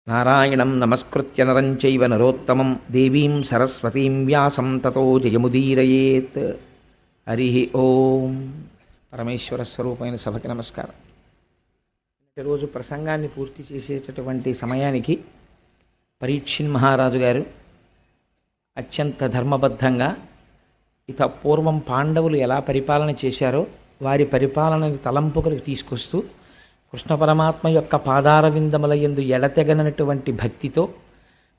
నారాయణం నమస్కృత్య నరం చైవ నరోత్తమం దేవీం సరస్వతీం వ్యాసం తతో జయముదీరయేత్. హరి ఓం. పరమేశ్వర స్వరూపమైన సభకి నమస్కారం. రోజు ప్రసంగాన్ని పూర్తి చేసేటటువంటి సమయానికి పరీక్షిన్ మహారాజు గారు అత్యంత ధర్మబద్ధంగా పూర్వం పాండవులు ఎలా పరిపాలన చేశారో వారి పరిపాలనని తలంపుకలకు తీసుకొస్తూ కృష్ణ పరమాత్మ యొక్క పాదారవిందముల యందు ఎడతెగనటువంటి భక్తితో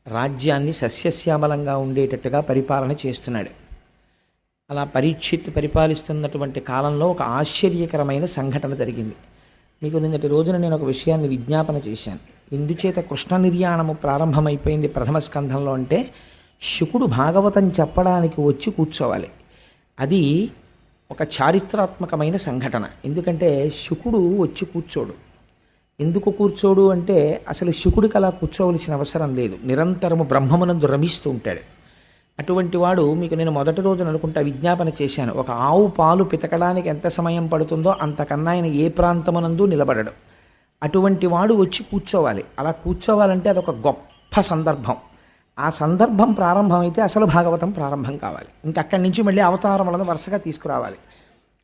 రాజ్యాన్ని సస్యశ్యామలంగా ఉండేటట్టుగా పరిపాలన చేస్తున్నాడు. అలా పరీక్షిత్ పరిపాలిస్తున్నటువంటి కాలంలో ఒక ఆశ్చర్యకరమైన సంఘటన జరిగింది. మీకు నిన్నటి రోజున నేను ఒక విషయాన్ని విజ్ఞాపన చేశాను. ఇందుచేత కృష్ణ నిర్యాణము ప్రారంభమైపోయింది ప్రథమ స్కంధంలో అంటే శుకుడు భాగవతం చెప్పడానికి వచ్చి కూర్చోవాలి. అది ఒక చారిత్రాత్మకమైన సంఘటన. ఎందుకంటే శుకుడు వచ్చి కూర్చోడు. ఎందుకు కూర్చోడు అంటే అసలు శుకుడికి అలా కూర్చోవలసిన అవసరం లేదు. నిరంతరము బ్రహ్మమునందు రమిస్తూ ఉంటాడు. అటువంటి వాడు మీకు నేను మొదటి రోజున అనుకుంటా విజ్ఞాపన చేశాను. ఒక ఆవు పాలు పితకడానికి ఎంత సమయం పడుతుందో అంతకన్నా ఆయన ఏ ప్రాంతమునందు నిలబడడు. అటువంటి వాడు వచ్చి కూర్చోవాలి. అలా కూర్చోవాలంటే అదొక గొప్ప సందర్భం. ఆ సందర్భం ప్రారంభమైతే అసలు భాగవతం ప్రారంభం కావాలి. ఇంకక్కడి నుంచి మళ్ళీ అవతారములను వరుసగా తీసుకురావాలి.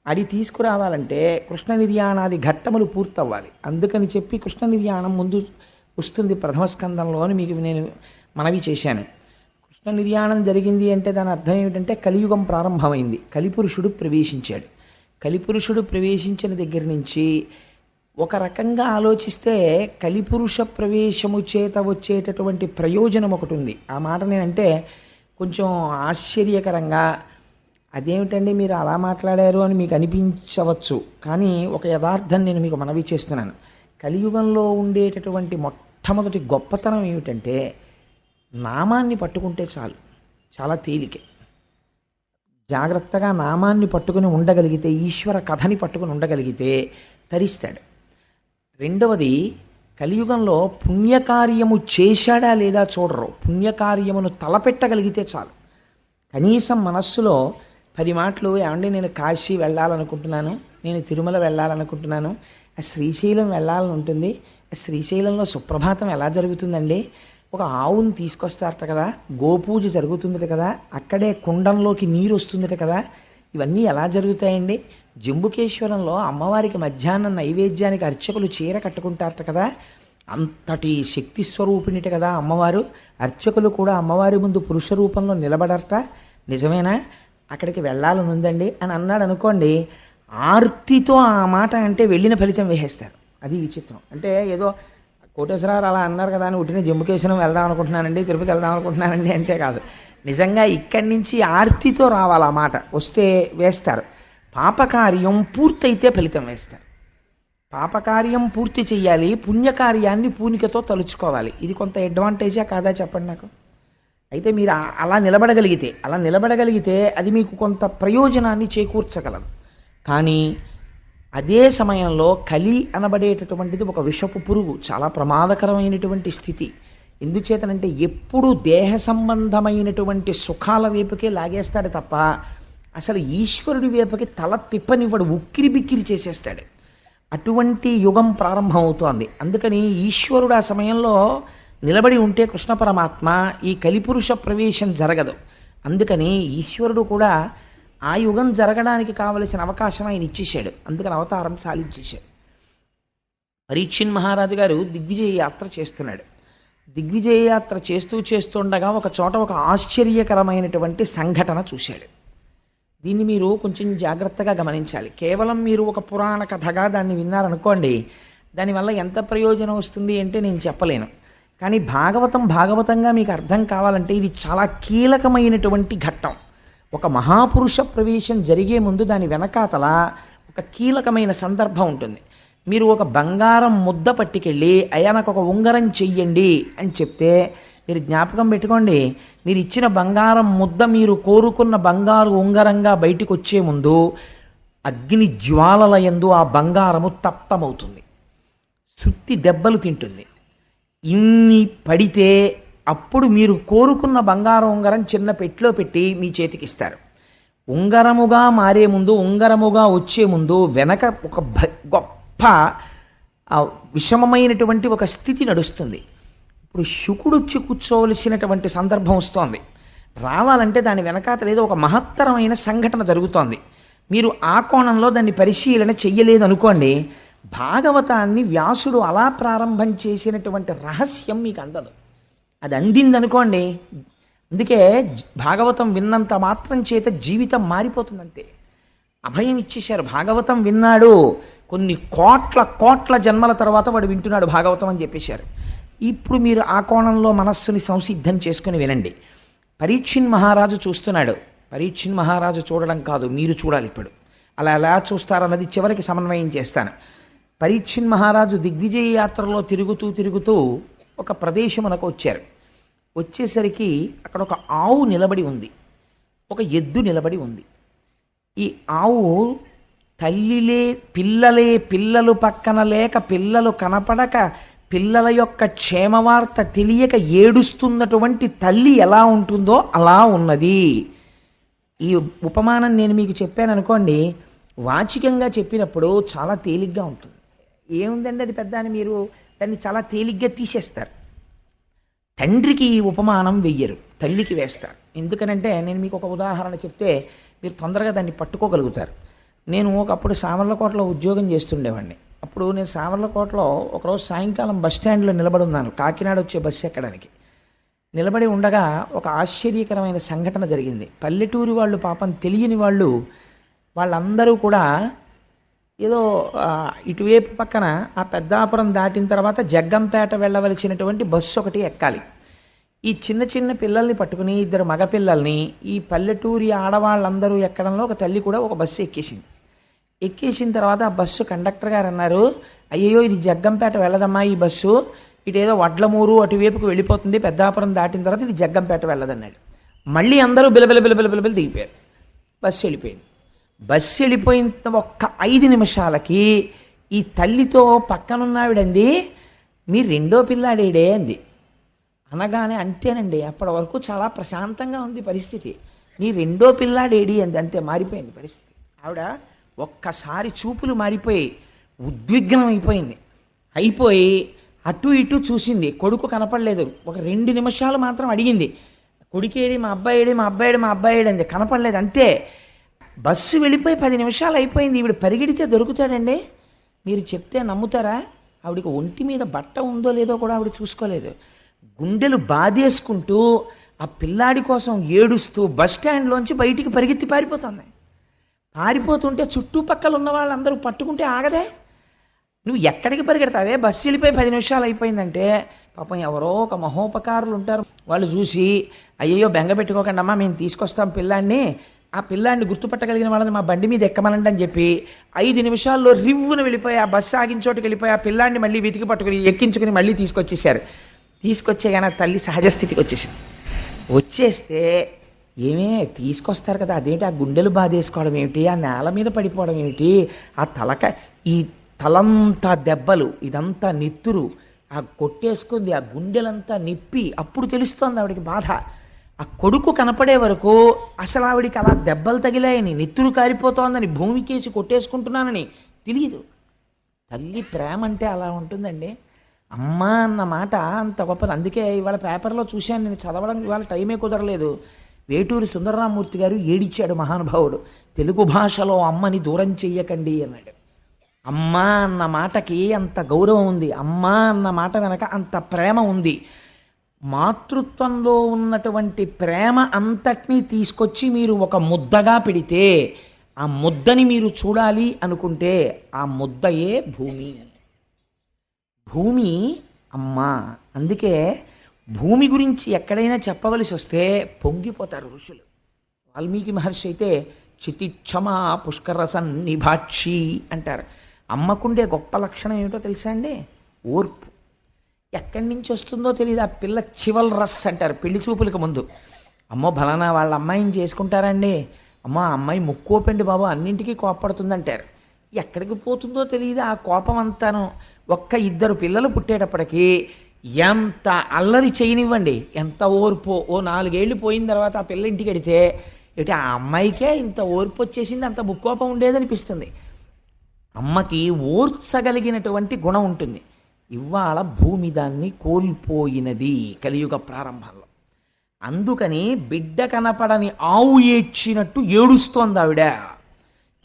అది తీసుకురావాలంటే కృష్ణ నిర్యాణాది ఘట్టములు పూర్తవ్వాలి. అందుకని చెప్పి కృష్ణ నిర్యాణం ముందు వస్తుంది ప్రథమ స్కందంలో అని మీకు నేను మనవి చేశాను. కృష్ణ నిర్యాణం జరిగింది అంటే దాని అర్థం ఏమిటంటే కలియుగం ప్రారంభమైంది. కలిపురుషుడు ప్రవేశించాడు. కలిపురుషుడు ప్రవేశించిన దగ్గర నుంచి ఒక రకంగా ఆలోచిస్తే కలిపురుష ప్రవేశము చేత వచ్చేటటువంటి ప్రయోజనం ఒకటి ఉంది. ఆ మాట నేనంటే కొంచెం ఆశ్చర్యకరంగా అదేమిటండి మీరు అలా మాట్లాడారు అని మీకు అనిపించవచ్చు. కానీ ఒక యథార్థం నేను మీకు మనవి చేస్తున్నాను. కలియుగంలో ఉండేటటువంటి మొట్టమొదటి గొప్పతనం ఏమిటంటే నామాన్ని పట్టుకుంటే చాలు, చాలా తేలికే. జాగ్రత్తగా నామాన్ని పట్టుకుని ఉండగలిగితే, ఈశ్వర కథని పట్టుకుని ఉండగలిగితే తరిస్తాడు. రెండవది, కలియుగంలో పుణ్యకార్యము చేశాడా లేదా చూడరు. పుణ్యకార్యమును తలపెట్టగలిగితే చాలు. కనీసం మనస్సులో 10 మాటలు ఏమండి నేను కాశీ వెళ్ళాలనుకుంటున్నాను, నేను తిరుమల వెళ్ళాలనుకుంటున్నాను, ఆ శ్రీశైలం వెళ్ళాలని ఉంటుంది, ఆ శ్రీశైలంలో సుప్రభాతం ఎలా జరుగుతుందండి, ఒక ఆవును తీసుకొస్తారట కదా, గోపూజ జరుగుతుందట కదా, అక్కడే కుండంలోకి నీరు వస్తుందట కదా, ఇవన్నీ ఎలా జరుగుతాయండి, జంబుకేశ్వరంలో అమ్మవారికి మధ్యాహ్నం నైవేద్యానికి అర్చకులు చీర కట్టుకుంటారట కదా, అంతటి శక్తి స్వరూపిణిట కదా అమ్మవారు, అర్చకులు కూడా అమ్మవారి ముందు పురుష రూపంలో నిలబడరట, నిజమేనా, అక్కడికి వెళ్ళాలని ఉందండి అని అన్నాడు అనుకోండి, ఆర్తితో ఆ మాట అంటే వెళ్ళిన ఫలితం వేసేస్తారు. అది విచిత్రం. అంటే ఏదో కోటేశ్వరరావు అలా అన్నారు కదా అని ఉట్టిన జంబుకేశ్వరం వెళ్దాం అనుకుంటున్నానండి, తిరుపతి వెళ్దాం అనుకుంటున్నానండి అంటే కాదు. నిజంగా ఇక్కడి నుంచి ఆర్తితో రావాలి. ఆ మాట వస్తే వేస్తారు. పాపకార్యం పూర్తయితే ఫలితం వేస్తారు. పాపకార్యం పూర్తి చెయ్యాలి, పుణ్యకార్యాన్ని పూనికతో తలుచుకోవాలి. ఇది కొంత అడ్వాంటేజా కాదా చెప్పండి నాకు. అయితే మీరు అలా నిలబడగలిగితే అది మీకు కొంత ప్రయోజనాన్ని చేకూర్చగలదు. కానీ అదే సమయంలో కలి అనబడేటటువంటిది ఒక విషపు పురుగు, చాలా ప్రమాదకరమైనటువంటి స్థితి. ఎందుచేతనంటే ఎప్పుడు దేహ సంబంధమైనటువంటి సుఖాల వైపుకే లాగేస్తాడు తప్ప అసలు ఈశ్వరుడి వైపుకి తల తిప్పనివ్వడు, ఉక్కిరి బిక్కిరి చేసేస్తాడు. అటువంటి యుగం ప్రారంభమవుతోంది. అందుకని ఈశ్వరుడు ఆ సమయంలో నిలబడి ఉంటే కృష్ణ పరమాత్మ ఈ కలిపురుష ప్రవేశం జరగదు. అందుకని ఈశ్వరుడు కూడా ఆ యుగం జరగడానికి కావలసిన అవకాశం ఆయన ఇచ్చేశాడు. అందుకని అవతారం సాధించేశాడు. పరీక్షిన్ మహారాజు గారు దిగ్విజయ యాత్ర చేస్తున్నాడు. దిగ్విజయ యాత్ర చేస్తుండగా ఒక చోట ఒక ఆశ్చర్యకరమైనటువంటి సంఘటన చూశాడు. దీన్ని మీరు కొంచెం జాగ్రత్తగా గమనించాలి. కేవలం మీరు ఒక పురాణ కథగా దాన్ని విన్నారనుకోండి, దానివల్ల ఎంత ప్రయోజనం వస్తుంది అంటే నేను చెప్పలేను. కానీ భాగవతంగా మీకు అర్థం కావాలంటే ఇది చాలా కీలకమైనటువంటి ఘట్టం. ఒక మహాపురుష ప్రవేశం జరిగే ముందు దాని వెనకాతల ఒక కీలకమైన సందర్భం ఉంటుంది. మీరు ఒక బంగారం ముద్ద పట్టుకెళ్ళి అయ్యా నాకు ఒక ఉంగరం చెయ్యండి అని చెప్తే మీరు జ్ఞాపకం పెట్టుకోండి, మీరు ఇచ్చిన బంగారం ముద్ద మీరు కోరుకున్న బంగారు ఉంగరంగా బయటికి వచ్చే ముందు అగ్ని జ్వాలల యందు ఆ బంగారము తప్తమవుతుంది, సుత్తి దెబ్బలు తింటుంది. ఇన్ని పడితే అప్పుడు మీరు కోరుకున్న బంగారం ఉంగరం చిన్న పెట్టిలో పెట్టి మీ చేతికి ఇస్తారు. ఉంగరముగా మారే ముందు, ఉంగరముగా వచ్చే ముందు వెనక ఒక గొప్ప విషమమైనటువంటి ఒక స్థితి నడుస్తుంది. ఇప్పుడు శుకుడు వచ్చి కూర్చోవలసినటువంటి సందర్భం వస్తోంది. రావాలంటే దాని వెనకాతల ఏదో ఒక మహత్తరమైన సంఘటన జరుగుతోంది. మీరు ఆ కోణంలో దాన్ని పరిశీలన చెయ్యలేదు అనుకోండి, భాగవతాన్ని వ్యాసుడు అలా ప్రారంభం చేసినటువంటి రహస్యం మీకు అందదు. అది అందిందనుకోండి, అందుకే భాగవతం విన్నంత మాత్రం చేత జీవితం మారిపోతుందంతే. అభయం ఇచ్చేశారు. భాగవతం విన్నాడు, కొన్ని కోట్ల కోట్ల జన్మల తర్వాత వాడు వింటున్నాడు భాగవతం అని చెప్పేశారు. ఇప్పుడు మీరు ఆ కోణంలో మనస్సుని సంసిద్ధం చేసుకుని వినండి. పరీక్షిన్ మహారాజు చూస్తున్నాడు. పరీక్షిన్ మహారాజు చూడడం కాదు, మీరు చూడాలి. ఇప్పుడు అలా ఎలా చూస్తారన్నది చివరికి సమన్వయం చేస్తాను. పరీక్షిన్ మహారాజు దిగ్విజయ యాత్రలో తిరుగుతూ తిరుగుతూ ఒక ప్రదేశమునకు వచ్చారు. వచ్చేసరికి అక్కడ ఒక ఆవు నిలబడి ఉంది, ఒక ఎద్దు నిలబడి ఉంది. ఈ ఆవు పిల్లలు పక్కన లేక, పిల్లలు కనపడక, పిల్లల యొక్క క్షేమవార్త తెలియక ఏడుస్తున్నటువంటి తల్లి ఎలా ఉంటుందో అలా ఉన్నది. ఈ ఉపమానం నేను మీకు చెప్పాను అనుకోండి, వాచికంగా చెప్పినప్పుడు చాలా తేలిగ్గా ఉంటుంది. ఏముందండి అది పెద్ద అని మీరు దాన్ని చాలా తేలిగ్గా తీసేస్తారు. తండ్రికి ఈ ఉపమానం వెయ్యరు, తల్లికి వేస్తారు. ఎందుకనంటే నేను మీకు ఒక ఉదాహరణ చెప్తే మీరు తొందరగా దాన్ని పట్టుకోగలుగుతారు. నేను ఒకప్పుడు సామర్లకోటలో ఉద్యోగం చేస్తుండేవాడిని. అప్పుడు నేను సామర్లకోటలో ఒకరోజు సాయంకాలం బస్ స్టాండ్లో నిలబడి ఉన్నాను, కాకినాడ వచ్చే బస్సు ఎక్కడానికి. నిలబడి ఉండగా ఒక ఆశ్చర్యకరమైన సంఘటన జరిగింది. పల్లెటూరి వాళ్ళు, పాపం తెలియని వాళ్ళు, వాళ్ళందరూ కూడా ఏదో ఇటువైపు పక్కన ఆ పెద్దాపురం దాటిన తర్వాత జగ్గంపేట వెళ్ళవలసినటువంటి బస్సు ఒకటి ఎక్కాలి. ఈ చిన్న చిన్న పిల్లల్ని పట్టుకుని, ఇద్దరు మగపిల్లల్ని ఈ పల్లెటూరి ఆడవాళ్ళందరూ ఎక్కడంలో ఒక తల్లి కూడా ఒక బస్సు ఎక్కేసింది. ఎక్కేసిన తర్వాత ఆ బస్సు కండక్టర్ గారు అన్నారు, అయ్యో ఇది జగ్గంపేట వెళ్ళదమ్మా ఈ బస్సు, ఇటేదో వడ్లమూరు అటువైపుకు వెళ్ళిపోతుంది, పెద్దాపురం దాటిన తర్వాత ఇది జగ్గంపేట వెళ్ళదన్నాడు. మళ్ళీ అందరూ బిలబిల దిగిపోయారు. బస్సు వెళ్ళిపోయింది. బస్సు వెళ్ళిపోయిన ఒక్క 5 నిమిషాలకి ఈ తల్లితో పక్కనున్నావిడంది, మీ రెండో పిల్లాడేడే అంది. అనగానే అంతేనండి, అప్పటి వరకు చాలా ప్రశాంతంగా ఉంది పరిస్థితి. నీ రెండో పిల్లాడేడి అంది. అంతే, మారిపోయింది పరిస్థితి. ఆవిడ ఒక్కసారి చూపులు మారిపోయి ఉద్విగ్నం అయిపోయి అటు ఇటు చూసింది. కొడుకు కనపడలేదు. ఒక 2 నిమిషాలు మాత్రం అడిగింది, కొడుకేడి, మా అబ్బాయి అంది. కనపడలేదు. అంతే, బస్సు వెళ్ళిపోయి 10 నిమిషాలు అయిపోయింది. ఈవిడ పరిగెడితే దొరుకుతాడండి? మీరు చెప్తే నమ్ముతారా? ఆవిడికి ఒంటి మీద బట్ట ఉందో లేదో కూడా ఆవిడ చూసుకోలేదు. గుండెలు బాధేసుకుంటూ ఆ పిల్లాడి కోసం ఏడుస్తూ బస్ స్టాండ్లోంచి బయటికి పరిగెత్తి పారిపోతుంటే చుట్టుపక్కల ఉన్న వాళ్ళందరూ పట్టుకుంటే ఆగదే. నువ్వు ఎక్కడికి పరిగెడతావే, బస్సు వెళ్ళిపోయి 10 నిమిషాలు అయిపోయిందంటే పాపం ఎవరో ఒక మహోపకారులు ఉంటారు, వాళ్ళు చూసి అయ్యయ్యో బెంగ పెట్టుకోకండి అమ్మా, మేము తీసుకొస్తాం పిల్లాడిని, ఆ పిల్లాడిని గుర్తుపట్టగలిగిన వాళ్ళని మా బండి మీద ఎక్కమనండి అని చెప్పి 5 నిమిషాల్లో రివ్వును వెళ్ళిపోయి ఆ బస్సు ఆగిన చోటుకి వెళ్ళిపోయి ఆ పిల్లాడిని మళ్ళీ వెతికి పట్టుకుని ఎక్కించుకుని మళ్ళీ తీసుకొచ్చేసారు. తీసుకొచ్చేగానే తల్లి సహజస్థితికి వచ్చేస్తే ఏమే తీసుకొస్తారు కదా, అదేంటి ఆ గుండెలు బాధేసుకోవడం ఏమిటి, ఆ నేల మీద పడిపోవడం ఏమిటి, ఆ ఈ తలంతా దెబ్బలు, ఇదంతా నెత్తురు, ఆ కొట్టేసుకుంది, ఆ గుండెలంతా నిప్పి. అప్పుడు తెలుస్తోంది ఆవిడికి బాధ. ఆ కొడుకు కనపడే వరకు అసలు ఆవిడికి అలా దెబ్బలు తగిలాయని, నెత్తురు కారిపోతోందని, భూమికేసి కొట్టేసుకుంటున్నానని తెలియదు. తల్లి ప్రేమ అంటే అలా ఉంటుందండి. అమ్మ అన్న మాట అంత గొప్పది. అందుకే ఇవాళ పేపర్లో చూశాను, నేను చదవడం ఇవాళ టైమే కుదరలేదు. వేటూరి సుందరరామూర్తి గారు ఏడిచాడు మహానుభావుడు, తెలుగు భాషలో అమ్మని దూరం చెయ్యకండి అన్నాడు. అమ్మ అన్న మాటకి అంత గౌరవం ఉంది, అమ్మ అన్న మాట వెనక అంత ప్రేమ ఉంది. మాతృత్వంలో ఉన్నటువంటి ప్రేమ అంతటినీ తీసుకొచ్చి మీరు ఒక ముద్దగా పెడితే, ఆ ముద్దని మీరు చూడాలి అనుకుంటే ఆ ముద్దయే భూమి అమ్మ. అందుకే భూమి గురించి ఎక్కడైనా చెప్పవలసి వస్తే పొంగిపోతారు ఋషులు. వాల్మీకి మహర్షి అయితే చితిక్షమా పుష్కర సన్నిభాక్షి అంటారు. అమ్మకుండే గొప్ప లక్షణం ఏమిటో తెలుసా అండి? ఓర్పు. ఎక్కడి నుంచి వస్తుందో తెలియదు. ఆ పిల్ల చివల్ రస్ అంటారు పెళ్లి చూపులకు ముందు. అమ్మో ఫలానా వాళ్ళ అమ్మాయిని చేసుకుంటారండి, అమ్మో ఆ అమ్మాయి ముక్కోపెండి బాబు, అన్నింటికీ కోప్పడుతుందంటారు. ఎక్కడికి పోతుందో తెలియదు ఆ కోపం అంతాను. ఒక్క 2 పిల్లలు పుట్టేటప్పటికీ ఎంత అల్లరి చేయనివ్వండి, ఎంత ఓర్పు. ఓ 4 ఏళ్ళు పోయిన తర్వాత ఆ పిల్ల ఇంటికి వెడితే ఇటు ఆ అమ్మాయికే ఇంత ఓర్పు వచ్చేసింది, అంత ముక్కోపం ఉండేదనిపిస్తుంది. అమ్మకి ఓర్చగలిగినటువంటి గుణం ఉంటుంది. ఇవాళ భూమి దాన్ని కోల్పోయినది కలియుగ ప్రారంభంలో. అందుకని బిడ్డ కనపడని ఆవు ఏడ్చినట్టు ఏడుస్తోంది ఆవిడ.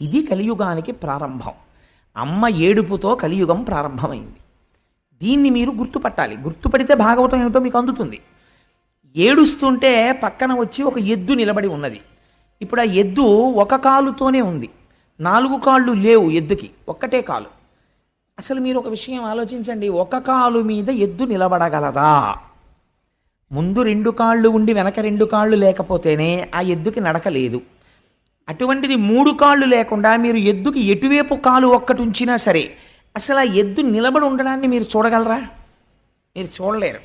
ఇది కలియుగానికి ప్రారంభం. అమ్మ ఏడుపుతో కలియుగం ప్రారంభమైంది. దీన్ని మీరు గుర్తుపట్టాలి. గుర్తుపడితే భాగవతం ఏమిటో మీకు అందుతుంది. ఏడుస్తుంటే పక్కన వచ్చి ఒక ఎద్దు నిలబడి ఉన్నది. ఇప్పుడు ఆ ఎద్దు ఒక కాలుతోనే ఉంది, 4 కాళ్ళు లేవు ఎద్దుకి, ఒక్కటే కాలు. అసలు మీరు ఒక విషయం ఆలోచించండి, ఒక కాలు మీద ఎద్దు నిలబడగలదా? ముందు 2 కాళ్ళు ఉండి వెనక 2 కాళ్ళు లేకపోతేనే ఆ ఎద్దుకి నడక లేదు. అటువంటిది 3 కాళ్ళు లేకుండా మీరు ఎద్దుకి ఎటువైపు కాలు ఒక్కటి ఉంచినా సరే అసలు ఆ ఎద్దు నిలబడి ఉండడాన్ని మీరు చూడగలరా? మీరు చూడలేరు.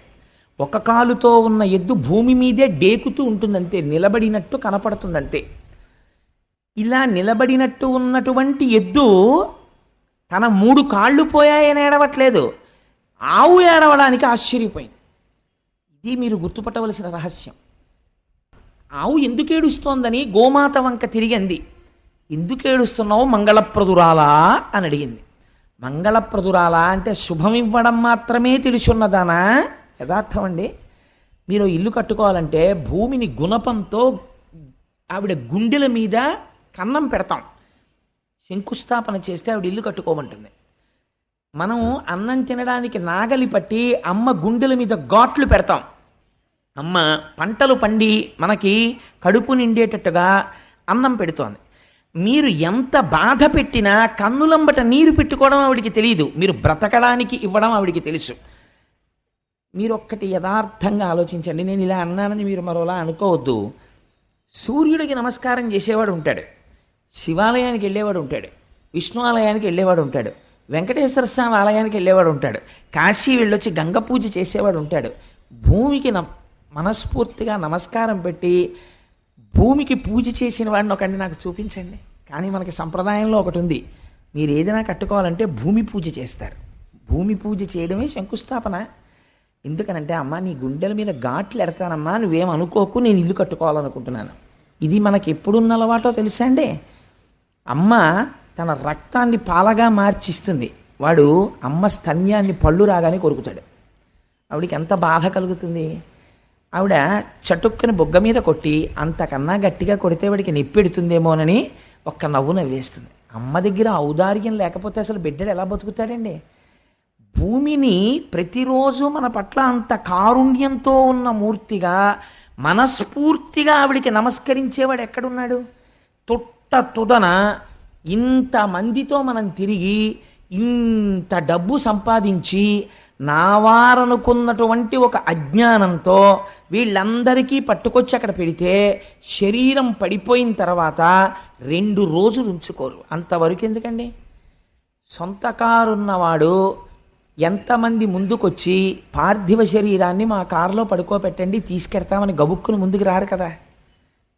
ఒక కాలుతో ఉన్న ఎద్దు భూమి మీదే డేకుతూ ఉంటుందంతే, నిలబడినట్టు కనపడుతుందంతే. ఇలా నిలబడినట్టు ఉన్నటువంటి ఎద్దు తన 3 కాళ్ళు పోయాయని ఏడవట్లేదు, ఆవు ఏడవడానికి ఆశ్చర్యపోయింది. ఇది మీరు గుర్తుపట్టవలసిన రహస్యం. ఆవు ఎందుకు ఏడుస్తోందని గోమాత వంక తిరిగింది. ఎందుకు ఏడుస్తున్నావు మంగళప్రదురాలా అని అడిగింది. మంగళప్రదురాలా అంటే శుభం ఇవ్వడం మాత్రమే తెలుసున్నదానా? యథార్థం అండి. మీరు ఇల్లు కట్టుకోవాలంటే భూమిని గుణపంతో ఆవిడ గుండెల మీద కన్నం పెడతాం. శంకుస్థాపన చేస్తే ఆవిడ ఇల్లు కట్టుకోమంటుంది. మనం అన్నం తినడానికి నాగలి పట్టి అమ్మ గుండెల మీద ఘాట్లు పెడతాం. అమ్మ పంటలు పండి మనకి కడుపు నిండేటట్టుగా అన్నం పెడుతోంది. మీరు ఎంత బాధ పెట్టినా కన్నులంబట నీరు పెట్టుకోవడం ఆవిడికి తెలియదు, మీరు బ్రతకడానికి ఇవ్వడం ఆవిడికి తెలుసు. మీరు ఒక్కటి యథార్థంగా ఆలోచించండి. నేను ఇలా అన్నానని మీరు మరోలా అనుకోవద్దు. సూర్యుడికి నమస్కారం చేసేవాడు ఉంటాడు, శివాలయానికి వెళ్ళేవాడు ఉంటాడు, విష్ణు ఆలయానికి వెళ్ళేవాడు ఉంటాడు, వెంకటేశ్వర స్వామి ఆలయానికి వెళ్ళేవాడు ఉంటాడు, కాశీ వెళ్ళొచ్చి గంగ పూజ చేసేవాడు ఉంటాడు. భూమికి మనస్ఫూర్తిగా నమస్కారం పెట్టి భూమికి పూజ చేసిన వాడిని ఒకటి నాకు చూపించండి. కానీ మనకి సంప్రదాయంలో ఒకటి ఉంది, మీరు ఏదైనా కట్టుకోవాలంటే భూమి పూజ చేస్తారు. భూమి పూజ చేయడమే శంకుస్థాపన. ఎందుకనంటే అమ్మ నీ గుండెల మీద ఘాట్లు ఎడతానమ్మా, నువ్వేం అనుకోకు, నేను ఇల్లు కట్టుకోవాలనుకుంటున్నాను. ఇది మనకి ఎప్పుడున్న అలవాటో తెలుసా అండి? అమ్మ తన రక్తాన్ని పాలగా మార్చిస్తుంది, వాడు అమ్మ స్తన్యాన్ని పళ్ళు రాగానే కొరుకుతాడు. ఆవిడికి ఎంత బాధ కలుగుతుంది. ఆవిడ చటుక్కుని బొగ్గ మీద కొట్టి అంతకన్నా గట్టిగా కొడితే వాడికి నొప్పెడుతుందేమోనని ఒక్క నవ్వు నవ్వేస్తుంది. అమ్మ దగ్గర ఔదార్యం లేకపోతే అసలు బిడ్డడు ఎలా బతుకుతాడండి? భూమిని ప్రతిరోజు మన పట్ల అంత కారుణ్యంతో ఉన్న మూర్తిగా మనస్ఫూర్తిగా ఆవిడికి నమస్కరించేవాడు ఎక్కడున్నాడు? తుదన ఇంతమందితో మనం తిరిగి ఇంత డబ్బు సంపాదించి నావారనుకున్నటువంటి ఒక అజ్ఞానంతో వీళ్ళందరికీ పట్టుకొచ్చి అక్కడ పెడితే శరీరం పడిపోయిన తర్వాత 2 రోజులు ఉంచుకోరు. అంతవరకు ఎందుకండి? సొంత కారున్నవాడు ఎంతమంది ముందుకొచ్చి పార్థివ శరీరాన్ని మా కారులో పడుకోబెట్టండి తీసుకెడతామని గబుక్కుని ముందుకు రారు కదా.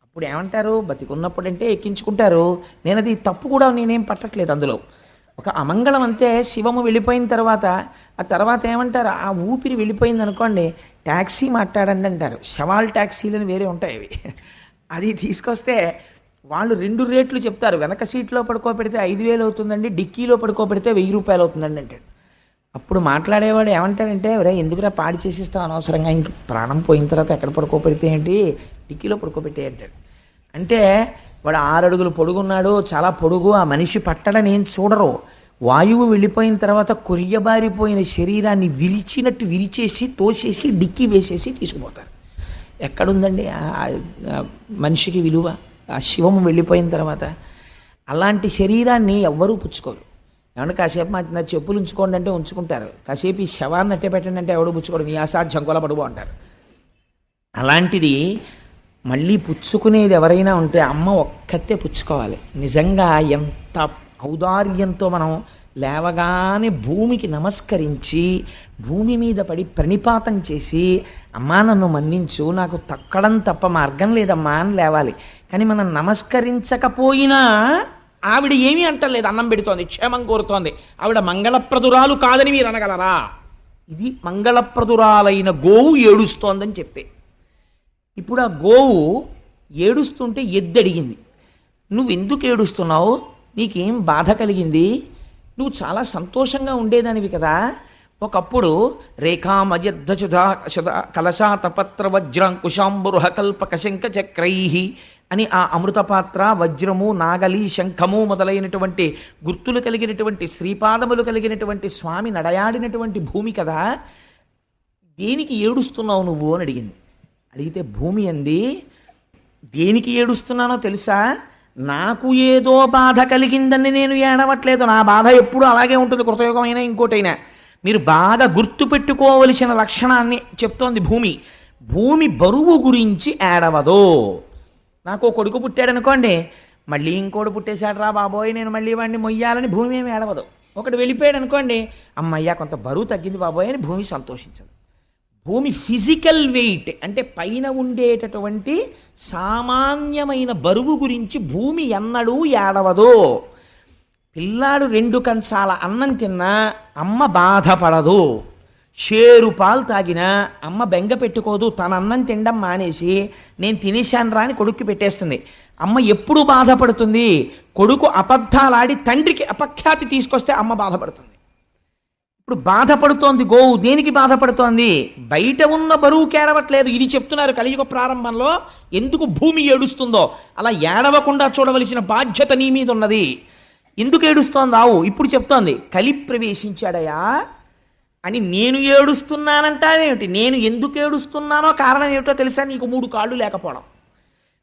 అప్పుడు ఏమంటారు? బతికున్నప్పుడంటే ఎక్కించుకుంటారు. నేను అది తప్పు కూడా నేనేం పట్టట్లేదు అందులో. ఒక అమంగళం అంతే. శివము వెళ్ళిపోయిన తర్వాత ఆ తర్వాత ఏమంటారు? ఆ ఊపిరి వెళ్ళిపోయింది అనుకోండి, ట్యాక్సీ మాట్లాడండి అంటారు. శవాల్ ట్యాక్సీలని వేరే ఉంటాయి అవి. అది తీసుకొస్తే వాళ్ళు 2 రేట్లు చెప్తారు. వెనక సీట్లో పడుకోబెడితే 5,000 అవుతుందండి, డిక్కీలో పడుకోబెడితే 1,000 రూపాయలు అవుతుందండి అంటాడు. అప్పుడు మాట్లాడేవాడు ఏమంటాడంటే, ఎవరే ఎందుకురా పాడి చేసిస్తావు అనవసరంగా, ఇంక ప్రాణం పోయిన తర్వాత ఎక్కడ పడుకోబెడితే ఏంటి, డిక్కీలో పడుకోబెట్టే అంటాడు. అంటే వాడు 6 అడుగులు పొడుగున్నాడు, చాలా పొడుగు, ఆ మనిషి పట్టడని ఏం చూడరు. వాయువు వెళ్ళిపోయిన తర్వాత కొరియబారిపోయిన శరీరాన్ని విరిచినట్టు విరిచేసి తోసేసి డిక్కీ వేసేసి తీసుకుపోతారు. ఎక్కడుందండి మనిషికి విలువ? ఆ శివము వెళ్ళిపోయిన తర్వాత అలాంటి శరీరాన్ని ఎవ్వరూ పుచ్చుకోరు. ఏమంటే కాసేపు నా చెప్పులు ఉంచుకోండి అంటే ఉంచుకుంటారు, కాసేపు ఈ శవాన్ని అట్టే పెట్టండి అంటే ఎవడు పుచ్చుకోడు, నీ అసాధ్యం కొలబడుబో అంటారు. అలాంటిది మళ్ళీ పుచ్చుకునేది ఎవరైనా ఉంటే అమ్మ ఒక్కతే పుచ్చుకోవాలి. నిజంగా ఎంత ఔదార్యంతో మనం లేవగానే భూమికి నమస్కరించి భూమి మీద పడి ప్రణిపాతం చేసి అమ్మా నన్ను మన్నించు, నాకు తక్కడం తప్ప మార్గం లేదమ్మా అని లేవాలి. కానీ మనం నమస్కరించకపోయినా ఆవిడ ఏమీ అంటలేదు, అన్నం పెడుతోంది, క్షేమం కోరుతోంది. ఆవిడ మంగళప్రదురాలు కాదని మీరు అనగలరా? ఇది మంగళప్రదురాలైన గోవు ఏడుస్తోందని చెప్తే. ఇప్పుడు ఆ గోవు ఏడుస్తుంటే ఎద్దు అడిగింది, నువ్వు ఎందుకు ఏడుస్తున్నావు, నీకేం బాధ కలిగింది, నువ్వు చాలా సంతోషంగా ఉండేదానివి కదా, ఒకప్పుడు రేఖామయద్ధుధా కలశాతపత్ర వజ్రాంకుశాంబురుహ కల్పక శంఖ చక్రై అని ఆ అమృతపాత్ర, వజ్రము, నాగలి, శంఖము మొదలైనటువంటి గుర్తులు కలిగినటువంటి శ్రీపాదములు కలిగినటువంటి స్వామి నడయాడినటువంటి భూమి కదా, దేనికి ఏడుస్తున్నావు నువ్వు అని అడిగింది. అడిగితే భూమి అంది, దేనికి ఏడుస్తున్నానో తెలుసా, నాకు ఏదో బాధ కలిగిందని నేను ఏడవట్లేదు, నా బాధ ఎప్పుడూ అలాగే ఉంటుంది, కృతయుగమైనా ఇంకోటైనా. మీరు బాగా గుర్తుపెట్టుకోవలసిన లక్షణాన్ని చెప్తోంది భూమి. భూమి బరువు గురించి ఏడవదు. నాకు కొడుకు పుట్టాడనుకోండి, మళ్ళీ ఇంకోటి పుట్టేశాడు రా బాబోయ్ నేను మళ్ళీ వాడిని మొయ్యాలని భూమి ఏమి ఏడవదు. ఒకటి వెళ్ళిపోయాడు అనుకోండి, అమ్మయ్య కొంత బరువు తగ్గింది బాబోయ్ అని భూమి సంతోషించదు. భూమి ఫిజికల్ వెయిట్ అంటే పైన ఉండేటటువంటి సామాన్యమైన బరువు గురించి భూమి ఎన్నడూ ఏడవదు. పిల్లాడు 2 కంచాల అన్నం తిన్నా అమ్మ బాధపడదు, షేరు పాలు తాగినా అమ్మ బెంగ పెట్టుకోదు, తన అన్నం తినడం మానేసి నేను తినేశాను రా అని కొడుక్కి పెట్టేస్తుంది. అమ్మ ఎప్పుడు బాధపడుతుంది, కొడుకు అబద్ధాలాడి తండ్రికి అపఖ్యాతి తీసుకొస్తే అమ్మ బాధపడుతుంది. ఇప్పుడు బాధపడుతోంది గోవు, దేనికి బాధపడుతోంది, బయట ఉన్న బరువు కేడవట్లేదు. ఇది చెప్తున్నారు కలియుగ ప్రారంభంలో ఎందుకు భూమి ఏడుస్తుందో. అలా ఏడవకుండా చూడవలసిన బాధ్యత నీ మీద ఉన్నది. ఎందుకు ఏడుస్తోంది ఆవు, ఇప్పుడు చెప్తోంది కలి ప్రవేశించాడయా అని. నేను ఏడుస్తున్నానంటావేమిటి, నేను ఎందుకు ఏడుస్తున్నానో కారణం ఏమిటో తెలుసా, నీకు 3 కాళ్ళు లేకపోవడం.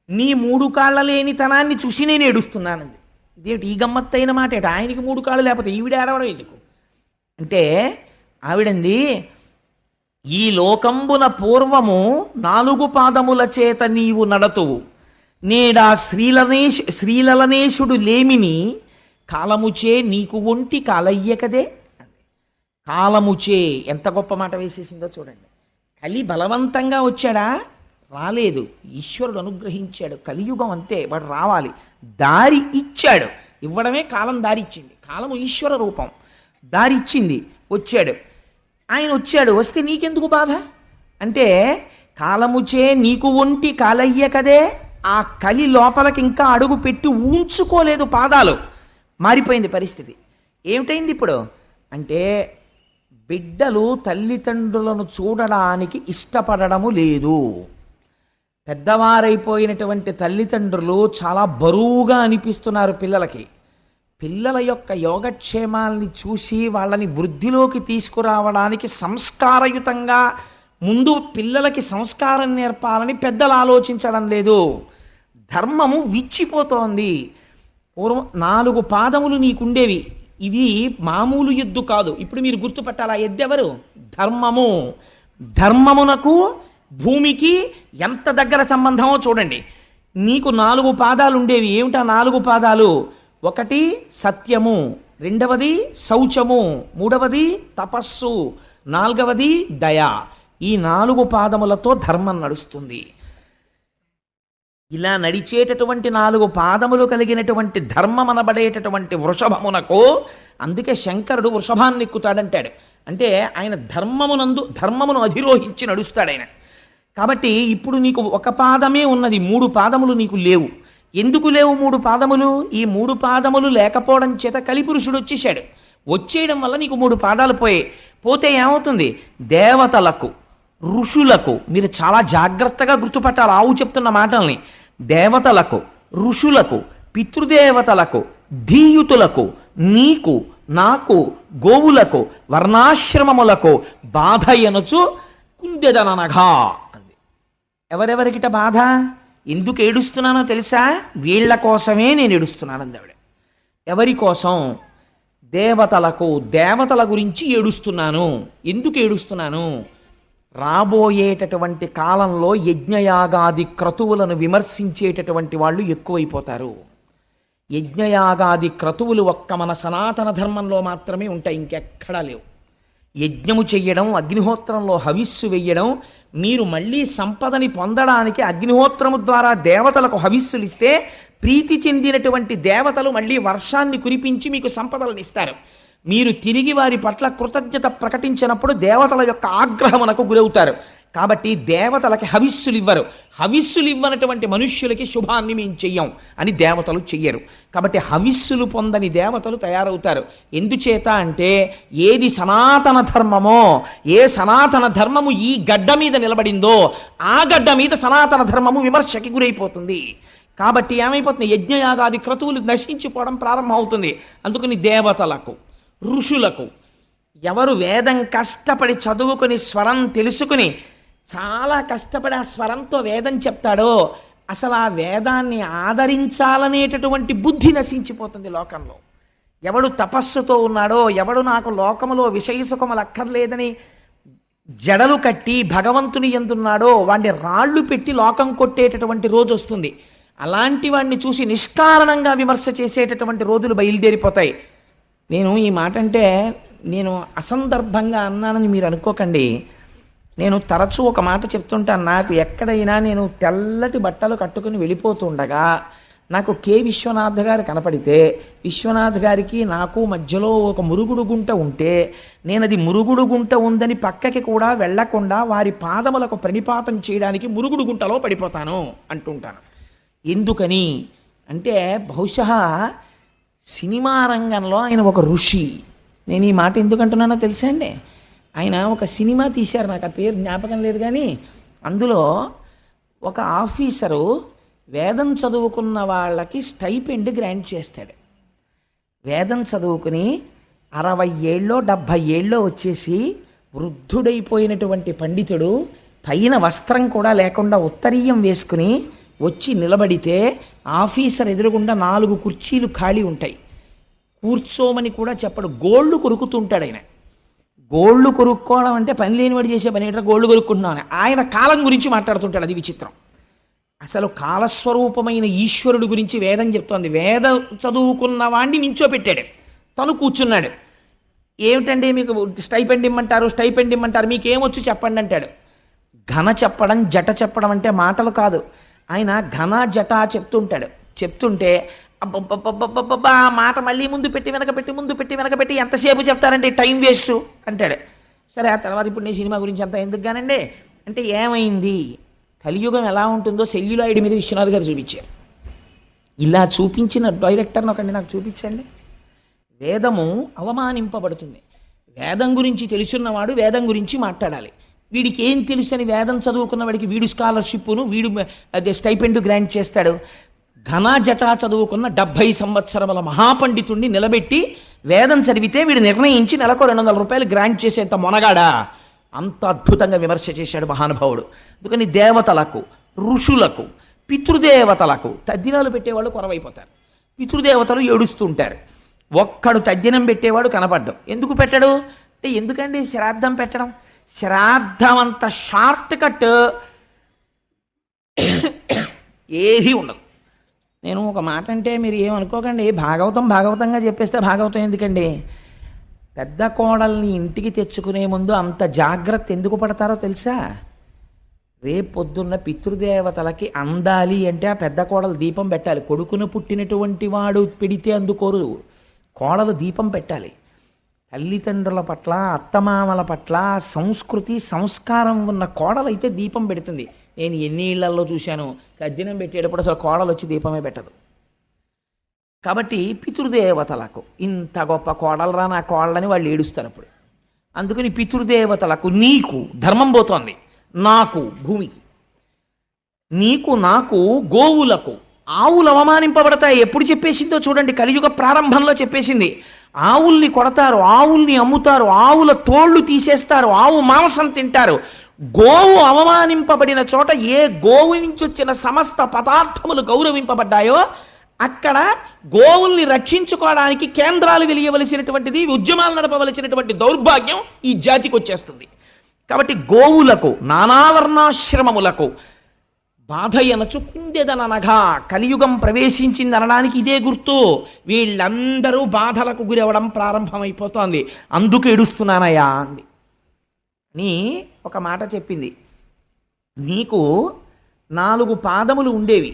నీ 3 కాళ్ళ లేని తనాన్ని చూసి నేను ఏడుస్తున్నానంది. ఇదేమిటి ఈ గమ్మత్తైన మాట ఏమిటి, ఆయనకి 3 కాళ్ళు లేకపోతే ఈవిడ ఏడవడం ఎందుకు అంటే, ఆవిడంది ఈ లోకంబున పూర్వము 4 పాదముల చేత నీవు నడతువు, నేడా శ్రీలలనేశుడు లేమిని కాలముచే నీకు ఒంటి కాలయ్య కదే. కాలముచే ఎంత గొప్ప మాట వేసేసిందో చూడండి. కలి బలవంతంగా వచ్చాడా, రాలేదు, ఈశ్వరుడు అనుగ్రహించాడు. కలియుగం అంతే, వాడు రావాలి, దారి ఇచ్చాడు. ఇవ్వడమే కాలం దారి ఇచ్చింది. కాలము ఈశ్వర రూపం, దారి ఇచ్చింది, వచ్చాడు. ఆయన వచ్చాడు, వస్తే నీకెందుకు బాధ అంటే, కాలముచే నీకు ఒంటి కాలయ్య కదే. ఆ కలి లోపలికి ఇంకా అడుగు పెట్టి ఉంచుకోలేదు, పాదాలు మారిపోయింది పరిస్థితి. ఏమిటైంది ఇప్పుడు అంటే, బిడ్డలు తల్లిదండ్రులను చూడడానికి ఇష్టపడము లేదు. పెద్దవారైపోయినటువంటి తల్లిదండ్రులు చాలా బరువుగా అనిపిస్తున్నారు పిల్లలకి. పిల్లల యొక్క యోగక్షేమాల్ని చూసి వాళ్ళని వృద్ధిలోకి తీసుకురావడానికి సంస్కారయుతంగా ముందు పిల్లలకి సంస్కారం నేర్పాలని పెద్దలు ఆలోచించడం లేదు. ధర్మము విచ్చిపోతోంది. పూర్వం 4 పాదములు నీకుండేవి, ఇవి మామూలు ఎద్దు కాదు. ఇప్పుడు మీరు గుర్తుపట్టాలి, ఆ ఎద్దు ఎవరు, ధర్మము. ధర్మమునకు భూమికి ఎంత దగ్గర సంబంధమో చూడండి. నీకు 4 పాదాలు ఉండేవి. ఏమిటా 4 పాదాలు, ఒకటి సత్యము, రెండవది శౌచము, మూడవది తపస్సు, 4వది దయ. ఈ 4 పాదములతో ధర్మం నడుస్తుంది. ఇలా నడిచేటటువంటి 4 పాదములు కలిగినటువంటి ధర్మం అనబడేటటువంటి వృషభమునకు, అందుకే శంకరుడు వృషభాన్ని ఎక్కుతాడంటాడు. అంటే ఆయన ధర్మమును అధిరోహించి నడుస్తాడు ఆయన. కాబట్టి ఇప్పుడు నీకు 1 పాదమే ఉన్నది, 3 పాదములు నీకు లేవు. ఎందుకు లేవు 3 పాదములు? ఈ 3 పాదములు లేకపోవడం చేత కలిపురుషుడు వచ్చేసాడు. వచ్చేయడం వల్ల నీకు 3 పాదాలు పోతే ఏమవుతుంది, దేవతలకు, ఋషులకు, మీరు చాలా జాగ్రత్తగా గుర్తుపట్టాలి ఆవు చెప్తున్న మాటల్ని, దేవతలకు, ఋషులకు, పితృదేవతలకు, ధీయుతులకు, నీకు, నాకు, గోవులకు, వర్ణాశ్రమములకు బాధ ఎనుచు కుందెదననగా అంది. ఎవరెవరికిట బాధ, ఎందుకు ఏడుస్తున్నానో తెలుసా, వీళ్ల కోసమే నేను ఏడుస్తున్నానంది ఆవిడ. ఎవరి కోసం, దేవతలకు, దేవతల గురించి ఏడుస్తున్నాను. ఎందుకు ఏడుస్తున్నాను, రాబోయేటటువంటి కాలంలో యజ్ఞయాగాది క్రతువులను విమర్శించేటటువంటి వాళ్ళు ఎక్కువైపోతారు. యజ్ఞయాగాది క్రతువులు ఒక్క మన సనాతన ధర్మంలో మాత్రమే ఉంటాయి, ఇంకెక్కడా లేవు. యజ్ఞము చెయ్యడం, అగ్నిహోత్రంలో హవిస్సు వెయ్యడం, మీరు మళ్ళీ సంపదని పొందడానికి అగ్నిహోత్రము ద్వారా దేవతలకు హవిస్సులు ఇస్తే ప్రీతి చెందినటువంటి దేవతలు మళ్ళీ వర్షాన్ని కురిపించి మీకు సంపదలను ఇస్తారు. మీరు తిరిగి వారి పట్ల కృతజ్ఞత ప్రకటించినప్పుడు దేవతల యొక్క ఆగ్రహమునకు గురవుతారు. కాబట్టి దేవతలకి హవిస్సులు ఇవ్వరు. హవిస్సులు ఇవ్వనటువంటి మనుష్యులకి శుభాన్ని మేము చెయ్యం అని దేవతలు చెయ్యరు. కాబట్టి హవిస్సులు పొందని దేవతలు తయారవుతారు. ఎందుచేత అంటే ఏది సనాతన ధర్మమో, ఏ సనాతన ధర్మము ఈ గడ్డ మీద నిలబడిందో ఆ గడ్డ మీద సనాతన ధర్మము విమర్శకి గురైపోతుంది. కాబట్టి ఏమైపోతుంది, యజ్ఞయాగాది క్రతువులు నశించిపోవడం ప్రారంభం అవుతుంది. అందుకని దేవతలకు, ఋషులకు, ఎవరు వేదం కష్టపడి చదువుకుని స్వరం తెలుసుకుని చాలా కష్టపడి ఆ స్వరంతో వేదం చెప్తాడో అసలు ఆ వేదాన్ని ఆదరించాలనేటటువంటి బుద్ధి నశించిపోతుంది లోకంలో. ఎవడు తపస్సుతో ఉన్నాడో, ఎవడు నాకు లోకములో విషయ సుఖములు అక్కర్లేదని జడలు కట్టి భగవంతుని ఎందున్నాడో వాడిని రాళ్ళు పెట్టి లోకం కొట్టేటటువంటి రోజు వస్తుంది. అలాంటి వాడిని చూసి నిష్కారణంగా విమర్శ చేసేటటువంటి రోజులు బయలుదేరిపోతాయి. నేను ఈ మాట అంటే నేను అసందర్భంగా అన్నానని మీరు అనుకోకండి. నేను తరచూ ఒక మాట చెప్తుంటాను. నాకు ఎక్కడైనా నేను తెల్లటి బట్టలు కట్టుకుని వెళ్ళిపోతుండగా నాకు కె విశ్వనాథ్ గారు కనపడితే, విశ్వనాథ్ గారికి నాకు మధ్యలో ఒక మురుగుడు గుంట ఉంటే నేను అది మురుగుడు గుంట ఉందని పక్కకి కూడా వెళ్లకుండా వారి పాదములకు ప్రణిపాతం చేయడానికి మురుగుడు గుంటలో పడిపోతాను అంటుంటాను. ఎందుకని అంటే బహుశా సినిమా రంగంలో ఆయన ఒక ఋషి. నేను ఈ మాట ఎందుకు అంటున్నానో తెలుసా అండి? ఆయన ఒక సినిమా తీశారు, నాకు ఆ పేరు జ్ఞాపకం లేదు, కానీ అందులో ఒక ఆఫీసరు వేదం చదువుకున్న వాళ్ళకి స్టైపెండ్ గ్రాంట్ చేస్తాడు. వేదం చదువుకుని 60 ఏళ్ళో 70 ఏళ్ళో వచ్చేసి వృద్ధుడైపోయినటువంటి పండితుడు పైన వస్త్రం కూడా లేకుండా ఉత్తరీయం వేసుకుని వచ్చి నిలబడితే ఆఫీసర్ ఎదురుగుండా 4 కుర్చీలు ఖాళీ ఉంటాయి. కూర్చోమని కూడా చెప్పడు, గోళ్ళు కొరుకుతుంటాడు ఆయన. గోళ్ళు కొరుక్కోవడం అంటే పని లేనివాడు చేసే పని ఏంటో గోళ్ళు కొరుక్కుంటున్నామని ఆయన కాలం గురించి మాట్లాడుతుంటాడు. అది విచిత్రం. అసలు కాలస్వరూపమైన ఈశ్వరుడు గురించి వేదం చెప్తోంది. వేదం చదువుకున్న వాడిని నించోపెట్టాడు, తను కూర్చున్నాడు. ఏమిటండి మీకు స్టైపెండ్ ఇమ్మంటారు, స్టైపెండ్ ఇమ్మంటారు, మీకేమొచ్చు చెప్పండి అంటాడు. ఘన చెప్పడం, జట చెప్పడం అంటే మాటలు కాదు. ఆయన ఘన జట చెప్తుంటాడు. చెప్తుంటే అబ్బబ్బబ్బబ్బబ్బా మాట మళ్ళీ ముందు పెట్టి వెనకబెట్టి ఎంతసేపు చెప్తారంటే టైం వేస్ట్ అంటాడు. సరే ఆ తర్వాత ఇప్పుడు నేను సినిమా గురించి అంతా ఎందుకు కానండి అంటే ఏమైంది, కలియుగం ఎలా ఉంటుందో సెల్యులాయిడ్ మీద విశ్వనాథ్ గారు చూపించారు. ఇలా చూపించిన డైరెక్టర్ని ఒకటి నాకు చూపించండి. వేదము అవమానింపబడుతుంది. వేదం గురించి తెలుసున్నవాడు వేదం గురించి మాట్లాడాలి. వీడికి ఏం తెలుసు అని వేదం చదువుకున్న వాడికి వీడు స్కాలర్షిప్ను వీడు అదే స్టైపెండ్ గ్రాంట్ చేస్తాడు. ఘన జటా చదువుకున్న 70 సంవత్సరముల మహాపండితుణ్ణి నిలబెట్టి వేదం చదివితే వీడు నిర్ణయించి నెలకు 200 రూపాయలు గ్రాంట్ చేసేంత మొనగాడా. అంత అద్భుతంగా విమర్శ చేశాడు మహానుభావుడు. అందుకని దేవతలకు, ఋషులకు, పితృదేవతలకు తద్దినాలు పెట్టేవాళ్ళు కొరవైపోతారు. పితృదేవతలు ఏడుస్తుంటారు. ఒక్కడు తద్దినం పెట్టేవాడు కనపడ్డం. ఎందుకు పెట్టడు అంటే ఎందుకండి శ్రాద్ధం పెట్టడం? శ్రాద్ధం అంత షార్ట్ కట్ ఏది ఉండదు. నేను ఒక మాట అంటే మీరు ఏమనుకోకండి, భాగవతంగా చెప్పేస్తే భాగవతం ఎందుకండి? పెద్ద కోడల్ని ఇంటికి తెచ్చుకునే ముందు అంత జాగ్రత్త ఎందుకు పడతారో తెలుసా? రేపొద్దున్న పితృదేవతలకి అందాలి అంటే ఆ పెద్ద కోడలు దీపం పెట్టాలి. కొడుకును పుట్టినటువంటి వాడు పెడితే అందుకోరు, కోడలు దీపం పెట్టాలి. తల్లిదండ్రుల పట్ల, అత్తమామల పట్ల సంస్కృతి సంస్కారం ఉన్న కోడలైతే దీపం పెడుతుంది. నేను ఎన్ని ఇళ్లలో చూశాను, తద్దినం పెట్టేటప్పుడు అసలు కోడలు వచ్చి దీపమే పెట్టదు. కాబట్టి పితృదేవతలకు ఇంత గొప్ప కోడలరా నా కోడలని వాళ్ళు ఏడుస్తారు అప్పుడు. అందుకని పితృదేవతలకు నీకు ధర్మం పోతోంది, నాకు భూమికి, నీకు నాకు గోవులకు. ఆవులు అవమానింపబడతాయి. ఎప్పుడు చెప్పేసిందో చూడండి, కలియుగ ప్రారంభంలో చెప్పేసింది. ఆవుల్ని కొడతారు, ఆవుల్ని అమ్ముతారు, ఆవుల తోళ్లు తీసేస్తారు, ఆవు మాంసం తింటారు. గోవు అవమానింపబడిన చోట ఏ గోవు నుంచి వచ్చిన సమస్త పదార్థములు గౌరవింపబడ్డాయో అక్కడ గోవుల్ని రక్షించుకోవడానికి కేంద్రాలు వెలియవలసినటువంటిది, ఉద్యమాలు నడపవలసినటువంటి దౌర్భాగ్యం ఈ జాతికి వచ్చేస్తుంది. కాబట్టి గోవులకు, నానావర్ణాశ్రమములకు బాధయనచు కుందెదననగా కలియుగం ప్రవేశించింది అనడానికి ఇదే గుర్తు. వీళ్ళందరూ బాధలకు గురవడం ప్రారంభమైపోతోంది. అందుకు ఏడుస్తున్నానయ్యా అంది అని ఒక మాట చెప్పింది. నీకు 4 పాదములు ఉండేవి,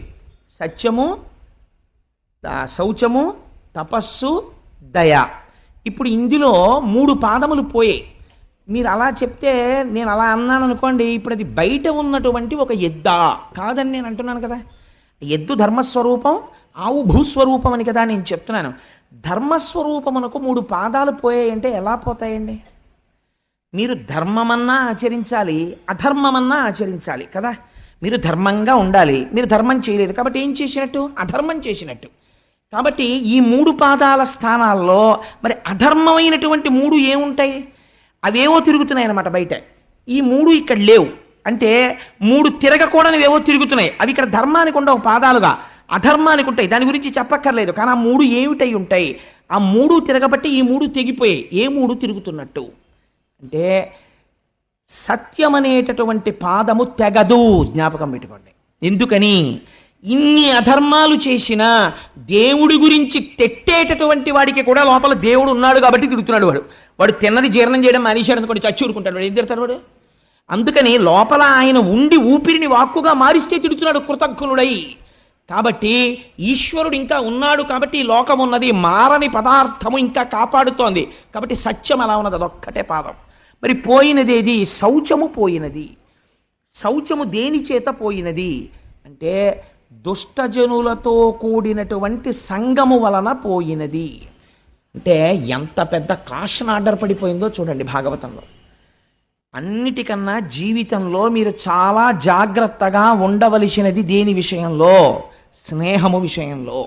సత్యము, శౌచము, తపస్సు, దయ. ఇప్పుడు ఇందులో 3 పాదములు పోయాయి. మీరు అలా చెప్తే నేను అలా అన్నాను అనుకోండి, ఇప్పుడు అది బయట ఉన్నటువంటి ఒక ఎద్దా కాదని నేను అంటున్నాను కదా. ఎద్దు ధర్మస్వరూపం, ఆవు భూస్వరూపం అని కదా నేను చెప్తున్నాను. ధర్మస్వరూపమునకు 3 పాదాలు పోయాయంటే ఎలా పోతాయండి? మీరు ధర్మమన్నా ఆచరించాలి, అధర్మమన్నా ఆచరించాలి కదా. మీరు ధర్మంగా ఉండాలి, మీరు ధర్మం చేయలేదు కాబట్టి ఏం చేసినట్టు? అధర్మం చేసినట్టు. కాబట్టి ఈ 3 పాదాల స్థానాల్లో మరి అధర్మమైనటువంటి 3 ఏముంటాయి? అవేవో తిరుగుతున్నాయి అన్నమాట బయట. ఈ 3 ఇక్కడ లేవు అంటే 3 తిరగకూడనివి ఏవో తిరుగుతున్నాయి. అవి ఇక్కడ ధర్మానికి ఉండవు పాదాలుగా, అధర్మానికి ఉంటాయి. దాని గురించి చెప్పక్కర్లేదు. కానీ ఆ 3 ఏమిటై ఉంటాయి? ఆ 3 తిరగబట్టి ఈ 3 తెగిపోయాయి. ఏ 3 తిరుగుతున్నట్టు అంటే సత్యం అనేటటువంటి పాదము తెగదు. జ్ఞాపకం పెట్టుకోండి. ఎందుకని? ఇన్ని అధర్మాలు చేసినా దేవుడి గురించి తెట్టేటటువంటి వాడికి కూడా లోపల దేవుడు ఉన్నాడు కాబట్టి తిరుగుతున్నాడు. వాడు తిన్నది జీర్ణం చేయడం మానేశాడు అనుకోండి, చచ్చి ఊరుకుంటాడు. వాడు ఏం తిడతాడు వాడు? అందుకని లోపల ఆయన ఉండి ఊపిరిని వాక్కుగా మారిస్తే తిడుతున్నాడు కృతజ్ఞుడై. కాబట్టి ఈశ్వరుడు ఇంకా ఉన్నాడు కాబట్టి ఈ లోకం ఉన్నది, మారని పదార్థము ఇంకా కాపాడుతోంది కాబట్టి సత్యం అలా ఉన్నది. అదొక్కటే పాదం. మరి పోయినది ఏది? శౌచము పోయినది. శౌచము దేని చేత పోయినది అంటే దుష్టజనులతో కూడినటువంటి సంగము వలన పోయినది. అంటే ఎంత పెద్ద కాషన్ ఆర్డర్ పడిపోయిందో చూడండి భాగవతంలో. అన్నిటికన్నా జీవితంలో మీరు చాలా జాగ్రత్తగా ఉండవలసినది దేని విషయంలో? స్నేహము విషయంలో.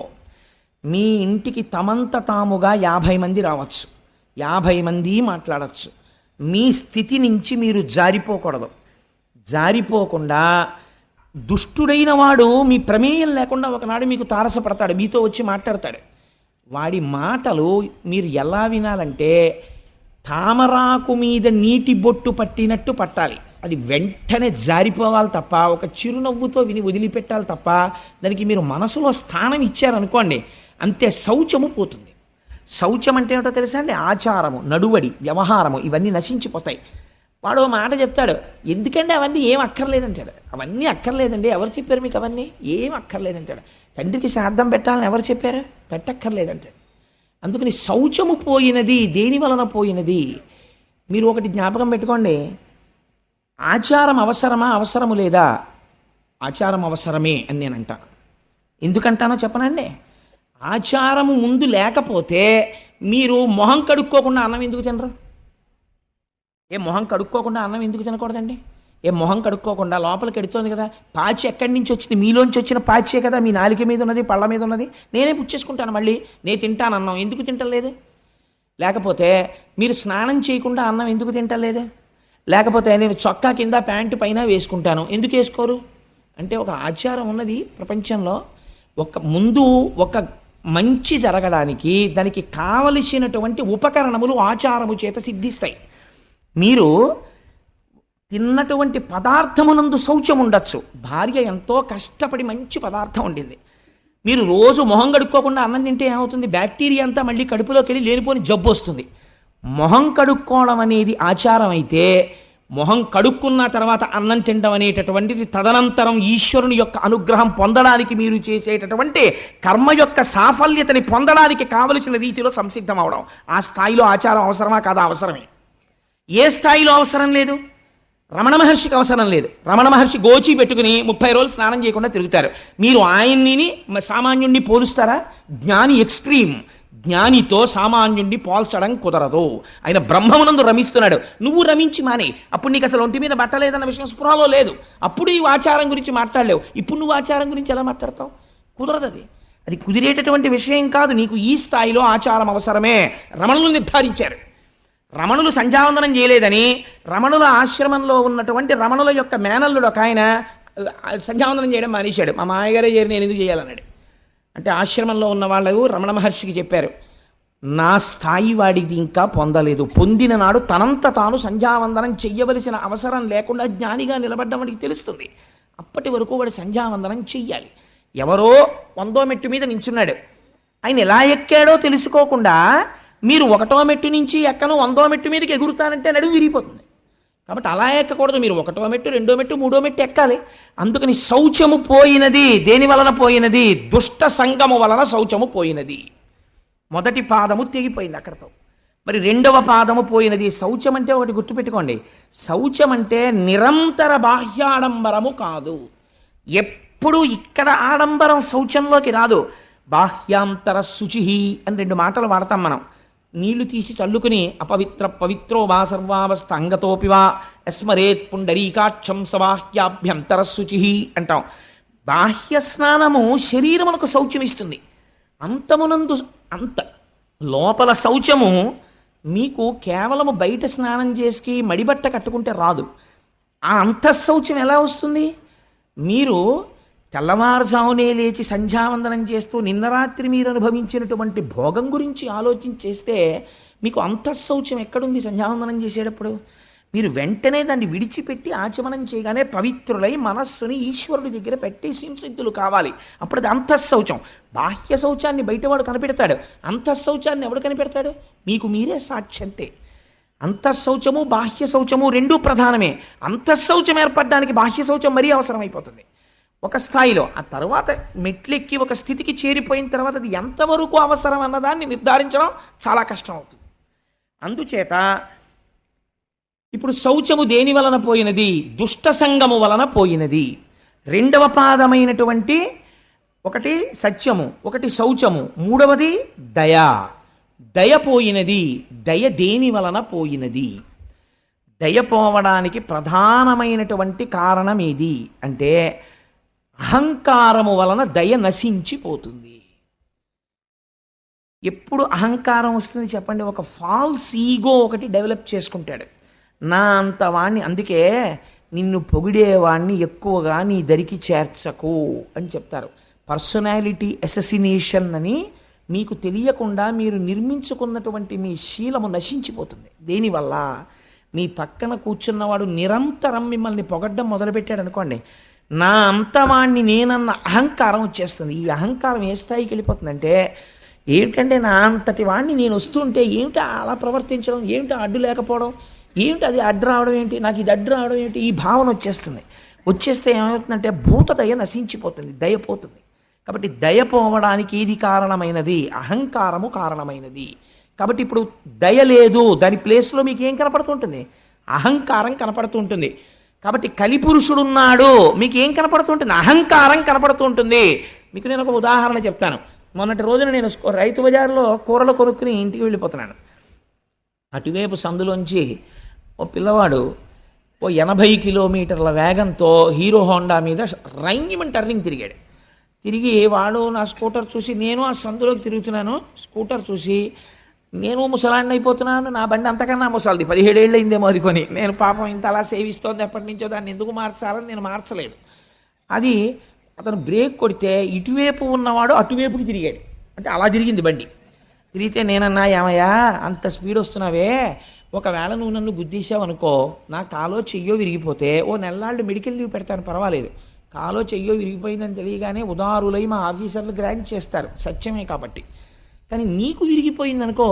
మీ ఇంటికి తమంత తాముగా 50 మంది రావచ్చు, 50 మంది మాట్లాడచ్చు. మీ స్థితి నుంచి మీరు జారిపోకూడదు. జారిపోకుండా దుష్టుడైన వాడు మీ ప్రమేయం లేకుండా ఒకనాడు మీకు తారసపడతాడు, మీతో వచ్చి మాట్లాడతాడు. వాడి మాటలు మీరు ఎలా వినాలంటే తామరాకు మీద నీటి బొట్టు పట్టినట్టు పట్టాలి. అది వెంటనే జారిపోవాలి తప్ప, ఒక చిరునవ్వుతో విని వదిలిపెట్టాలి తప్ప దానికి మీరు మనసులో స్థానం ఇచ్చారనుకోండి అంతే, శౌచము పోతుంది. శౌచం అంటే ఏమిటో తెలుసా అండి? ఆచారము, నడువడి, వ్యవహారము ఇవన్నీ నశించిపోతాయి. వాడు మాట చెప్తాడు, ఎందుకంటే అవన్నీ ఏం అక్కర్లేదంటాడు. అవన్నీ అక్కర్లేదండి, ఎవరు చెప్పారు మీకు? అవన్నీ ఏం అక్కర్లేదంటాడు. తండ్రికి శ్రాద్ధం పెట్టాలని ఎవరు చెప్పారు? పెట్టక్కర్లేదంటాడు. అందుకని శౌచము పోయినది. దేని వలన పోయినది? మీరు ఒకటి జ్ఞాపకం పెట్టుకోండి, ఆచారం అవసరమా అవసరము లేదా? ఆచారం అవసరమే అని నేను అంటాను. ఎందుకంటానో చెప్పనండి. ఆచారము ముందు లేకపోతే మీరు మొహం కడుక్కోకుండా అన్నం ఎందుకు తినరు? మొహం కడుక్కోకుండా అన్నం ఎందుకు తినకూడదండి? మొహం కడుక్కోకుండా లోపలికి ఎడుతోంది కదా, పాచి ఎక్కడి నుంచి వచ్చింది? మీలోంచి వచ్చిన పాచే కదా మీ నాలిక మీద ఉన్నది, పళ్ళ మీద ఉన్నది. నేనే పుచ్చేసుకుంటాను, మళ్ళీ నేను తింటాను అన్నం. ఎందుకు తింటలేదు? లేకపోతే మీరు స్నానం చేయకుండా అన్నం ఎందుకు తింటలేదు? లేకపోతే నేను చొక్కా కింద ప్యాంటు పైన వేసుకుంటాను, ఎందుకు వేసుకోరు? అంటే ఒక ఆచారం ఉన్నది ప్రపంచంలో. ముందు ఒక మంచి జరగడానికి దానికి కావలసినటువంటి ఉపకరణములు ఆచారము చేత సిద్ధిస్తాయి. మీరు తిన్నటువంటి పదార్థమునందు శౌచం ఉండొచ్చు. భార్య ఎంతో కష్టపడి మంచి పదార్థం వండింది, మీరు రోజు మొహం కడుక్కోకుండా అన్నం తింటే ఏమవుతుంది? బ్యాక్టీరియా అంతా మళ్ళీ కడుపులోకి వెళ్ళి లేనిపోని జబ్బు వస్తుంది. మొహం కడుక్కోవడం అనేది ఆచారం అయితే, మొహం కడుక్కున్న తర్వాత అన్నం తినడం అనేటటువంటిది తదనంతరం ఈశ్వరుని యొక్క అనుగ్రహం పొందడానికి మీరు చేసేటటువంటి కర్మ యొక్క సాఫల్యతని పొందడానికి కావలసిన రీతిలో సంసిద్ధం అవడం. ఆ స్థాయిలో ఆచారం అవసరమా కాదా? అవసరమే. ఏ స్థాయిలో అవసరం లేదు? రమణ మహర్షికి అవసరం లేదు. రమణ మహర్షి గోచి పెట్టుకుని 30 రోజులు స్నానం చేయకుండా తిరుగుతారు. మీరు ఆయన్ని సామాన్యుణ్ణి పోలుస్తారా? జ్ఞాని ఎక్స్ట్రీమ్. జ్ఞానితో సామాన్యుణ్ణి పోల్చడం కుదరదు. ఆయన బ్రహ్మమునందు రమిస్తున్నాడు, నువ్వు రమించి మానే. అప్పుడు నీకు అసలు ఒంటి మీద బట్టలేదన్న విషయం స్పృహలో లేదు. అప్పుడు ఈ ఆచారం గురించి మాట్లాడలేవు. ఇప్పుడు నువ్వు ఆచారం గురించి ఎలా మాట్లాడతావు? కుదరదు. అది కుదిరేటటువంటి విషయం కాదు. నీకు ఈ స్థాయిలో ఆచారం అవసరమే. రమణులు నిర్ధారించారు. రమణులు సంధ్యావందనం చేయలేదని రమణుల ఆశ్రమంలో ఉన్నటువంటి రమణుల యొక్క మేనల్లుడు ఒక ఆయన సంధ్యావందనం చేయడం మానేశాడు. మా మామగారే చేరి నేను ఎందుకు చేయాలన్నాడు. అంటే ఆశ్రమంలో ఉన్న వాళ్ళు రమణ మహర్షికి చెప్పారు, నా స్థాయి వాడికి ఇంకా పొందలేదు. పొందిన నాడు తనంత తాను సంధ్యావందనం చెయ్యవలసిన అవసరం లేకుండా జ్ఞానిగా నిలబడ్డం వాడికి తెలుస్తుంది. అప్పటి వరకు వాడు సంధ్యావందనం చెయ్యాలి. ఎవరో 100వ మెట్టు మీద నించున్నాడు, ఆయన ఎలా ఎక్కాడో తెలుసుకోకుండా మీరు 1వ మెట్టు నుంచి ఎక్కను 100వ మెట్టు మీదకి ఎగురుతానంటే నడుము విరిగిపోతుంది. కాబట్టి అలా ఎక్కకూడదు. మీరు 1వ మెట్టు, 2వ మెట్టు, 3వ మెట్టు ఎక్కాలి. అందుకని శౌచము పోయినది. దేని వలన పోయినది? దుష్ట సంగము వలన శౌచము పోయినది. మొదటి పాదము తెగిపోయింది అక్కడతో. మరి రెండవ పాదము పోయినది. శౌచం అంటే ఒకటి గుర్తుపెట్టుకోండి, శౌచం అంటే నిరంతర బాహ్యాడంబరము కాదు. ఎప్పుడు ఇక్కడ ఆడంబరం శౌచంలోకి రాదు. బాహ్యాంతర శుచి అని రెండు మాటలు వాడతాం మనం. నీళ్లు తీసి చల్లుకుని అపవిత్ర పవిత్రో వా సర్వావస్థ అంగతోపివా యస్మరేత్ పుండరీకాక్షం సబాహ్యాభ్యంతర శుచి అంటాం. బాహ్య స్నానము శరీరమునకు శౌచం ఇస్తుంది. అంతమునందు అంత లోపల శౌచము మీకు కేవలము బయట స్నానం చేసి మడిబట్ట కట్టుకుంటే రాదు. ఆ అంతఃశౌచం ఎలా వస్తుంది? మీరు తెల్లవారుజామునే లేచి సంధ్యావందనం చేస్తూ నిన్న రాత్రి మీరు అనుభవించినటువంటి భోగం గురించి ఆలోచించేస్తే మీకు అంతఃశౌచం ఎక్కడుంది? సంధ్యావందనం చేసేటప్పుడు మీరు వెంటనే దాన్ని విడిచిపెట్టి ఆచమనం చేయగానే పవిత్రులై మనస్సుని ఈశ్వరుడి దగ్గర పెట్టి సంసిద్ధులు కావాలి. అప్పుడు అది అంతఃశౌచం. బాహ్య శౌచాన్ని బయటవాడు కనిపెడతాడు, అంతఃశౌచాన్ని ఎవడు కనిపెడతాడు? మీకు మీరే సాక్ష్యంతే. అంతఃశౌచము బాహ్య శౌచము రెండూ ప్రధానమే. అంతఃశౌచం ఏర్పడడానికి బాహ్య శౌచం మరీ అవసరమైపోతుంది ఒక స్థాయిలో. ఆ తర్వాత మెట్లెక్కి ఒక స్థితికి చేరిపోయిన తర్వాత అది ఎంతవరకు అవసరం అన్నదాన్ని నిర్ధారించడం చాలా కష్టం అవుతుంది. అందుచేత ఇప్పుడు శౌచము దేని వలన పోయినది? దుష్ట సంగము వలన పోయినది. రెండవ పాదమైనటువంటి ఒకటి సత్యము, ఒకటి శౌచము, మూడవది దయ. దయ పోయినది. దయ దేని వలన పోయినది? దయ పోవడానికి ప్రధానమైనటువంటి కారణం ఏది అంటే అహంకారము వలన దయ నశించిపోతుంది. ఎప్పుడు అహంకారం వస్తుంది చెప్పండి? ఒక ఫాల్స్ ఈగో ఒకటి డెవలప్ చేసుకుంటాడు. నా అంత వాణ్ణి, అందుకే నిన్ను పొగిడేవాణ్ణి ఎక్కువగా నీ దరికి చేర్చకు అని చెప్తారు. పర్సనాలిటీ అసెసినేషన్ అని మీకు తెలియకుండా మీరు నిర్మించుకున్నటువంటి మీ శీలము నశించిపోతుంది. దేనివల్ల? మీ పక్కన కూర్చున్నవాడు నిరంతరం మిమ్మల్ని పొగడ్డం మొదలుపెట్టాడు అనుకోండి, నా అంతవాణ్ణి నేనన్న అహంకారం వచ్చేస్తుంది. ఈ అహంకారం ఏ స్థాయికి వెళ్ళిపోతుందంటే, ఏమిటంటే నా అంతటి వాణ్ణి నేను వస్తుంటే ఏమిటా అలా ప్రవర్తించడం, ఏమిటా అడ్డు లేకపోవడం, ఏమిటి అది అడ్డు రావడం ఏంటి, నాకు ఇది అడ్డు రావడం ఏంటి, ఈ భావన వచ్చేస్తుంది. వచ్చేస్తే ఏమవుతుందంటే భూత దయ నశించిపోతుంది, దయ పోతుంది. కాబట్టి దయ పోవడానికి ఏది కారణమైనది? అహంకారము కారణమైనది. కాబట్టి ఇప్పుడు దయ లేదు, దాని ప్లేస్లో మీకు ఏం కనపడుతుంటుంది? అహంకారం కనపడుతూ ఉంటుంది. కాబట్టి కలిపురుషుడున్నాడు, మీకు ఏం కనపడుతుంటుంది? అహంకారం కనపడుతూ ఉంటుంది. మీకు నేను ఒక ఉదాహరణ చెప్తాను. మొన్నటి రోజున నేను రైతు బజార్లో కూరలు కొనుక్కుని ఇంటికి వెళ్ళిపోతున్నాను. అటువైపు సందులోంచి ఓ పిల్లవాడు ఓ 80 కిలోమీటర్ల వేగంతో హీరో హోండా మీద రైంగిమని టర్నింగ్ తిరిగాడు. తిరిగి వాడు నా స్కూటర్ చూసి, నేను ఆ సందులోకి తిరుగుతున్నాను, స్కూటర్ చూసి నేను ముసలాన్ని అయిపోతున్నాను, నా బండి అంతకన్నా ముసలిది, 17 ఏళ్ళు అయిందేమో అనుకొని. నేను పాపం ఇంత అలా సేవిస్తోంది ఎప్పటి నుంచో, దాన్ని ఎందుకు మార్చాలని నేను మార్చలేదు. అది అతను బ్రేక్ కొడితే ఇటువైపు ఉన్నవాడు అటువైపుకి తిరిగాడు. అంటే అలా తిరిగింది బండి. తిరిగితే నేనన్నా, ఏమయ్యా అంత స్పీడ్ వస్తున్నావే, ఒకవేళ నువ్వు నన్ను గుద్దీసావు అనుకో, నా కాలో చెయ్యో విరిగిపోతే ఓ నెల్లాళ్ళు మెడికల్ లీవ్ పెడతాను, పర్వాలేదు. కాలో చెయ్యో విరిగిపోయిందని తెలియగానే ఉదారులై మా ఆఫీసర్లు గ్రాంట్ చేస్తారు, సత్యమే కాబట్టి. కానీ నీకు విరిగిపోయిందనుకో,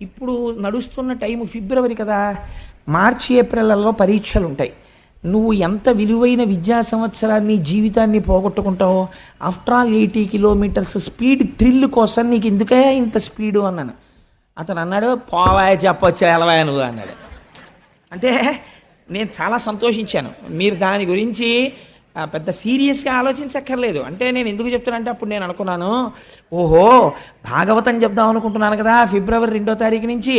ఇప్పుడు నడుస్తున్న టైము ఫిబ్రవరి కదా, మార్చి ఏప్రిల్లో పరీక్షలు ఉంటాయి. నువ్వు ఎంత విలువైన విద్యా సంవత్సరాన్ని జీవితాన్ని పోగొట్టుకుంటావో. After all 80 kilometres speed thrill కోసం నీకు ఎందుకే ఇంత స్పీడు అన్నాను. అతను అన్నాడు, పోవాయ చెప్పొచ్చా ఎలవాయ నువ్వు అన్నాడు. అంటే నేను చాలా సంతోషించాను. మీరు దాని గురించి పెద్ద సీరియస్గా ఆలోచించక్కర్లేదు. అంటే నేను ఎందుకు చెప్తానంటే, అప్పుడు నేను అనుకున్నాను, ఓహో భాగవతం చెప్దాం అనుకుంటున్నాను కదా ఫిబ్రవరి 2వ తారీఖు నుంచి,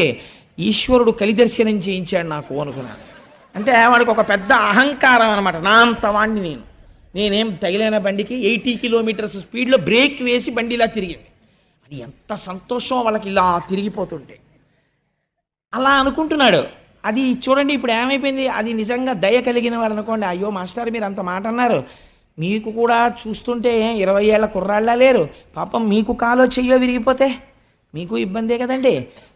ఈశ్వరుడు కలిదర్శనం చేయించాడు నాకు అనుకున్నాను. అంటే వాడికి ఒక పెద్ద అహంకారం అనమాట. నా అంత వాణ్ణి నేనేం తగిలిన బండికి 80 కిలోమీటర్స్ స్పీడ్లో బ్రేక్ వేసి బండి ఇలా తిరిగింది. అది ఎంత సంతోషం వాళ్ళకి ఇలా తిరిగిపోతుంటే. అలా అనుకుంటున్నాడు. అది చూడండి ఇప్పుడు ఏమైపోయింది. అది నిజంగా దయ కలిగిన వాడు అనుకోండి, అయ్యో మాస్టర్ మీరు అంత మాట అన్నారు, మీకు కూడా చూస్తుంటే 20 ఏళ్ల కుర్రాళ్ళ లేరు, పాపం మీకు కాలో చెయ్యో విరిగిపోతే మీకు ఇబ్బందే కదండి,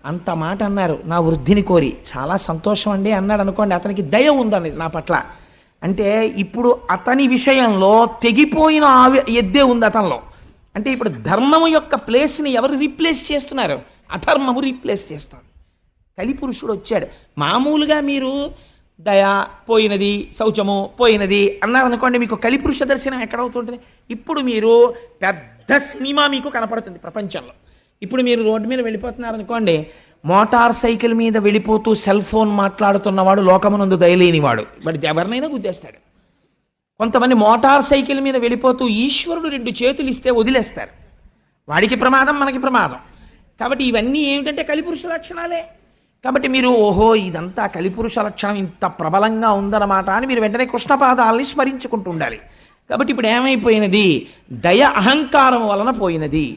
అంత మాట అన్నారు నా వృద్ధిని కోరి, చాలా సంతోషం అండి అన్నాడు అనుకోండి. అతనికి దయ ఉందని నా పట్ల. అంటే ఇప్పుడు అతని విషయంలో తెగిపోయిన ఎద్దే ఉంది అతనిలో. అంటే ఇప్పుడు ధర్మము యొక్క ప్లేస్ని ఎవరు రీప్లేస్ చేస్తున్నారు? అధర్మము రీప్లేస్ చేస్తారు. కలిపురుషుడు వచ్చాడు. మామూలుగా మీరు దయ పోయినది, శౌచము పోయినది అన్నారనుకోండి, మీకు కలిపురుష దర్శనం ఎక్కడవుతుంటుంది? ఇప్పుడు మీరు పెద్ద సినిమా మీకు కనపడుతుంది ప్రపంచంలో. ఇప్పుడు మీరు రోడ్డు మీద వెళ్ళిపోతున్నారనుకోండి, మోటార్ సైకిల్ మీద వెళ్ళిపోతూ సెల్ ఫోన్ మాట్లాడుతున్నవాడు లోకమునందు దయలేనివాడు, వాడు ఎవరినైనా గుద్దేస్తాడు. కొంతమంది మోటార్ సైకిల్ మీద వెళ్ళిపోతూ ఈశ్వరుడు 2 చేతులు ఇస్తే వదిలేస్తారు, వాడికి ప్రమాదం మనకి ప్రమాదం. కాబట్టి ఇవన్నీ ఏమిటంటే కలిపురుష లక్షణాలే. కాబట్టి మీరు ఓహో ఇదంతా కలిపురుష లక్షణం ఇంత ప్రబలంగా ఉందన్నమాట అని మీరు వెంటనే కృష్ణపాదాలని స్మరించుకుంటూ ఉండాలి. కాబట్టి ఇప్పుడు ఏమైపోయినది? దయ అహంకారం వలన పోయినది.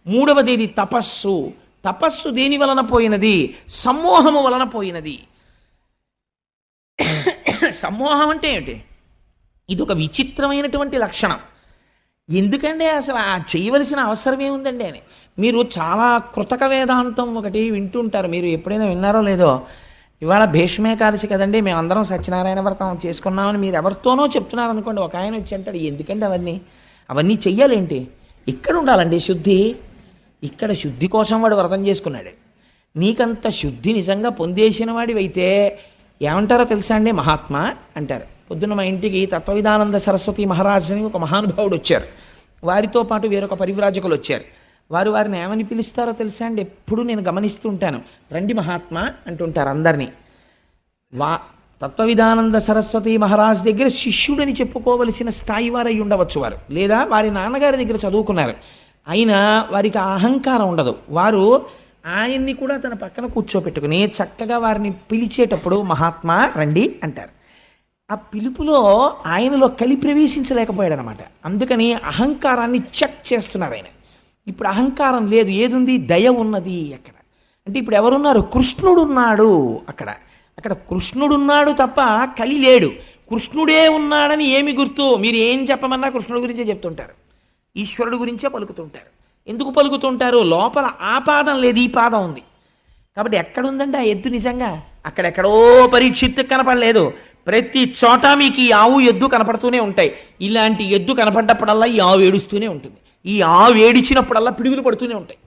మూడవది ఇది తపస్సు. తపస్సు దేని వలన పోయినది? సమ్మోహము వలన పోయినది. సమ్మోహం అంటే ఏమిటి? ఇది ఒక విచిత్రమైనటువంటి లక్షణం. ఎందుకంటే అసలు ఆ చేయవలసిన అవసరం ఏముందండి అని. మీరు చాలా కృతక వేదాంతం ఒకటి వింటుంటారు, మీరు ఎప్పుడైనా విన్నారో లేదో. ఇవాళ భీష్మేకాదశి కదండి, మేమందరం సత్యనారాయణ వ్రతం చేసుకున్నామని మీరు ఎవరితోనో చెప్తున్నారు అనుకోండి. ఒక ఆయన వచ్చి అంటాడు, ఎందుకండి అవన్నీ చెయ్యాలేంటి? ఇక్కడ ఉండాలండి శుద్ధి. ఇక్కడ శుద్ధి కోసం వాడు వ్రతం చేసుకున్నాడు. నీకంత శుద్ధి నిజంగా పొందేసిన వాడివైతే ఏమంటారో తెలుసా అండి? మహాత్మా అంటారు. పొద్దున్న మా ఇంటికి తత్వవిధానంద సరస్వతి మహారాజ్ అని ఒక మహానుభావుడు వచ్చారు. వారితో పాటు వేరొక పరివ్రాజకులు వచ్చారు. వారిని ఏమని పిలుస్తారో తెలుసా అండి? ఎప్పుడు నేను గమనిస్తూ ఉంటాను. రండి మహాత్మా అంటుంటారు అందరినీ. తత్వవిధానంద సరస్వతి మహారాజ్ దగ్గర శిష్యుడని చెప్పుకోవలసిన స్థాయి వారై ఉండవచ్చు వారు, లేదా వారి నాన్నగారి దగ్గర చదువుకున్నారు. అయినా వారికి అహంకారం ఉండదు. వారు ఆయన్ని కూడా తన పక్కన కూర్చోపెట్టుకుని చక్కగా వారిని పిలిచేటప్పుడు మహాత్మా రండి అంటారు. ఆ పిలుపులో ఆయనలో కలి ప్రవేశించలేకపోయాడు అనమాట. అందుకని అహంకారాన్ని చెక్ చేస్తున్నారు ఆయన. ఇప్పుడు అహంకారం లేదు, ఏదుంది? దయ ఉన్నది. అక్కడ అంటే ఇప్పుడు ఎవరున్నారు? కృష్ణుడున్నాడు. అక్కడ కృష్ణుడున్నాడు తప్ప కలి లేడు. కృష్ణుడే ఉన్నాడని ఏమి గుర్తు? మీరు ఏం చెప్పమన్నా కృష్ణుడి గురించే చెప్తుంటారు, ఈశ్వరుడు గురించే పలుకుతుంటారు. ఎందుకు పలుకుతుంటారు? లోపల ఆ పాదం లేదు, ఈ పాదం ఉంది. కాబట్టి ఎక్కడుందండి ఆ ఎద్దు? నిజంగా అక్కడెక్కడో పరీక్షిత్తు కనపడలేదు. ప్రతి చోట మీకు ఈ ఆవు ఎద్దు కనపడుతూనే ఉంటాయి. ఇలాంటి ఎద్దు కనపడ్డప్పుడల్లా ఈ ఆవు ఏడుస్తూనే ఉంటుంది. ఈ ఆవు ఏడిచినప్పుడల్లా పిడుగులు పడుతూనే ఉంటాయి,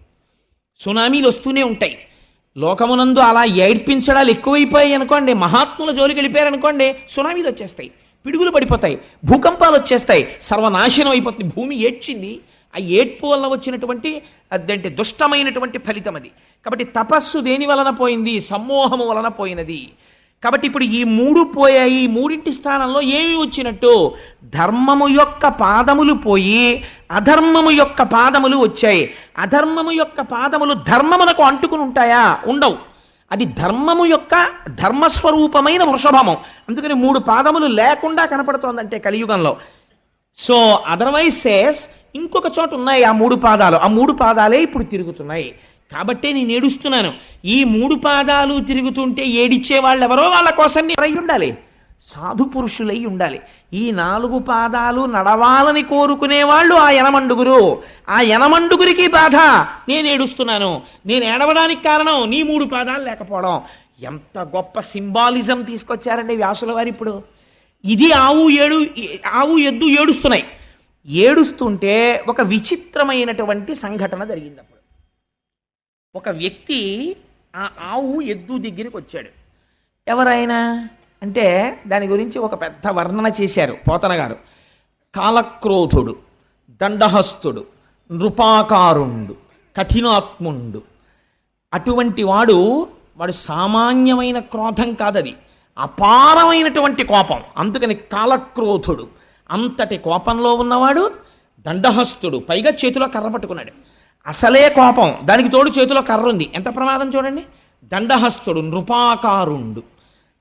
సునామీలు వస్తూనే ఉంటాయి. లోకమునందు అలా ఏడ్పించడాలు ఎక్కువైపోయాయి అనుకోండి, మహాత్ముల జోలికి వెళ్ళిపోయారనుకోండి, సునామీలు వచ్చేస్తాయి, పిడుగులు పడిపోతాయి, భూకంపాలు వచ్చేస్తాయి, సర్వనాశనం అయిపోతుంది. భూమి ఏడ్చింది. ఆ ఏడ్పు వల్ల వచ్చినటువంటి అదంటే దుష్టమైనటువంటి ఫలితం అది. కాబట్టి తపస్సు దేని వలన పోయింది? సమ్మోహము వలన పోయినది. కాబట్టి ఇప్పుడు ఈ 3 పోయాయి. ఈ 3 స్థానంలో ఏమి వచ్చినట్టు? ధర్మము యొక్క పాదములు పోయి అధర్మము యొక్క పాదములు వచ్చాయి. అధర్మము యొక్క పాదములు ధర్మమునకు అంటుకుని ఉంటాయా? ఉండవు. అది ధర్మము యొక్క ధర్మస్వరూపమైన వృషభము. అందుకని 3 పాదములు లేకుండా కనపడుతోందంటే కలియుగంలో. సో అదర్వైజ్ సేస్ ఇంకొక చోట ఉన్నాయి ఆ 3 పాదాలు. ఆ 3 పాదాలే ఇప్పుడు తిరుగుతున్నాయి. కాబట్టే నేను ఏడుస్తున్నాను. ఈ 3 పాదాలు తిరుగుతుంటే ఏడిచ్చే వాళ్ళు ఎవరో వాళ్ళ కోసం నేను ఉండాలి, సాధు పురుషులై ఉండాలి. ఈ 4 పాదాలు నడవాలని కోరుకునే వాళ్ళు ఆ యనమండుగురు. ఆ యనమండుగురికి బాధ, నేను ఏడుస్తున్నాను. నేను ఏడవడానికి కారణం నీ 3 పాదాలు లేకపోవడం. ఎంత గొప్ప సింబాలిజం తీసుకొచ్చారండి వ్యాసుల వారు. ఇప్పుడు ఇది ఆవు ఎద్దు ఏడుస్తున్నాయి. ఏడుస్తుంటే ఒక విచిత్రమైనటువంటి సంఘటన జరిగింది. అప్పుడు ఒక వ్యక్తి ఆ ఆవు ఎద్దు దగ్గరికి వచ్చాడు. ఎవరైనా అంటే దాని గురించి ఒక పెద్ద వర్ణన చేశారు పోతన గారు. కాలక్రోధుడు, దండహస్తుడు, నృపాకారుండు, కఠినాత్ముండు. అటువంటి వాడు సామాన్యమైన క్రోధం కాదది, అపారమైనటువంటి కోపం. అందుకని కాలక్రోధుడు, అంతటి కోపంలో ఉన్నవాడు. దండహస్తుడు, పైగా చేతిలో కర్ర పట్టుకున్నాడు. అసలే కోపం, దానికి తోడు చేతిలో కర్ర ఉంది. ఎంత ప్రమాదం చూడండి. దండహస్తుడు, నృపాకారుండు,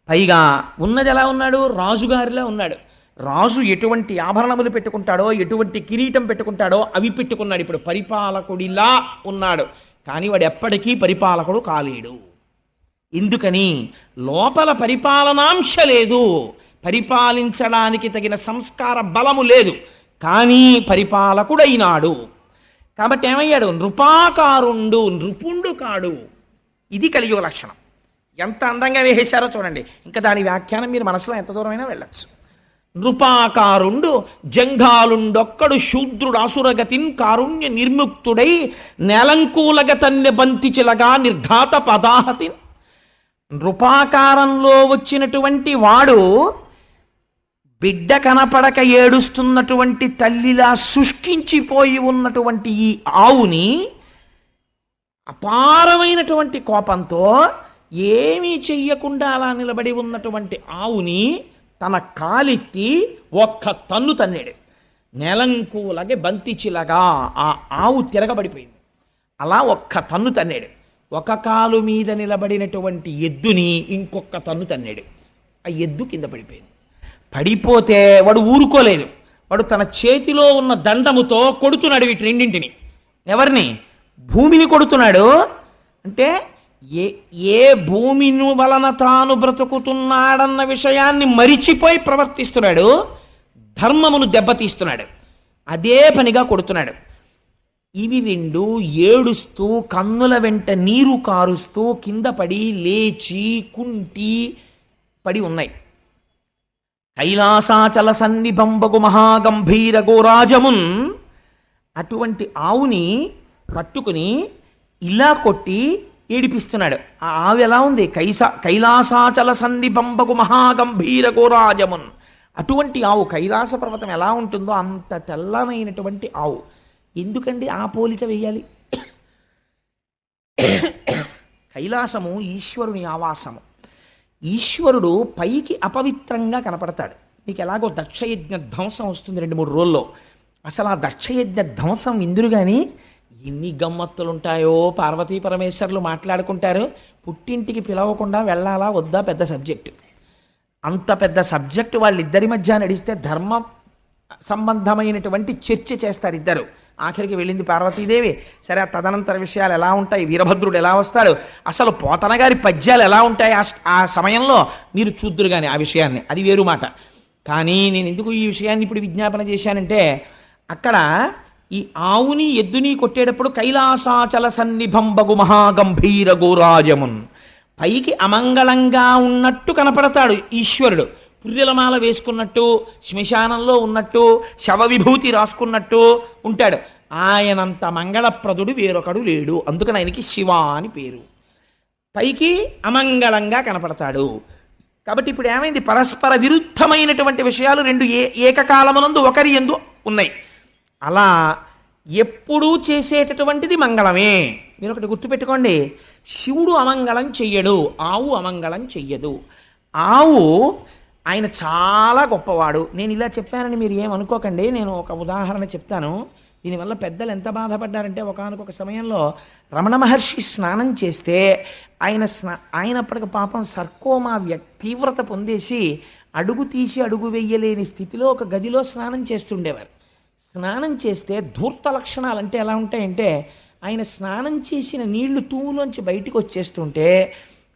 పైగా ఉన్నది ఎలా ఉన్నాడు? రాజుగారిలా ఉన్నాడు. రాజు ఎటువంటి ఆభరణములు పెట్టుకుంటాడో, ఎటువంటి కిరీటం పెట్టుకుంటాడో అవి పెట్టుకున్నాడు. ఇప్పుడు పరిపాలకుడిలా ఉన్నాడు. కానీ వాడు ఎప్పటికీ పరిపాలకుడు కాలేడు. ఎందుకని? లోపల పరిపాలనాంశ లేదు, పరిపాలించడానికి తగిన సంస్కార బలము లేదు, కానీ పరిపాలకుడైనాడు. కాబట్టి ఏమయ్యాడు? నృపాకారుండు, నృపుండు కాడు. ఇది కలియుగ లక్షణం. ఎంత అందంగా వేసేశారో చూడండి. ఇంకా దాని వ్యాఖ్యానం మీరు మనసులో ఎంత దూరమైనా వెళ్ళచ్చు. నృపాకారుండు జంఘాలుండొక్కడు శూద్రుడు అసురగతిన్ కారుణ్య నిర్ముక్తుడై నేలంకూలగతన్య బంతిచిలగా నిర్ఘాత పదాహతి. నృపాకారంలో వచ్చినటువంటి వాడు బిడ్డ కనపడక ఏడుస్తున్నటువంటి తల్లిలా శుష్కించిపోయి ఉన్నటువంటి ఈ ఆవుని అపారమైనటువంటి కోపంతో ఏమీ చెయ్యకుండా అలా నిలబడి ఉన్నటువంటి ఆవుని తన కాలెత్తి ఒక్క తన్ను తన్నాడు. నెలంకులగే బంతిచిలగా ఆ ఆవు తిరగబడిపోయింది. అలా ఒక్క తన్ను తన్నాడు. ఒక కాలు మీద నిలబడినటువంటి ఎద్దుని ఇంకొక తన్ను తన్నాడు. ఆ ఎద్దు కింద పడిపోయింది. పడిపోతే వాడు ఊరుకోలేదు. వాడు తన చేతిలో ఉన్న దండముతో కొడుతున్నాడు వీటి రెండింటిని. ఎవరిని? భూమిని కొడుతున్నాడు. అంటే ఏ భూమిని వలన తాను బ్రతుకుతున్నాడన్న విషయాన్ని మరిచిపోయి ప్రవర్తిస్తున్నాడు. ధర్మమును దెబ్బతీస్తున్నాడు. అదే పనిగా కొడుతున్నాడు. ఇవి రెండు ఏడుస్తూ కన్నుల వెంట నీరు కారుస్తూ కింద పడి లేచి కుంటి పడి ఉన్నాయి. కైలాసాచల సన్నిభంబగు మహాగంభీర గోరాజమున్ అటువంటి ఆవుని పట్టుకుని ఇలా కొట్టి ఏడిపిస్తున్నాడు. ఆ ఆవు ఎలా ఉంది? కైలాసాచల సన్నిభంబగు మహాగంభీర గోరాజమున్. అటువంటి ఆవు కైలాస పర్వతం ఎలా ఉంటుందో అంత తెల్లనైనటువంటి ఆవు. ఎందుకండి ఆ పోలిక వేయాలి? కైలాసము ఈశ్వరుని ఆవాసము. ఈశ్వరుడు పైకి అపవిత్రంగా కనపడతాడు. మీకు ఎలాగో దక్షయజ్ఞ ధ్వంసం వస్తుంది 2-3 రోజుల్లో. అసలు ఆ దక్షయజ్ఞ ధ్వంసం ఇందురు కానీ ఎన్ని గమ్మత్తులు ఉంటాయో. పార్వతీ పరమేశ్వరులు మాట్లాడుకుంటారు. పుట్టింటికి పిలవకుండా వెళ్ళాలా వద్దా పెద్ద సబ్జెక్టు. అంత పెద్ద సబ్జెక్టు వాళ్ళిద్దరి మధ్య నడిస్తే ధర్మ సంబంధమైనటువంటి చర్చ చేస్తారు ఇద్దరు. ఆఖరికి వెళ్ళింది పార్వతీదేవి. సరే, తదనంతర విషయాలు ఎలా ఉంటాయి, వీరభద్రుడు ఎలా వస్తాడు, అసలు పోతన గారి పద్యాలు ఎలా ఉంటాయి ఆ సమయంలో మీరు చూద్దురు కానీ ఆ విషయాన్ని. అది వేరు మాట. కానీ నేను ఎందుకు ఈ విషయాన్ని ఇప్పుడు విజ్ఞాపన చేశానంటే, అక్కడ ఈ ఆవుని ఎద్దుని కొట్టేటప్పుడు కైలాసాచల సన్నిభంబగు మహాగంభీర గోరాజమున్, పైకి అమంగళంగా ఉన్నట్టు కనపడతాడు ఈశ్వరుడు. పుర్రెలమాల వేసుకున్నట్టు, శ్మశానంలో ఉన్నట్టు, శవ విభూతి రాసుకున్నట్టు ఉంటాడు. ఆయనంత మంగళప్రదుడు వేరొకడు లేడు. అందుకని ఆయనకి శివ అని పేరు. పైకి అమంగళంగా కనపడతాడు. కాబట్టి ఇప్పుడు ఏమైంది? పరస్పర విరుద్ధమైనటువంటి విషయాలు రెండు ఏకకాలమునందు ఒకరి యందు ఉన్నాయి. అలా ఎప్పుడూ చేసేటటువంటిది మంగళమే. మీరు ఒకటి గుర్తుపెట్టుకోండి, శివుడు అమంగళం చెయ్యడు, ఆవు అమంగళం చెయ్యదు. ఆవు ఆయన చాలా గొప్పవాడు. నేను ఇలా చెప్పానని మీరు ఏమనుకోకండి. నేను ఒక ఉదాహరణ చెప్తాను. దీనివల్ల పెద్దలు ఎంత బాధపడ్డారంటే, ఒకానొక సమయంలో రమణ మహర్షి స్నానం చేస్తే ఆయన అప్పటికి పాపం సర్కోమా తీవ్రత పొందేసి అడుగు తీసి అడుగు వెయ్యలేని స్థితిలో ఒక గదిలో స్నానం చేస్తుండేవారు. స్నానం చేస్తే ధూర్త లక్షణాలు అంటే ఎలా ఉంటాయంటే, ఆయన స్నానం చేసిన నీళ్లు తూములోంచి బయటికి వచ్చేస్తుంటే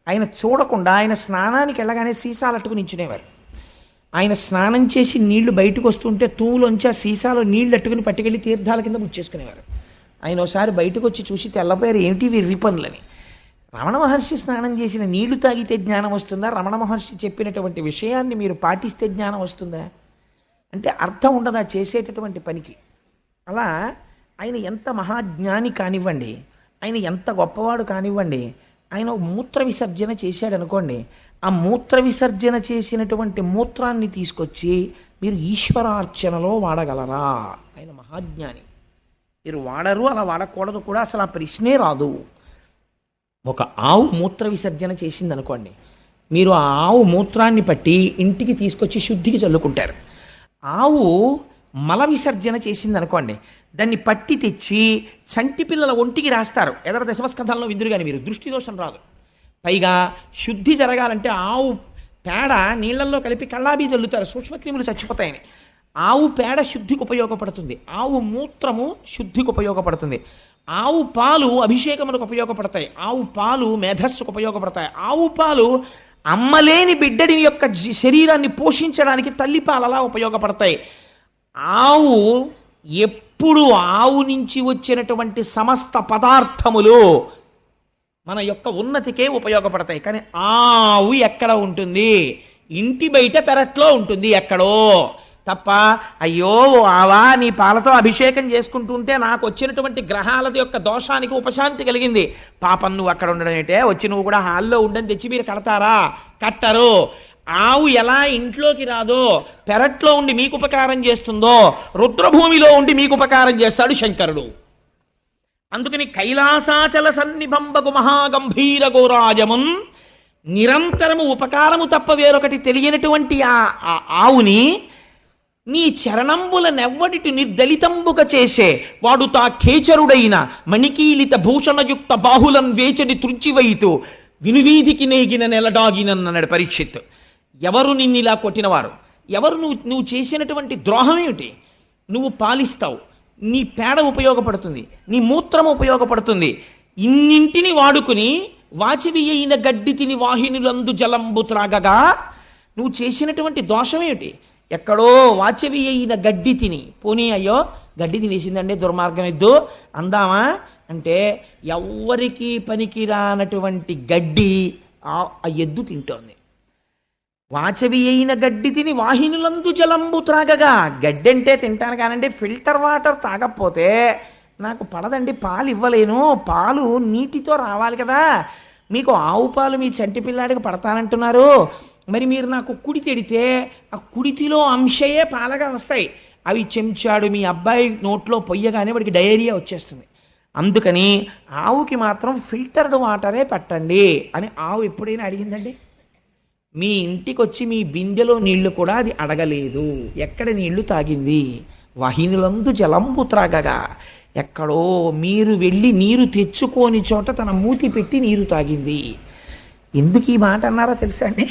ఆయన చూడకుండా ఆయన స్నానానికి వెళ్ళగానే సీసాలు అట్టుకుని నించునేవారు. ఆయన స్నానం చేసి నీళ్లు బయటకు వస్తుంటే తూములోంచి ఆ సీసాలో నీళ్లు అట్టుకుని పట్టుకెళ్ళి తీర్థాల కింద ముచ్చేసుకునేవారు. ఆయన ఒకసారి బయటకు వచ్చి చూసి తెల్లపోయారు, ఏమిటి వీరి పనులని. రమణ మహర్షి స్నానం చేసిన నీళ్లు తాగితే జ్ఞానం వస్తుందా? రమణ మహర్షి చెప్పినటువంటి విషయాన్ని మీరు పాటిస్తే జ్ఞానం వస్తుందా? అంటే అర్థం ఉండదా చేసేటటువంటి పనికి. అలా ఆయన ఎంత మహాజ్ఞాని కానివ్వండి, ఆయన ఎంత గొప్పవాడు కానివ్వండి, ఆయన మూత్ర విసర్జన చేశాడు అనుకోండి, ఆ మూత్ర విసర్జన చేసినటువంటి మూత్రాన్ని తీసుకొచ్చి మీరు ఈశ్వరార్చనలో వాడగలరా? ఆయన మహాజ్ఞాని. మీరు వాడరు, అలా వాడకూడదు కూడా, అసలు ఆ ప్రశ్నే రాదు. ఒక ఆవు మూత్ర విసర్జన చేసింది అనుకోండి, మీరు ఆ ఆవు మూత్రాన్ని పట్టి ఇంటికి తీసుకొచ్చి శుద్ధికి చల్లుకుంటారు. ఆవు మల విసర్జన చేసింది అనుకోండి, దాన్ని పట్టి తెచ్చి చంటి పిల్లల ఒంటికి రాస్తారు. ఎదర దశమస్కంధాల్లో విందురు కానీ మీరు దృష్టి దోషం రాదు. పైగా శుద్ధి జరగాలంటే ఆవు పేడ నీళ్లలో కలిపి కళ్ళాబీ చల్లుతారు, సూక్ష్మక్రిములు చచ్చిపోతాయని. ఆవు పేడ శుద్ధికి ఉపయోగపడుతుంది, ఆవు మూత్రము శుద్ధికి ఉపయోగపడుతుంది, ఆవు పాలు అభిషేకములకు ఉపయోగపడతాయి, ఆవు పాలు మేధస్సుకు ఉపయోగపడతాయి, ఆవు పాలు అమ్మలేని బిడ్డడి యొక్క శరీరాన్ని పోషించడానికి తల్లిపాలలా ఉపయోగపడతాయి. ఆవు ఎప్పుడు ఆవు నుంచి వచ్చినటువంటి సమస్త పదార్థములు మన యొక్క ఉన్నతికే ఉపయోగపడతాయి. కానీ ఆవు ఎక్కడ ఉంటుంది? ఇంటి బయట పెరట్లో ఉంటుంది ఎక్కడో తప్ప. అయ్యో ఆవా, నీ పాలతో అభిషేకం చేసుకుంటుంటే నాకు వచ్చినటువంటి గ్రహాల యొక్క దోషానికి ఉపశాంతి కలిగింది. పాపం నువ్వు అక్కడ ఉండడం ఏంటే, వచ్చి నువ్వు కూడా హాల్లో ఉండని తెచ్చి మీరు కడతారా? కట్టరు. ఆవు ఎలా ఇంట్లోకి రాదో, పెరట్లో ఉండి మీకు ఉపకారం చేస్తుందో, రుద్రభూమిలో ఉండి మీకు ఉపకారం చేస్తాడు శంకరుడు. అందుకని కైలాసాచల సన్నిభంబగు మహాగంభీర గోరాజమున్ నిరంతరము ఉపకారము తప్ప వేరొకటి తెలియనటువంటి ఆ ఆవుని నీ చరణంబుల నెవ్వడిటి నిర్దలితంబుక చేసే వాడు తా ఖేచరుడైన మణికీలిత భూషణయుక్త బాహులన్ వేచడి త్రుంచివైతూ వినువీధికి నేగిన నెలడాగినన్నాడు పరీక్షిత్. ఎవరు నిన్నిలా కొట్టినవారు? ఎవరు? నువ్వు చేసినటువంటి ద్రోహం ఏమిటి? నువ్వు పాలిస్తావు, నీ పేడ ఉపయోగపడుతుంది, నీ మూత్రం ఉపయోగపడుతుంది, ఇన్నింటిని వాడుకుని వాచివి అయిన గడ్డి తిని వాహినులందు జలంబు త్రాగగా నువ్వు చేసినటువంటి దోషం ఏమిటి? ఎక్కడో వాచవి అయిన గడ్డి తిని, పోనీ అయ్యో గడ్డి తినేసిందండి దుర్మార్గం ఎద్దు అందామా అంటే, ఎవ్వరికీ పనికిరానటువంటి గడ్డి ఆ ఎద్దు తింటోంది. వాచవి అయిన గడ్డి తిని వాహినులందు జలంబు త్రాగగా, గడ్డి అంటే తింటాను కానండి, ఫిల్టర్ వాటర్ తాగకపోతే నాకు పడదండి, పాలు ఇవ్వలేను, పాలు నీటితో రావాలి కదా. మీకు ఆవు పాలు మీ చంటి పిల్లాడికి పడతానంటున్నారు, మరి మీరు నాకు కుడి తెడితే ఆ కుడితిలో అంశయే పాలగా వస్తాయి, అవి చెంచాడు మీ అబ్బాయి నోట్లో పొయ్యగానే వాడికి డయేరియా వచ్చేస్తుంది. అందుకని ఆవుకి మాత్రం ఫిల్టర్డ్ వాటరే పట్టండి అని ఆవు ఎప్పుడైనా అడిగిందండి? మీ ఇంటికి వచ్చి మీ బిందెలో నీళ్లు కూడా అది అడగలేదు. ఎక్కడ నీళ్లు తాగింది? వాహినులందు జలంబు త్రాగగా, ఎక్కడో మీరు వెళ్ళి నీరు తెచ్చుకోని చోట తన మూతి పెట్టి నీరు తాగింది. ఎందుకు ఈ మాట అన్నారో తెలుసా అండి?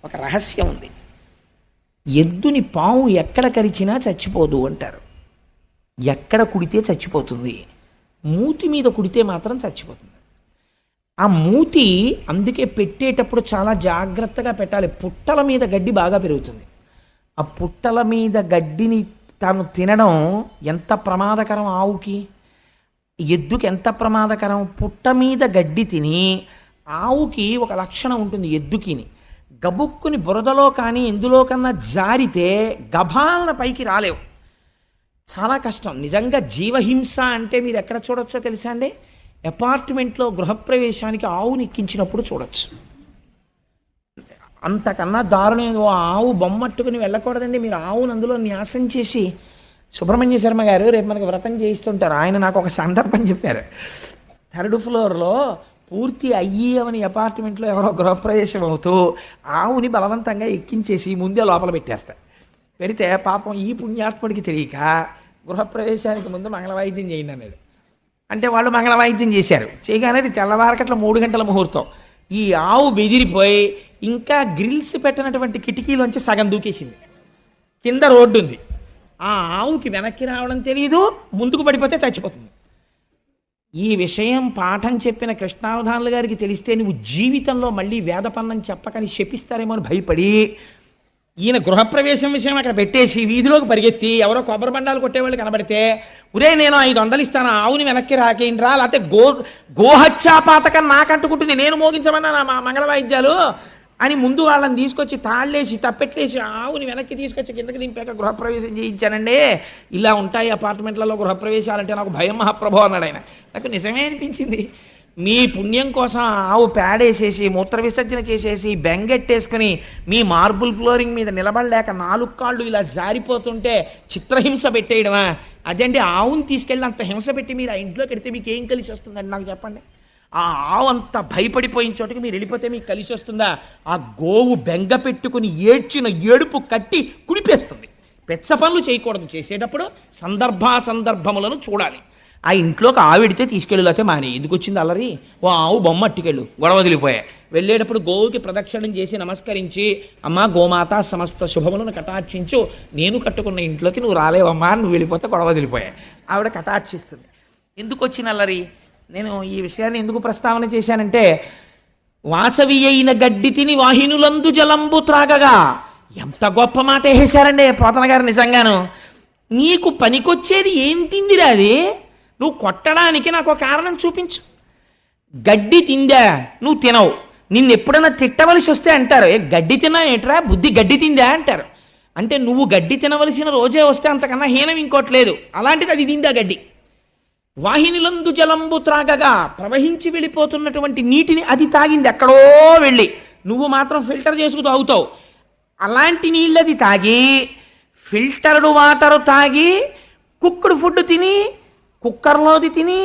ఒక రహస్యం ఉంది. ఎద్దుని పాము ఎక్కడ కరిచినా చచ్చిపోదు అంటారు. ఎక్కడ కుడితే చచ్చిపోతుంది, మూతి మీద కుడితే మాత్రం చచ్చిపోతుంది. ఆ మూతి అందుకే పెట్టేటప్పుడు చాలా జాగ్రత్తగా పెట్టాలి. పుట్టల మీద గడ్డి బాగా పెరుగుతుంది. ఆ పుట్టల మీద గడ్డిని తాను తినడం ఎంత ప్రమాదకరం ఆవుకి, ఎద్దుకి ఎంత ప్రమాదకరం. పుట్ట మీద గడ్డి తిని ఆవుకి ఒక లక్షణం ఉంటుంది, ఎద్దుకిని గబుక్కుని బురదలో కానీ ఎందులో కన్నా జారితే గభాలన పైకి రాలేవు, చాలా కష్టం. నిజంగా జీవహింస అంటే మీరు ఎక్కడ చూడొచ్చో తెలుసా అండి? అపార్ట్మెంట్లో గృహప్రవేశానికి ఆవుని ఎక్కించినప్పుడు చూడొచ్చు. అంతకన్నా దారుణం. ఆవు బొమ్మట్టుకుని వెళ్ళకూడదండి. మీరు ఆవును అందులో న్యాసం చేసి, సుబ్రహ్మణ్య శర్మ గారు రేపు మనకు వ్రతం చేయిస్తుంటారు, ఆయన నాకు ఒక సందర్భం చెప్పారు. 3rd ఫ్లోర్లో పూర్తి అయ్యవని అపార్ట్మెంట్లో ఎవరో గృహప్రవేశం అవుతూ ఆవుని బలవంతంగా ఎక్కించేసి ముందే లోపల పెట్టారట. పెడితే పాపం ఈ పుణ్యాత్ముడికి తెలియక గృహప్రవేశానికి ముందు మంగళవాయిద్యం చేయండి అన్నాడు. అంటే వాళ్ళు మంగళవాయిద్యం చేశారు. చేయగానే తెల్లవారకట్ల 3 గంటల ముహూర్తం. ఈ ఆవు బెదిరిపోయి ఇంకా గ్రిల్స్ పెట్టినటువంటి కిటికీలోంచి సగం దూకేసింది. కింద రోడ్డు ఉంది. ఆ ఆవుకి వెనక్కి రావడం తెలియదు, ముందుకు పడిపోతే చచ్చిపోతుంది. ఈ విషయం పాఠం చెప్పిన కృష్ణావధానులు గారికి తెలిస్తే నువ్వు జీవితంలో మళ్ళీ వేదపన్నం చెప్పకని శపిస్తారేమో అని భయపడి ఈయన గృహప్రవేశం విషయం అక్కడ పెట్టేసి వీధిలోకి పరిగెత్తి ఎవరో కొబ్బరి బండాలు కొట్టేవాళ్ళు కనబడితే, ఒరే నేను 500 ఇస్తాను, ఆవుని వెనక్కి రాకేంట్రా, లేకపోతే గోహత్యాపాతకం నాకంటుకుంటుంది, నేను మోగించమన్నా నా మంగళవాయిద్యాలు అని ముందు వాళ్ళని తీసుకొచ్చి తాళ్ళేసి తప్పెట్లేసి ఆవుని వెనక్కి తీసుకొచ్చి కిందకి దింపాక గృహప్రవేశం చేయించానండి. ఇలా ఉంటాయి అపార్ట్మెంట్లలో గృహప్రవేశాలంటే నాకు భయం మహాప్రభు అన్నాడు ఆయన. నాకు నిజమే అనిపించింది. మీ పుణ్యం కోసం ఆవు పేడేసేసి మూత్ర విసర్జన చేసేసి బెంగెట్టేసుకుని మీ మార్బుల్ ఫ్లోరింగ్ మీద నిలబడలేక 4 కాళ్ళు ఇలా జారిపోతుంటే చిత్రహింస పెట్టేయడమా? అదండి ఆవుని తీసుకెళ్ళి అంత హింస పెట్టి మీరు ఆ ఇంట్లోకి వెడితే మీకు ఏం కలిసి వస్తుందండి నాకు చెప్పండి. ఆ ఆవు అంత భయపడిపోయిన చోటుకి మీరు వెళ్ళిపోతే మీకు కలిసి వస్తుందా? ఆ గోవు బెంగ పెట్టుకుని ఏడ్చిన ఏడుపు కట్టి కుడిపేస్తుంది. పెచ్చ పనులు చేయకూడదు. చేసేటప్పుడు సందర్భములను చూడాలి. ఆ ఇంట్లోకి ఆవిడితే తీసుకెళ్ళితే మానే, ఎందుకు వచ్చింది అల్లరి? ఓ ఆవు బొమ్మ అట్టికెళ్ళు, గొడవ వదిలిపోయాయి. వెళ్ళేటప్పుడు గోవుకి ప్రదక్షిణం చేసి నమస్కరించి, అమ్మా గోమాత సమస్త శుభములను కటాక్షించు, నేను కట్టుకున్న ఇంట్లోకి నువ్వు రాలేవమ్మా, నువ్వు వెళ్ళిపోతే గొడవ వదిలిపోయాయి. ఆవిడ కటాక్షిస్తుంది. ఎందుకు వచ్చిన అల్లరి? నేను ఈ విషయాన్ని ఎందుకు ప్రస్తావన చేశానంటే, వాచవి అయిన గడ్డి తిని వాహినులందు జలంబు త్రాగగా, ఎంత గొప్ప మాట వేసారండి పోతన గారు. నిజంగాను నీకు పనికొచ్చేది ఏం తిందిరా అది? నువ్వు కొట్టడానికి నాకు ఒక కారణం చూపించు. గడ్డి తిందా? నువ్వు తినవు. నిన్ను ఎప్పుడైనా తిట్టవలసి వస్తే అంటారు, ఏ గడ్డి తిన్నా ఏంట్రా, బుద్ధి గడ్డి తిందా అంటారు. అంటే నువ్వు గడ్డి తినవలసిన రోజే వస్తే అంతకన్నా హీనం ఇంకోట్లేదు. అలాంటిది అది తిందా గడ్డి. వాహినిలందు జలంబు త్రాగగా, ప్రవహించి వెళ్ళిపోతున్నటువంటి నీటిని అది తాగింది ఎక్కడో వెళ్ళి. నువ్వు మాత్రం ఫిల్టర్ చేసుకు తాగుతావు. అలాంటి నీళ్ళది తాగి, ఫిల్టర్డ్ వాటర్ తాగి, కుక్కుడు ఫుడ్ తిని, కుక్కర్లోది తిని,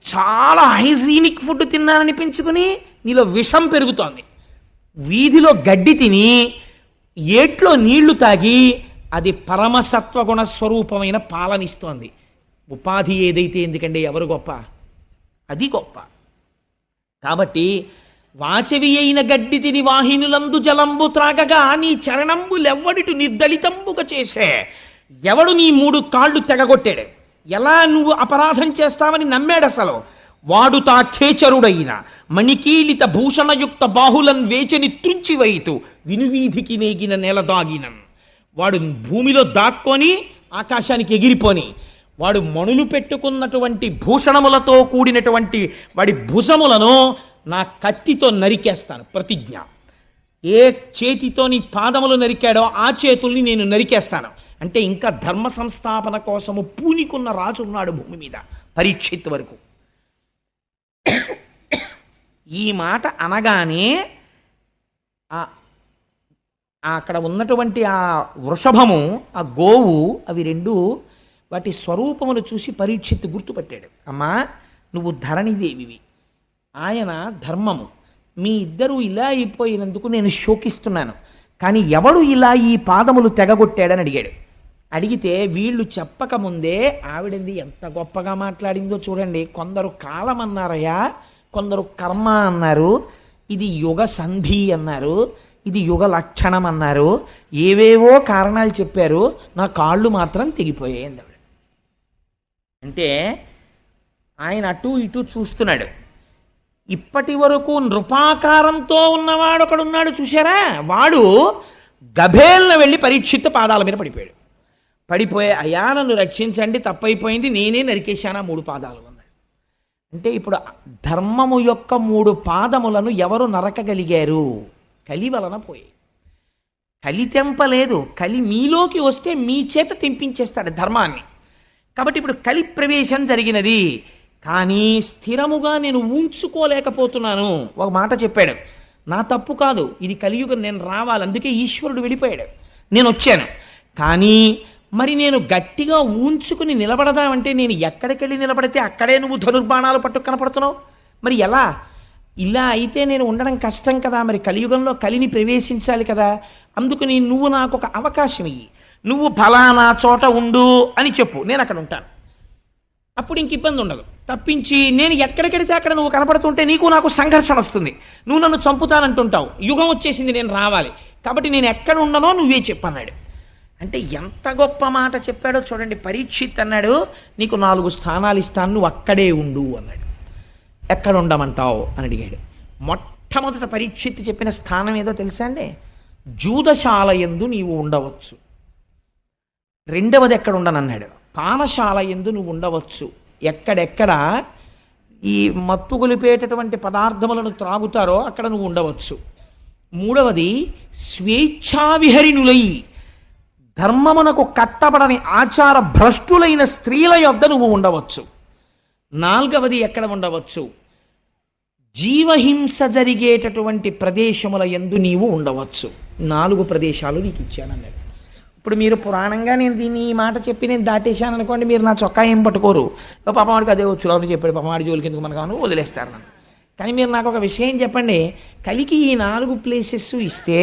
చాలా హైజీనిక్ ఫుడ్ తిన్నాననిపించుకుని నీలో విషం పెరుగుతోంది. వీధిలో గడ్డి తిని ఏట్లో నీళ్లు తాగి అది పరమసత్వగుణ స్వరూపమైన పాలనిస్తోంది. ఉపాధి ఏదైతే ఎందుకండి, ఎవరు గొప్ప? అది గొప్ప. కాబట్టి వాచవి అయిన గడ్డి తిని వాహినులందు జలంబు త్రాగగా నీ చరణంబులెవ్వడిటు నిర్దళితంబుగా చేసే. ఎవడు నీ 3 కాళ్ళు తెగగొట్టాడు? ఎలా నువ్వు అపరాధం చేస్తావని నమ్మాడు అసలు? వాడు తా ఖేచరుడైన మణికీలిత భూషణయుక్త బాహులన్ వేచని త్రుంచివైతు వినువీధికి నేగిన నేల దాగినం. వాడు భూమిలో దాక్కొని ఆకాశానికి ఎగిరిపోని, వాడు మణులు పెట్టుకున్నటువంటి భూషణములతో కూడినటువంటి వాడి భుజములను నా కత్తితో నరికేస్తాను, ప్రతిజ్ఞ. ఏ చేతితో నీ పాదములు నరికాడో ఆ చేతుల్ని నేను నరికేస్తాను. అంటే ఇంకా ధర్మ సంస్థాపన కోసము పూనికున్న రాజు ఉన్నాడు భూమి మీద, పరీక్షిత్ వరకు. ఈ మాట అనగానే అక్కడ ఉన్నటువంటి ఆ వృషభము, ఆ గోవు, అవి రెండు వాటి స్వరూపమును చూసి పరీక్షిత్తు గుర్తుపట్టాడు. అమ్మా, నువ్వు ధరణిదేవివి, ఆయన ధర్మము. మీ ఇద్దరూ ఇలా అయిపోయినందుకు నేను శోకిస్తున్నాను. కానీ ఎవడు ఇలా ఈ పాదములు తెగగొట్టాడని అడిగాడు. అడిగితే వీళ్ళు చెప్పకముందే ఆవిడంది ఎంత గొప్పగా మాట్లాడిందో చూడండి. కొందరు కాలం అన్నారయ్యా, కొందరు కర్మ అన్నారు, ఇది యుగ సంధి అన్నారు, ఇది యుగ లక్షణం అన్నారు, ఏవేవో కారణాలు చెప్పారు. నా కాళ్ళు మాత్రం తెగిపోయాయి అంది ఆవిడ. అంటే ఆయన అటు ఇటు చూస్తున్నాడు. ఇప్పటి వరకు నృపాకారంతో ఉన్నవాడు ఒకడున్నాడు చూశారా, వాడు గభేల్న వెళ్ళి పరీక్షిత్ పాదాల మీద పడిపోయాడు. పడిపోయి, అయ్యా నన్ను రక్షించండి, తప్పైపోయింది, నేనే నరికేశానా 3 పాదాలు అన్నాడు. అంటే ఇప్పుడు ధర్మము యొక్క 3 పాదములను ఎవరు నరకగలిగారు? కలి వలన పోయి. కలి తెంపలేదు, కలి మీలోకి వస్తే మీ చేత తెంపించేస్తాడు ధర్మాన్ని. కాబట్టి ఇప్పుడు కలి ప్రవేశం జరిగినది, కానీ స్థిరముగా నేను ఉంచుకోలేకపోతున్నాను. ఒక మాట చెప్పాడు, నా తప్పు కాదు, ఇది కలియుగం, నేను రావాలి, అందుకే ఈశ్వరుడు వెళ్ళిపోయాడు, నేను వచ్చాను. కానీ మరి నేను గట్టిగా ఉంచుకుని నిలబడదామంటే నేను ఎక్కడికెళ్ళి నిలబడితే అక్కడే నువ్వు ధనుర్బాణాలు పట్టు కనపడుతున్నావు. మరి ఎలా? ఇలా అయితే నేను ఉండడం కష్టం కదా. మరి కలియుగంలో కలిని ప్రవేశించాలి కదా. అందుకని నువ్వు నాకు ఒక అవకాశం ఇయ్యి, నువ్వు ఫలానా చోట ఉండు అని చెప్పు, నేను అక్కడ ఉంటాను. అప్పుడు ఇంక ఇబ్బంది ఉండదు. తప్పించి నేను ఎక్కడికెడితే అక్కడ నువ్వు కనపడుతుంటే నీకు నాకు సంఘర్షణ వస్తుంది, నువ్వు నన్ను చంపుతానంటుంటావు. యుగం వచ్చేసింది, నేను రావాలి, కాబట్టి నేను ఎక్కడ ఉండనో నువ్వే చెప్పన్నాడు. అంటే ఎంత గొప్ప మాట చెప్పాడో చూడండి. పరీక్షిత్ అన్నాడు, నీకు 4 స్థానాలు ఇస్తాను, నువ్వు అక్కడే ఉండు అన్నాడు. ఎక్కడ ఉండమంటావు అని అడిగాడు. మొట్టమొదట పరీక్షిత్ చెప్పిన స్థానం ఏదో తెలుసా అండి? జూదశాల యందు నీవు ఉండవచ్చు. రెండవది ఎక్కడ ఉండనన్నాడు, పానశాల యందు నువ్వు ఉండవచ్చు. ఎక్కడెక్కడ ఈ మత్తు గొలిపేటటువంటి పదార్థములను త్రాగుతారో అక్కడ నువ్వు ఉండవచ్చు. మూడవది స్వేచ్ఛావిహరిణులై ధర్మమునకు కట్టబడని ఆచార భ్రష్టులైన స్త్రీల యొద్ద నువ్వు ఉండవచ్చు. నాలుగవది ఎక్కడ ఉండవచ్చు, జీవహింస జరిగేటటువంటి ప్రదేశముల యందు నీవు ఉండవచ్చు. 4 ప్రదేశాలు నీకు ఇచ్చానన్నాడు. ఇప్పుడు మీరు పురాణంగా నేను దీన్ని ఈ మాట చెప్పి నేను దాటేశాను అనుకోండి, మీరు నా చొక్కా ఏం పట్టుకోరు, పాపవాడికి అదే వచ్చులో చెప్పాడు, పాపవాడి జోలికి ఎందుకు మనకు వదిలేస్తారు నన్ను. కానీ మీరు నాకు ఒక విషయం చెప్పండి, కలికి ఈ 4 ప్లేసెస్ ఇస్తే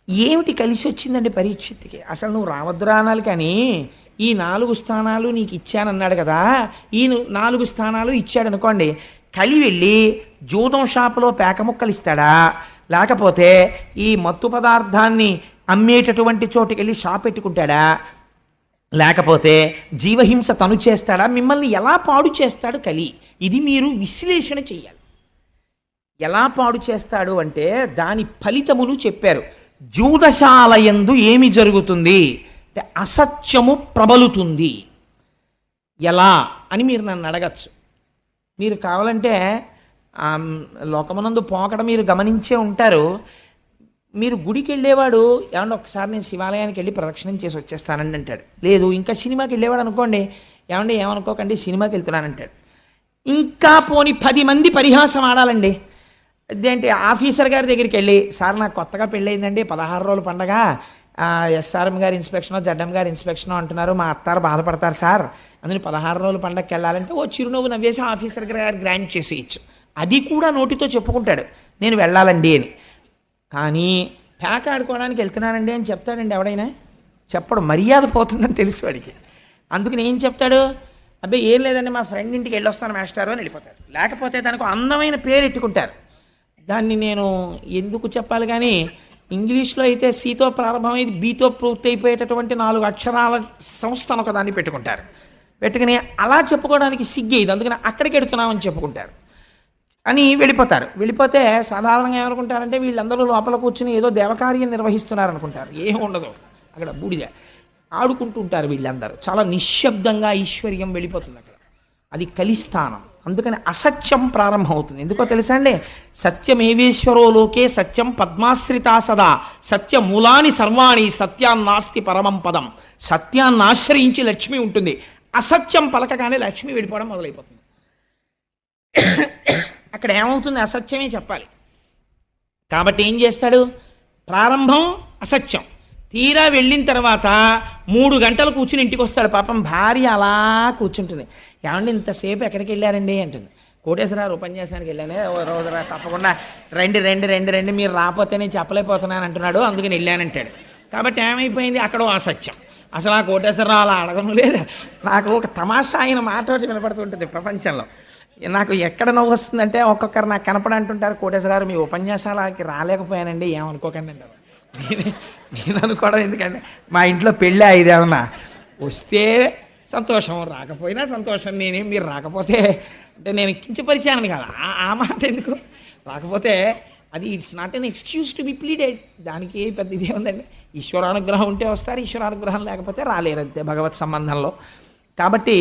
ఏమిటి కలిసి వచ్చిందండి పరీక్షిత్తుకి? అసలు నువ్వు రావద్దురా అనాలి, కానీ ఈ 4 స్థానాలు నీకు ఇచ్చానన్నాడు కదా, ఈ 4 స్థానాలు ఇచ్చాడు అనుకోండి, కలి వెళ్ళి జూదం షాపులో పేక ముక్కలు ఇస్తాడా, లేకపోతే ఈ మత్తు పదార్థాన్ని అమ్మేటటువంటి చోటుకి వెళ్ళి షాప్ పెట్టుకుంటాడా, లేకపోతే జీవహింస తను చేస్తాడా? మిమ్మల్ని ఎలా పాడు చేస్తాడు కలి? ఇది మీరు విశ్లేషణ చెయ్యాలి. ఎలా పాడు చేస్తాడు అంటే దాని ఫలితమును చెప్పారు. జూదశాలయందు ఏమి జరుగుతుంది అంటే అసత్యము ప్రబలుతుంది. ఎలా అని మీరు నన్ను అడగచ్చు. మీరు కావాలంటే లోకమునందు పోకడ మీరు గమనించే ఉంటారు. మీరు గుడికి వెళ్ళేవాడు ఏమంటే ఒకసారి నేను శివాలయానికి వెళ్ళి ప్రదక్షిణం చేసి వచ్చేస్తానండి అంటాడు. లేదు, ఇంకా సినిమాకి వెళ్ళేవాడు అనుకోండి, ఏమంటే ఏమనుకోకండి సినిమాకి వెళ్తున్నానంటాడు. ఇంకా పోని 10 మంది పరిహాసం ఆడాలండి. అదేంటి ఆఫీసర్ గారి దగ్గరికి వెళ్ళి, సార్ నాకు కొత్తగా పెళ్ళయిందండి, 16 రోజుల పండగ, ఎస్ఆర్ఎం గారి ఇన్స్పెక్షనో జడ్ఎం గారి ఇన్స్పెక్షనో అంటున్నారు, మా అత్తారు బాధపడతారు సార్, అందుకని 16 రోజుల పండగకి వెళ్ళాలంటే ఓ చిరునవ్వు నవ్వేసి ఆఫీసర్ గారు గ్రాంట్ చేసేయచ్చు. అది కూడా నోటితో చెప్పుకుంటాడు నేను వెళ్ళాలండి అని. కానీ ప్యాక ఆడుకోవడానికి వెళ్తున్నానండి అని చెప్తాడండి ఎవడైనా? చెప్పడు, మర్యాద పోతుందని తెలుసు వాడికి. అందుకని ఏం చెప్తాడు, అబ్బాయి ఏం లేదండి మా ఫ్రెండ్ ఇంటికి వెళ్ళొస్తాను మాస్టారు అని వెళ్ళిపోతారు. లేకపోతే దానికి అందమైన పేరు ఎట్టుకుంటారు. దాన్ని నేను ఎందుకు చెప్పాలి కానీ ఇంగ్లీష్లో అయితే సితో ప్రారంభమైంది బీతో పూర్తి అయిపోయేటటువంటి 4 అక్షరాల సంస్థను ఒక దాన్ని పెట్టుకుంటారు. పెట్టుకుని అలా చెప్పుకోవడానికి సిగ్గేది, అందుకని అక్కడికి వెడుతున్నామని చెప్పుకుంటారు అని వెళ్ళిపోతారు. వెళ్ళిపోతే సాధారణంగా ఏమనుకుంటారంటే వీళ్ళందరూ లోపల కూర్చుని ఏదో దేవకార్యం నిర్వహిస్తున్నారు అనుకుంటారు. ఏం ఉండదు, అక్కడ బూడిద ఆడుకుంటూ ఉంటారు వీళ్ళందరూ. చాలా నిశ్శబ్దంగా ఐశ్వర్యం వెళ్ళిపోతుంది అక్కడ. అది కలిస్థానం. అందుకని అసత్యం ప్రారంభమవుతుంది. ఎందుకో తెలుసా అండి, సత్యమేవేశ్వరో లోకే సత్యం పద్మాశ్రితా సదా సత్యమూలాని సర్వాణి సత్యాన్నాస్తి పరమం పదం. సత్యాన్ని ఆశ్రయించి లక్ష్మి ఉంటుంది. అసత్యం పలకగానే లక్ష్మి వెళ్ళిపోవడం మొదలైపోతుంది. అక్కడ ఏమవుతుంది, అసత్యమే చెప్పాలి. కాబట్టి ఏం చేస్తాడు, ప్రారంభం అసత్యం, తీరా వెళ్ళిన తర్వాత 3 గంటలు కూర్చుని ఇంటికి వస్తాడు. పాపం భార్య అలా కూర్చుంటుంది. ఏమండి ఇంతసేపు ఎక్కడికి వెళ్ళారండి అంటుంది. కోటేశ్వరరావు ఉపన్యాసానికి వెళ్ళానే, ఓ రోజు తప్పకుండా రండి రండి రండి రండి, మీరు రాకపోతే నేను చెప్పలేకపోతున్నాను అంటున్నాడు, అందుకని వెళ్ళానంటాడు. కాబట్టి ఏమైపోయింది, అక్కడ అసత్యం. అసలు ఆ కోటేశ్వరరావు అలా అడగను లేదు. నాకు ఒక తమాషా అయిన మాట ఒకటి వినపడుతుంటుంది ప్రపంచంలో. నాకు ఎక్కడ నవ్వు వస్తుందంటే, ఒక్కొక్కరు నాకు కనపడంటుంటారు, కోటేశ్వరరావు మీ ఉపన్యాసాలకి రాలేకపోయానండి ఏమనుకోకండి అంటారు. నేను అనుకోవడం ఎందుకంటే మా ఇంట్లో పెళ్ళి అయ్యేదేమన్నా, వస్తే సంతోషం, రాకపోయినా సంతోషం. నేనేం మీరు రాకపోతే అంటే నేను కించపరిచాను కదా, ఆ మాట ఎందుకు, రాకపోతే అది it's not an excuse to be pleaded. దానికి పెద్ద ఇదే ఉందండి. ఈశ్వరానుగ్రహం ఉంటే వస్తారు, ఈశ్వరానుగ్రహం లేకపోతే రాలేరంతే భగవత్ సంబంధంలో. కాబట్టి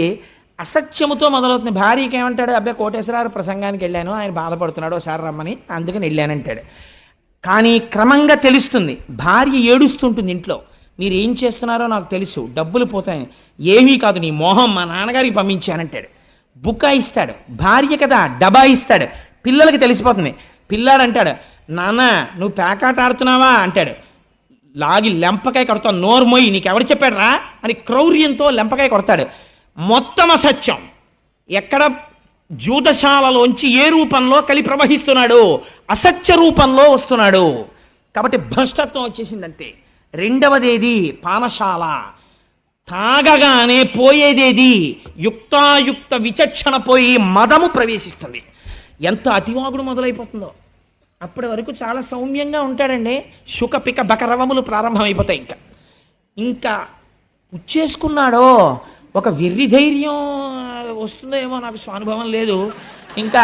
అసత్యముతో మొదలవుతుంది. భార్యకి ఏమంటాడు, అబ్బాయి కోటేశ్వరరావు ప్రసంగానికి వెళ్ళాను, ఆయన బాధపడుతున్నాడు, ఒకసారి రమ్మని, అందుకని వెళ్ళానంటాడు. కానీ క్రమంగా తెలుస్తుంది, భార్య ఏడుస్తుంటుంది ఇంట్లో, మీరు ఏం చేస్తున్నారో నాకు తెలుసు, డబ్బులు పోతాయి, ఏమీ కాదు నీ మోహం, మా నాన్నగారికి పంపించానంటాడు. బుక్కా ఇస్తాడు, భార్య కదా డబ్బా ఇస్తాడు, పిల్లలకి తెలిసిపోతుంది. పిల్లాడు అంటాడు, నాన్న నువ్వు పేకాట ఆడుతున్నావా అంటాడు. లాగి లెంపకాయ కొడతావు, నోరు మొయ్యి, నీకెవడు చెప్పాడు రా అని క్రౌర్యంతో లెంపకాయ కొడతాడు. మొత్తం అసత్యం. ఎక్కడ జూదశాలలోంచి ఏ రూపంలో కలి ప్రవహిస్తున్నాడు, అసత్య రూపంలో వస్తున్నాడు. కాబట్టి భ్రష్టత్వం వచ్చేసిందంతే. రెండవదేది పానశాల, తాగగానే పోయేదేది యుక్తాయుక్త విచక్షణ పోయి మదము ప్రవేశిస్తుంది. ఎంత అతివాగుడు మొదలైపోతుందో. అప్పటి వరకు చాలా సౌమ్యంగా ఉంటాడండి, శుకపిక బకరవములు ప్రారంభమైపోతాయి. ఇంకా ఉచ్చేసుకున్నాడో ఒక వెర్రి ధైర్యం వస్తుందో ఏమో, నాకు స్వానుభవం లేదు. ఇంకా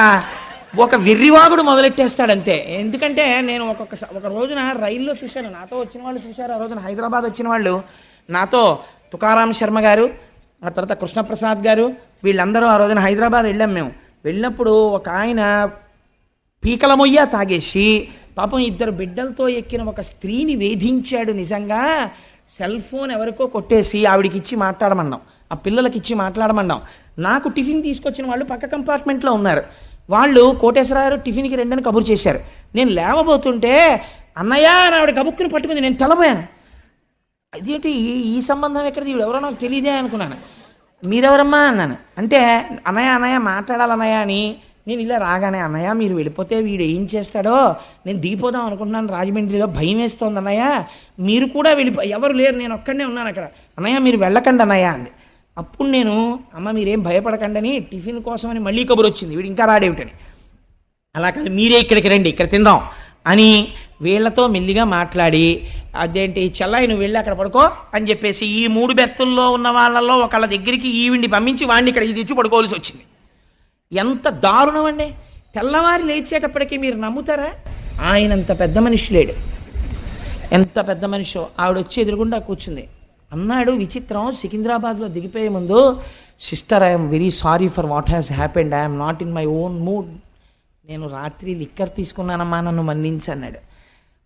ఒక వెర్రివాగుడు మొదలెట్టేస్తాడంతే. ఎందుకంటే నేను ఒక రోజున రైల్లో చూశాను, నాతో వచ్చిన వాళ్ళు చూశారు. ఆ రోజున హైదరాబాద్ వచ్చిన వాళ్ళు నాతో, తుకారాం శర్మ గారు, ఆ తర్వాత కృష్ణప్రసాద్ గారు, వీళ్ళందరూ ఆ రోజున హైదరాబాద్ వెళ్ళాం. మేము వెళ్ళినప్పుడు ఒక ఆయన పీకల మొయ్య తాగేసి పాపం 2 బిడ్డలతో ఎక్కిన ఒక స్త్రీని వేధించాడు. నిజంగా సెల్ ఫోన్ ఎవరికో కొట్టేసి ఆవిడికి ఇచ్చి మాట్లాడమన్నాం, ఆ పిల్లలకి ఇచ్చి మాట్లాడమన్నాం. నాకు టిఫిన్ తీసుకొచ్చిన వాళ్ళు పక్క కంపార్ట్మెంట్లో ఉన్నారు. వాళ్ళు కోటేశ్వరరావు టిఫిన్కి రెండని కబురు చేశారు. నేను లేవబోతుంటే అన్నయ్య అని ఆవిడ కబుక్కుని పట్టుకుంది. నేను తెల్లబోయాను. అదేంటి ఈ సంబంధం ఎక్కడిది, ఎవరో నాకు తెలియదే అనుకున్నాను. మీరెవరమ్మా అన్నాను. అంటే అన్నయ్య అన్నయ్య మాట్లాడాలన్నయ్య అని. నేను ఇలా రాగానే, అన్నయ్య మీరు వెళ్ళిపోతే వీడు ఏం చేస్తాడో నేను దిగిపోదాం అనుకుంటున్నాను రాజమండ్రిలో, భయం వేస్తోంది అన్నయ్య, మీరు కూడా ఎవరు లేరు, నేను ఒక్కడనే ఉన్నాను అక్కడ, అన్నయ్య మీరు వెళ్ళకండి అన్నయ్య అంది. అప్పుడు నేను, అమ్మ మీరేం భయపడకండి అని టిఫిన్ కోసమని మళ్ళీ కబురు వచ్చింది, వీడు ఇంకా రాడేమిటని. అలా కాదు మీరే ఇక్కడికి రండి, ఇక్కడ తిందాం అని వీళ్లతో మెల్లిగా మాట్లాడి, అదేంటి చెల్లాయి నువ్వు వెళ్ళి అక్కడ పడుకో అని చెప్పేసి ఈ 3 బెర్తుల్లో ఉన్న వాళ్ళల్లో ఒకళ్ళ దగ్గరికి ఈవిడిని పంపించి వాడిని ఇక్కడ తెచ్చి పడుకోవాల్సి వచ్చింది. ఎంత దారుణం అండి. తెల్లవారి లేచేటప్పటికీ మీరు నమ్ముతారా, ఆయనంత పెద్ద మనిషి లేడు. ఎంత పెద్ద మనిషో. ఆవిడ వచ్చి ఎదురుగుండా కూర్చుంది. అన్నాడు విచిత్రం, సికింద్రాబాద్లో దిగిపోయే ముందు, sister I'm very sorry for what has happened, I'm not in my own mood, నేను రాత్రి లిక్కర్ తీసుకున్నానమ్మా, నన్ను మన్నించి అన్నాడు.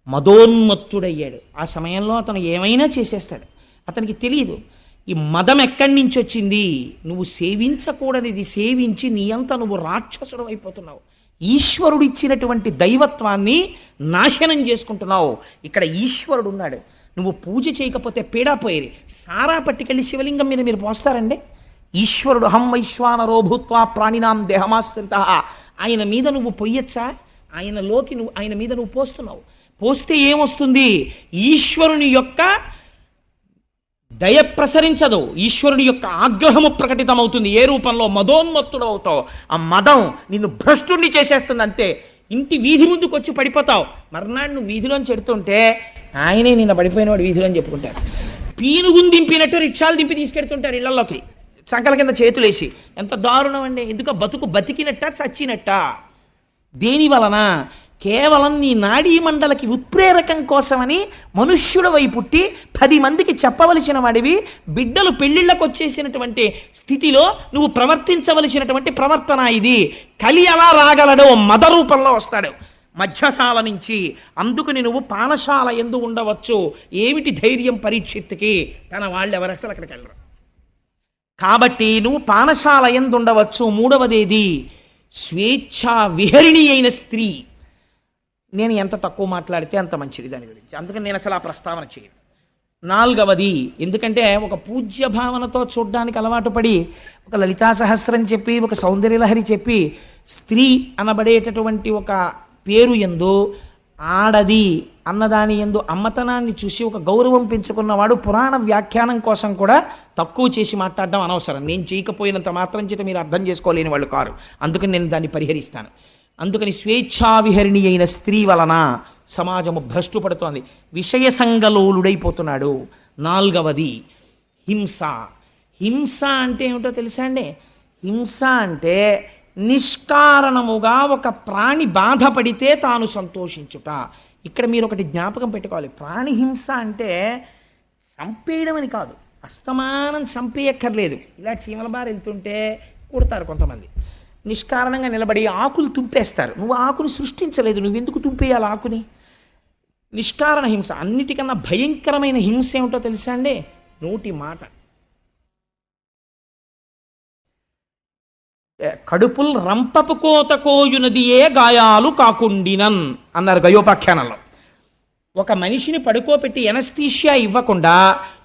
మదోన్మత్తుడయ్యాడు. ఆ సమయంలో అతను ఏమైనా చేసేస్తాడు. అతనికి తెలియదు ఈ మదం ఎక్కడి నుంచి వచ్చింది. నువ్వు సేవించకూడనిది సేవించి నీ అంత నువ్వు రాక్షసుడు అయిపోతున్నావు. ఈశ్వరుడు ఇచ్చినటువంటి దైవత్వాన్ని నాశనం చేసుకుంటున్నావు. ఇక్కడ ఈశ్వరుడు ఉన్నాడు, నువ్వు పూజ చేయకపోతే పీడా పోయేది. సారా పట్టుకెళ్ళి శివలింగం మీద మీరు పోస్తారండి? ఈశ్వరుడు హం వైశ్వానరో భూత్వా ప్రాణినాం దేహమాశ్రిత, ఆయన మీద నువ్వు పొయ్యొచ్చా? ఆయన మీద నువ్వు పోస్తున్నావు. పోస్తే ఏమొస్తుంది? ఈశ్వరుని యొక్క దయ ప్రసరించదు, ఈశ్వరుని యొక్క ఆగ్రహము ప్రకటితమవుతుంది. ఏ రూపంలో? మదోన్మత్తుడు అవుతావు. ఆ మదం నిన్ను భ్రష్టుణ్ణి చేసేస్తుంది అంతే. ఇంటి వీధి ముందుకు వచ్చి పడిపోతావు. మర్నాడు నువ్వు వీధిలోంచి చెడుతుంటే ఆయనే నిన్న పడిపోయినవాడు వీధిలో అని చెప్పుకుంటారు. పీనుగుని దింపినట్టు రిక్షాలు దింపి తీసుకెడుతుంటారు ఇళ్లలోకి సంకల కింద చేతులేసి. ఎంత దారుణం అండి! ఎందుకు? బతుకు బతికినట్ట చచ్చినట్ట? దేని వలన? కేవలం నీ నాడీ మండలకి ఉత్ప్రేరకం కోసమని మనుష్యుడవై పుట్టి 10 మందికి చెప్పవలసిన వాడివి, బిడ్డలు పెళ్లిళ్ళకు వచ్చేసినటువంటి స్థితిలో నువ్వు ప్రవర్తించవలసినటువంటి ప్రవర్తన ఇది. కలి ఎలా రాగలడో మద రూపంలో వస్తాడు మధ్యశాల నుంచి. అందుకని నువ్వు పానశాల ఎందు ఉండవచ్చు. ఏమిటి ధైర్యం పరీక్షిత్తుకి? తన వాళ్ళు ఎవరు అసలు అక్కడికి వెళ్ళరు. కాబట్టి నువ్వు పానశాల ఎందు ఉండవచ్చు. మూడవదేది స్వేచ్ఛా విహరిణి అయిన స్త్రీ. నేను ఎంత తక్కువ మాట్లాడితే అంత మంచిది దాని గురించి, అందుకని నేను అసలు ఆ ప్రస్తావన చేయను. 4వది, ఎందుకంటే ఒక పూజ్య భావనతో చూడ్డానికి అలవాటు పడి ఒక లలితా సహస్రం చెప్పి, ఒక సౌందర్యలహరి చెప్పి, స్త్రీ అనబడేటటువంటి ఒక పేరు యందు ఆడది అన్నదాని యందు అమ్మతనాన్ని చూసి ఒక గౌరవం పెంచుకున్నవాడు పురాణ వ్యాఖ్యానం కోసం కూడా తక్కువ చేసి మాట్లాడడం అనవసరం. నేను చేయకపోయినంత మాత్రం చేత మీరు అర్థం చేసుకోలేని వాళ్ళు కారు. అందుకని నేను దాన్ని పరిహరిస్తాను. అందుకని స్వేచ్ఛావిహరిణి అయిన స్త్రీ వలన సమాజము భ్రష్టు పడుతోంది, విషయ సంగలోలుడైపోతున్నాడు. 4వది హింస. హింస అంటే ఏమిటో తెలుసా అండి? హింస అంటే నిష్కారణముగా ఒక ప్రాణి బాధపడితే తాను సంతోషించుట. ఇక్కడ మీరు ఒకటి జ్ఞాపకం పెట్టుకోవాలి. ప్రాణి హింస అంటే చంపేయడం అని కాదు, అస్తమానం చంపేయక్కర్లేదు. ఇలా చీమల బారి వెళ్తుంటే కుడతారు కొంతమంది, నిష్కారణంగా నిలబడి ఆకులు తుంపేస్తారు. నువ్వు ఆకుని సృష్టించలేదు, నువ్వెందుకు తుంపేయాలి ఆకుని? నిష్కారణ హింస. అన్నిటికన్నా భయంకరమైన హింస ఏమిటో తెలుసా అండి? నోటి మాట. కడుపుల్ రంపపు కోత కోయునదియే గాయాలు కాకుండినన్ అన్నారు గయోపాఖ్యానంలో. ఒక మనిషిని పడుకోబెట్టి ఎనస్థీషియా ఇవ్వకుండా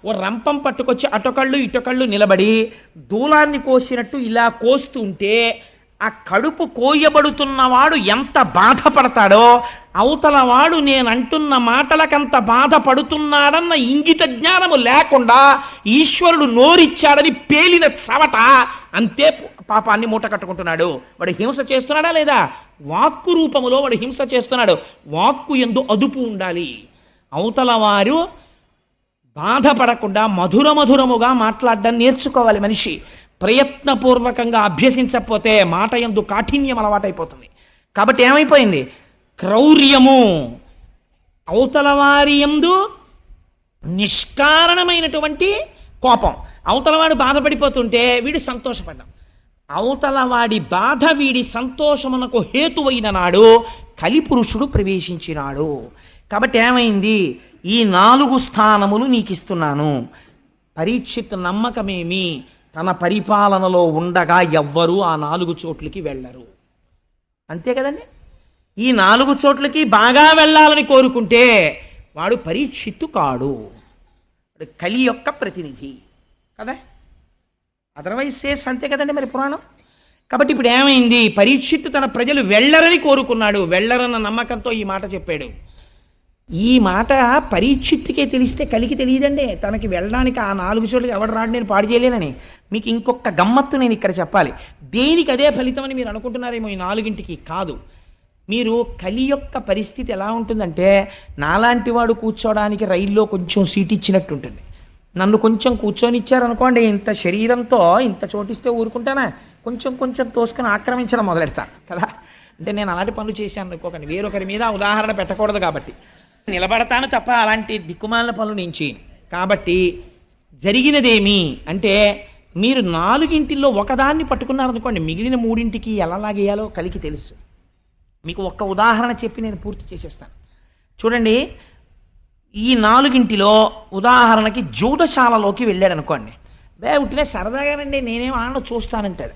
ఓ రంపం పట్టుకొచ్చి అటొకళ్ళు ఇటొకళ్ళు నిలబడి దూలాన్ని కోసినట్టు ఇలా కోస్తుంటే ఆ కడుపు కోయబడుతున్నవాడు ఎంత బాధపడతాడో, అవతలవాడు నేనంటున్న మాటలకంత బాధపడుతున్నాడన్న ఇంగిత జ్ఞానము లేకుండా ఈశ్వరుడు నోరిచ్చాడని పేలిన చవట అంతే పాపాన్ని మూట కట్టుకుంటున్నాడు. వాడు హింస చేస్తున్నాడా లేదా? వాక్కు రూపములో వాడు హింస చేస్తున్నాడు. వాక్కు యందు అదుపు ఉండాలి. అవతల వారు బాధపడకుండా మధురముగా మాట్లాడడం నేర్చుకోవాలి మనిషి. ప్రయత్నపూర్వకంగా అభ్యసించకపోతే మాట యందు కాఠిన్యం అలవాటైపోతుంది. కాబట్టి ఏమైపోయింది? క్రౌర్యము. అవతల వారి యందు నిష్కారణమైనటువంటి కోపం. అవతలవాడు బాధపడిపోతుంటే వీడు సంతోషపడ్డాం. అవతలవాడి బాధ వీడి సంతోషమునకు హేతువైన నాడు కలిపురుషుడు ప్రవేశించినాడు. కాబట్టి ఏమైంది? ఈ 4 స్థానములు నీకు ఇస్తున్నాను. పరీక్షిత్ నమ్మకమేమి? తన పరిపాలనలో ఉండగా ఎవ్వరూ ఆ 4 చోట్లకి వెళ్ళరు. అంతే కదండి? ఈ 4 చోట్లకి బాగా వెళ్ళాలని కోరుకుంటే వాడు పరీక్షిత్తు కాడు, కలి యొక్క ప్రతినిధి కదా. అదర్వైజ్ సేస్ అంతే కదండి మరి పురాణం. కాబట్టి ఇప్పుడు ఏమైంది? పరీక్షిత్తు తన ప్రజలు వెళ్ళరని కోరుకున్నాడు. వెళ్ళరన్న నమ్మకంతో ఈ మాట చెప్పాడు. ఈ మాట పరీక్షిత్తుకే తెలిస్తే కలికి తెలియదండి. తనకి వెళ్ళడానికి ఆ 4 చోట్లకి ఎవడు రాడు, నేను పాడు చేయలేనని. మీకు ఇంకొక గమ్మత్తు నేను ఇక్కడ చెప్పాలి. దేనికి అదే ఫలితం అని మీరు అనుకుంటున్నారేమో. ఈ 4ంటికి కాదు. మీరు కలి యొక్క పరిస్థితి ఎలా ఉంటుందంటే, నాలాంటి వాడు కూర్చోడానికి రైల్లో కొంచెం సీట్ ఇచ్చినట్టు ఉంటుంది. నన్ను కొంచెం కూర్చొని ఇచ్చారనుకోండి, ఇంత శరీరంతో ఇంత చోటిస్తే ఊరుకుంటానా? కొంచెం కొంచెం తోసుకొని ఆక్రమించడం మొదలెడతాను కదా. అంటే నేను అలాంటి పనులు చేశాను అనుకోకండి, వేరొకరి మీద ఉదాహరణ పెట్టకూడదు కాబట్టి. నిలబడతాను తప్ప అలాంటి దిక్కుమాలిన పనులు నేను చేయను. కాబట్టి జరిగినదేమి అంటే, మీరు 4ంటిల్లో ఒకదాన్ని పట్టుకున్నారనుకోండి, మిగిలిన 3ంటికి ఎలా లాగేయాలో కలికి తెలుసు. మీకు ఒక్క ఉదాహరణ చెప్పి నేను పూర్తి చేసేస్తాను. చూడండి, ఈ 4ంటిలో ఉదాహరణకి జూదశాలలోకి వెళ్ళాడు అనుకోండి. ఉట్టినే సరదాగానండి, నేనేం ఆడ చూస్తానంటాడు.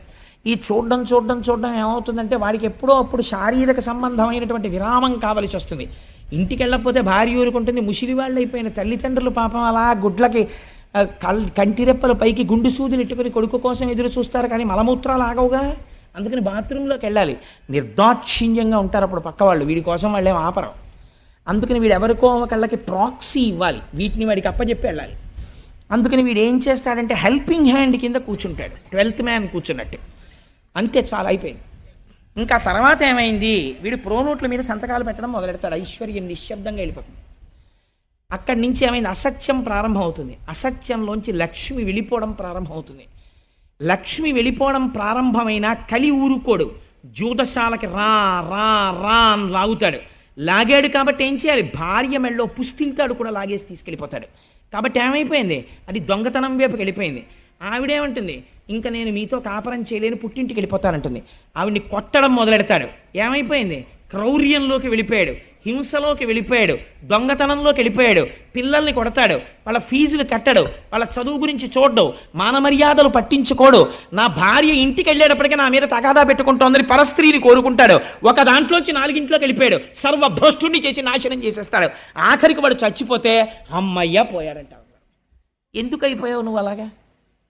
ఈ చూడడం ఏమవుతుందంటే వాడికి ఎప్పుడో అప్పుడు శారీరక సంబంధమైనటువంటి విరామం కావలసి వస్తుంది. ఇంటికి వెళ్ళకపోతే భార్య ఊరుకుంటుంది. ముసిలి వాళ్ళు అయిపోయిన తల్లిదండ్రులు పాపం అలా గుడ్లకి కంటిరెప్పల పైకి గుండు సూదులు ఇట్టుకుని కొడుకు కోసం ఎదురు చూస్తారు, కానీ మలమూత్రాలు ఆగవుగా. అందుకని బాత్రూంలోకి వెళ్ళాలి. నిర్దాక్షిణ్యంగా ఉంటారు అప్పుడు పక్క వాళ్ళు, వీడి కోసం వాళ్ళేం ఆపరం. అందుకని వీడు ఎవరికో కళ్ళకి ప్రాక్సీ ఇవ్వాలి, వీటిని వాడికి అప్పచెప్పి వెళ్ళాలి. అందుకని వీడు ఏం చేస్తాడంటే హెల్పింగ్ హ్యాండ్ కింద కూర్చుంటాడు, 12th మ్యాన్ కూర్చున్నట్టు. అంతే, చాలా అయిపోయింది. ఇంకా తర్వాత ఏమైంది, వీడు ప్రోనోట్ల మీద సంతకాలు పెట్టడం మొదలెడతాడు. ఐశ్వర్యం నిశ్శబ్దంగా వెళ్ళిపోతుంది. అక్కడి నుంచి ఏమైంది, అసత్యం ప్రారంభం అవుతుంది. అసత్యంలోంచి లక్ష్మి వెళ్ళిపోవడం ప్రారంభం అవుతుంది. లక్ష్మి వెళ్ళిపోవడం ప్రారంభమైన కలి ఊరుకోడు, జూదశాలకి రా రా రా అని లాగుతాడు. లాగాడు కాబట్టి ఏం చేయాలి, భార్య మెళ్ళో పుస్తిల్తాడు కూడా లాగేసి తీసుకెళ్ళిపోతాడు. కాబట్టి ఏమైపోయింది, అది దొంగతనం వైపుకి వెళ్ళిపోయింది. ఆవిడేమంటుంది, ఇంకా నేను మీతో కాపురం చేయలేని పుట్టింటికి వెళ్ళిపోతానంటుంది. ఆవిడ్ని కొట్టడం మొదలెడతాడు. ఏమైపోయింది, క్రౌర్యంలోకి వెళ్ళిపోయాడు, హింసలోకి వెళ్ళిపోయాడు, దొంగతనంలోకి వెళ్ళిపోయాడు. పిల్లల్ని కొడతాడు, వాళ్ళ ఫీజులు కట్టడు, వాళ్ళ చదువు గురించి చూడడు, మానమర్యాదలు పట్టించుకోడు. నా భార్య ఇంటికి వెళ్ళేటప్పటికీ నా మీద తగాదా పెట్టుకుంటోందని పరస్త్రీని కోరుకుంటాడు. ఒక దాంట్లోంచి 4 ఇంట్లోకి సర్వభ్రష్టుని చేసి నాశనం చేసేస్తాడు. ఆఖరికి వాడు చచ్చిపోతే అమ్మయ్య పోయాడంట. ఎందుకు అయిపోయావు నువ్వు అలాగా?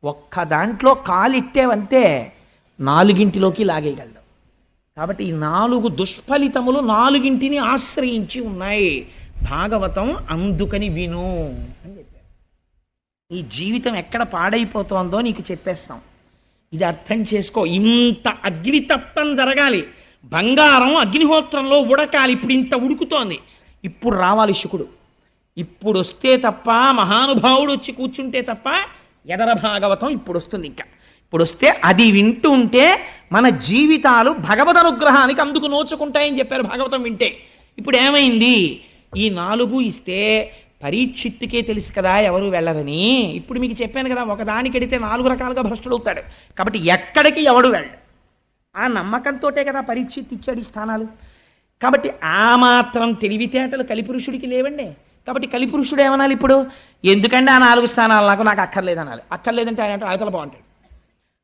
ఒక్క దాంట్లో కాలిట్టేవంతే 4 లాగేయగలడు. కాబట్టి ఈ 4 దుష్ఫలితములు 4 ఆశ్రయించి ఉన్నాయి. భాగవతం అందుకని విను అని చెప్పారు. ఈ జీవితం ఎక్కడ పాడైపోతోందో నీకు చెప్పేస్తాం, ఇది అర్థం చేసుకో. ఇంత అగ్నితప్తం జరగాలి, బంగారం అగ్నిహోత్రంలో ఉడకాలి. ఇప్పుడు ఇంత ఉడుకుతోంది, ఇప్పుడు రావాలి శుకుడు. ఇప్పుడు వస్తే తప్ప, మహానుభావుడు వచ్చి కూర్చుంటే తప్ప ఎదర భాగవతం ఇప్పుడు వస్తుంది. ఇంకా ఇప్పుడు వస్తే అది వింటూ ఉంటే మన జీవితాలు భగవద్ అనుగ్రహానికి అందుకు నోచుకుంటాయని చెప్పారు భాగవతం వింటే. ఇప్పుడు ఏమైంది, ఈ 4 ఇస్తే పరీక్షిత్తుకే తెలుసు కదా ఎవరు వెళ్ళరని. ఇప్పుడు మీకు చెప్పాను కదా, ఒకదానికి ఎడితే 4 రకాలుగా భ్రష్టుడు అవుతాడు. కాబట్టి ఎక్కడికి ఎవడు వెళ్ళడు, ఆ నమ్మకంతోటే కదా పరీక్షిత్ ఇచ్చాడు ఈ స్థానాలు. కాబట్టి ఆ మాత్రం తెలివితేటలు కలిపురుషుడికి లేవండి. కాబట్టి కలిపురుషుడు ఏమనాలి ఇప్పుడు, ఎందుకంటే ఆ 4 స్థానాలు నాకు అక్కర్లేదనాలి. అక్కర్లేదంటే ఆయన అంటే ఆయతల బాగుంటాడు.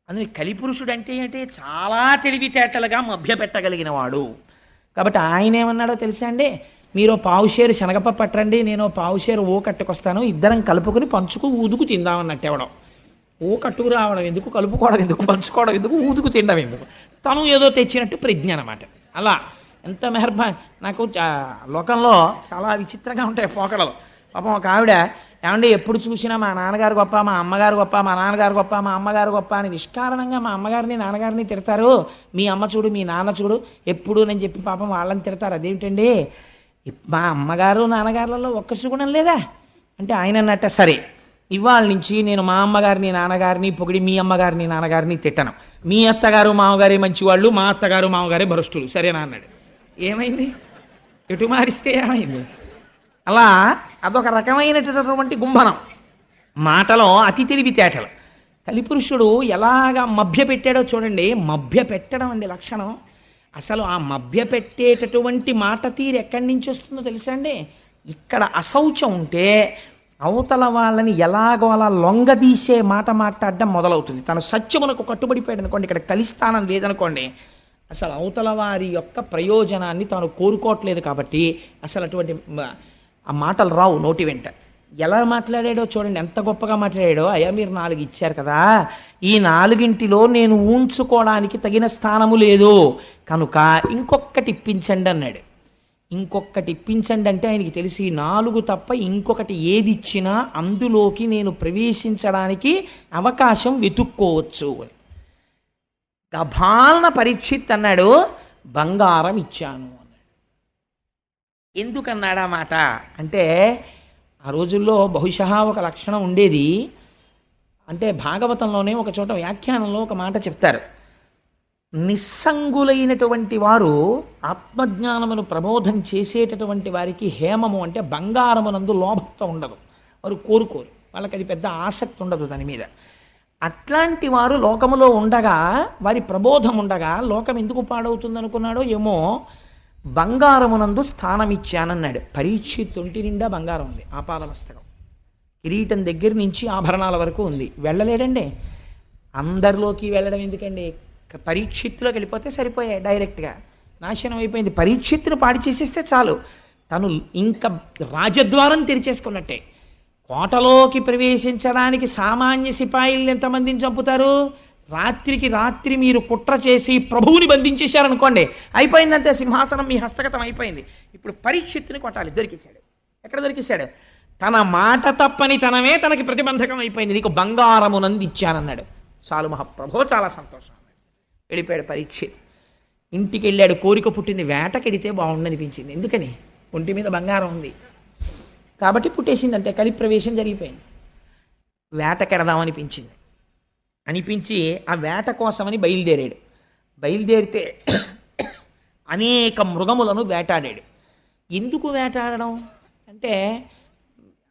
అందుకే కలిపురుషుడు అంటే ఏంటి, చాలా తెలివితేటలుగా మభ్యపెట్టగలిగిన వాడు. కాబట్టి ఆయన ఏమన్నాడో తెలుసా అండి, మీరు పావుషేరు శనగపప్పు పట్టండి, నేను పావుషేరు ఓ కట్టుకొస్తాను, ఇద్దరం కలుపుకుని పంచుకు ఊదుకు తిందామన్నట్టు. ఎవడం ఓ కట్టుకు రావడం ఎందుకు, కలుపుకోవడం ఎందుకు, పంచుకోవడం ఎందుకు, ఊదుకు తినడం ఎందుకు, తను ఏదో తెచ్చినట్టు ప్రజ్ఞ అనమాట. అలా ఎంత మెహర్బా. నాకు లోకంలో చాలా విచిత్రంగా ఉంటాయి పోకడలు. పాపం ఒక ఆవిడ, ఏమంటే ఎప్పుడు చూసినా మా నాన్నగారు గొప్ప, మా అమ్మగారు గొప్ప, మా నాన్నగారు గొప్ప, మా అమ్మగారు గొప్ప అని నిష్కారణంగా మా అమ్మగారిని నాన్నగారిని తిడతారు. మీ అమ్మ చూడు, మీ నాన్న చూడు ఎప్పుడు అని చెప్పి పాపం వాళ్ళని తిడతారు. అదేమిటండి, మా అమ్మగారు నాన్నగారులలో ఒక్క సుగుణం లేదా అంటే ఆయన అన్నట్ట, సరే ఇవాళ నుంచి నేను మా అమ్మగారిని నాన్నగారిని పొగిడి మీ అమ్మగారిని నాన్నగారిని తిట్టను. మీ అత్తగారు మామగారే మంచివాళ్ళు, మా అత్తగారు మామగారే భ్రష్టులు, సరేనా అన్నాడు. ఏమైంది, ఎటు మారిస్తే ఏమైంది? అలా అదొక రకమైనటువంటి గుంభనం, మాటలో అతి తెలివితేటలు. కలిపురుషుడు ఎలాగా మభ్య పెట్టాడో చూడండి. మభ్య పెట్టడం అండి లక్షణం. అసలు ఆ మభ్య పెట్టేటటువంటి మాట తీరు ఎక్కడి నుంచి వస్తుందో తెలుసా అండి, ఇక్కడ అశౌచం ఉంటే అవతల వాళ్ళని ఎలాగో అలా లొంగదీసే మాట మాట్లాడడం మొదలవుతుంది. తన సత్యమునకు కట్టుబడిపోయాడు అనుకోండి, ఇక్కడ కలిస్థానం లేదనుకోండి, అసలు అవతల వారి యొక్క ప్రయోజనాన్ని తాను కోరుకోవట్లేదు. కాబట్టి అసలు అటువంటి ఆ మాటలు రావు నోటి వెంట. ఎలా మాట్లాడాడో చూడండి, ఎంత గొప్పగా మాట్లాడాడో. అయ్యా మీరు 4 ఇచ్చారు కదా, ఈ 4 నేను ఊంచుకోవడానికి తగిన స్థానము లేదు కనుక ఇంకొకటి ఇప్పించండి అన్నాడు. ఇంకొకటి ఇప్పించండి అంటే ఆయనకి తెలిసి 4 తప్ప ఇంకొకటి ఏది ఇచ్చినా అందులోకి నేను ప్రవేశించడానికి అవకాశం వెతుక్కోవచ్చు అని. గభాలన పరీక్షిత్ అన్నాడు, బంగారం ఇచ్చాను అన్నాడు. ఎందుకన్నాడా మాట అంటే, ఆ రోజుల్లో బహుశా ఒక లక్షణం ఉండేది. అంటే భాగవతంలోనే ఒక చోట వ్యాఖ్యానంలో ఒక మాట చెప్తారు, నిస్సంగులైనటువంటి వారు ఆత్మజ్ఞానమును ప్రబోధం చేసేటటువంటి వారికి హేమము అంటే బంగారమునందు లోభత్వం ఉండదు, వారు కోరుకోరు, వాళ్ళకి అది పెద్ద ఆసక్తి ఉండదు దాని మీద. అట్లాంటి వారు లోకములో ఉండగా, వారి ప్రబోధం ఉండగా లోకం ఎందుకు పాడవుతుంది అనుకున్నాడో ఏమో, బంగారమునందు స్థానం ఇచ్చానన్నాడు. పరీక్షిత్ ఒంటి నిండా బంగారం ఉంది, ఆపాదమస్తకం, కిరీటం దగ్గర నుంచి ఆభరణాల వరకు ఉంది. వెళ్ళలేడండి, అందరిలోకి వెళ్ళడం ఎందుకండి, పరీక్షిత్తులోకి వెళ్ళిపోతే సరిపోయాయి, డైరెక్ట్గా నాశనం అయిపోయింది. పరీక్షిత్తును పాడి చేసేస్తే చాలు. తను ఇంకా రాజద్వారం తెరిచేసుకున్నట్టే. కోటలోకి ప్రవేశించడానికి సామాన్య సిపాయిల్ని ఎంతమందిని చంపుతారు? రాత్రికి రాత్రి మీరు కుట్ర చేసి ప్రభువుని బంధించేశారనుకోండి, అయిపోయిందంటే సింహాసనం మీ హస్తగతం అయిపోయింది. ఇప్పుడు పరీక్షిత్తుని కొట్టాలి, దొరికేశాడు. ఎక్కడ దొరికేశాడు? తన మాట తప్పని తనమే తనకి ప్రతిబంధకం అయిపోయింది. నీకు బంగారమునంది ఇచ్చానన్నాడు. చాలు మహాప్రభో, చాలా సంతోషం అన్నాడు. వెళ్ళిపోయాడు పరీక్షిత్. ఇంటికి వెళ్ళాడు. కోరిక పుట్టింది, వేటకెడితే బాగుండనిపించింది. ఎందుకని? ఒంటి మీద బంగారం ఉంది కాబట్టి పుట్టేసింది, అంతే. కలి ప్రవేశం జరిగిపోయింది. వేటకెడదామనిపించింది. అనిపించి ఆ వేట కోసమని బయలుదేరాడు. బయలుదేరితే అనేక మృగములను వేటాడాడు. ఎందుకు వేటాడడం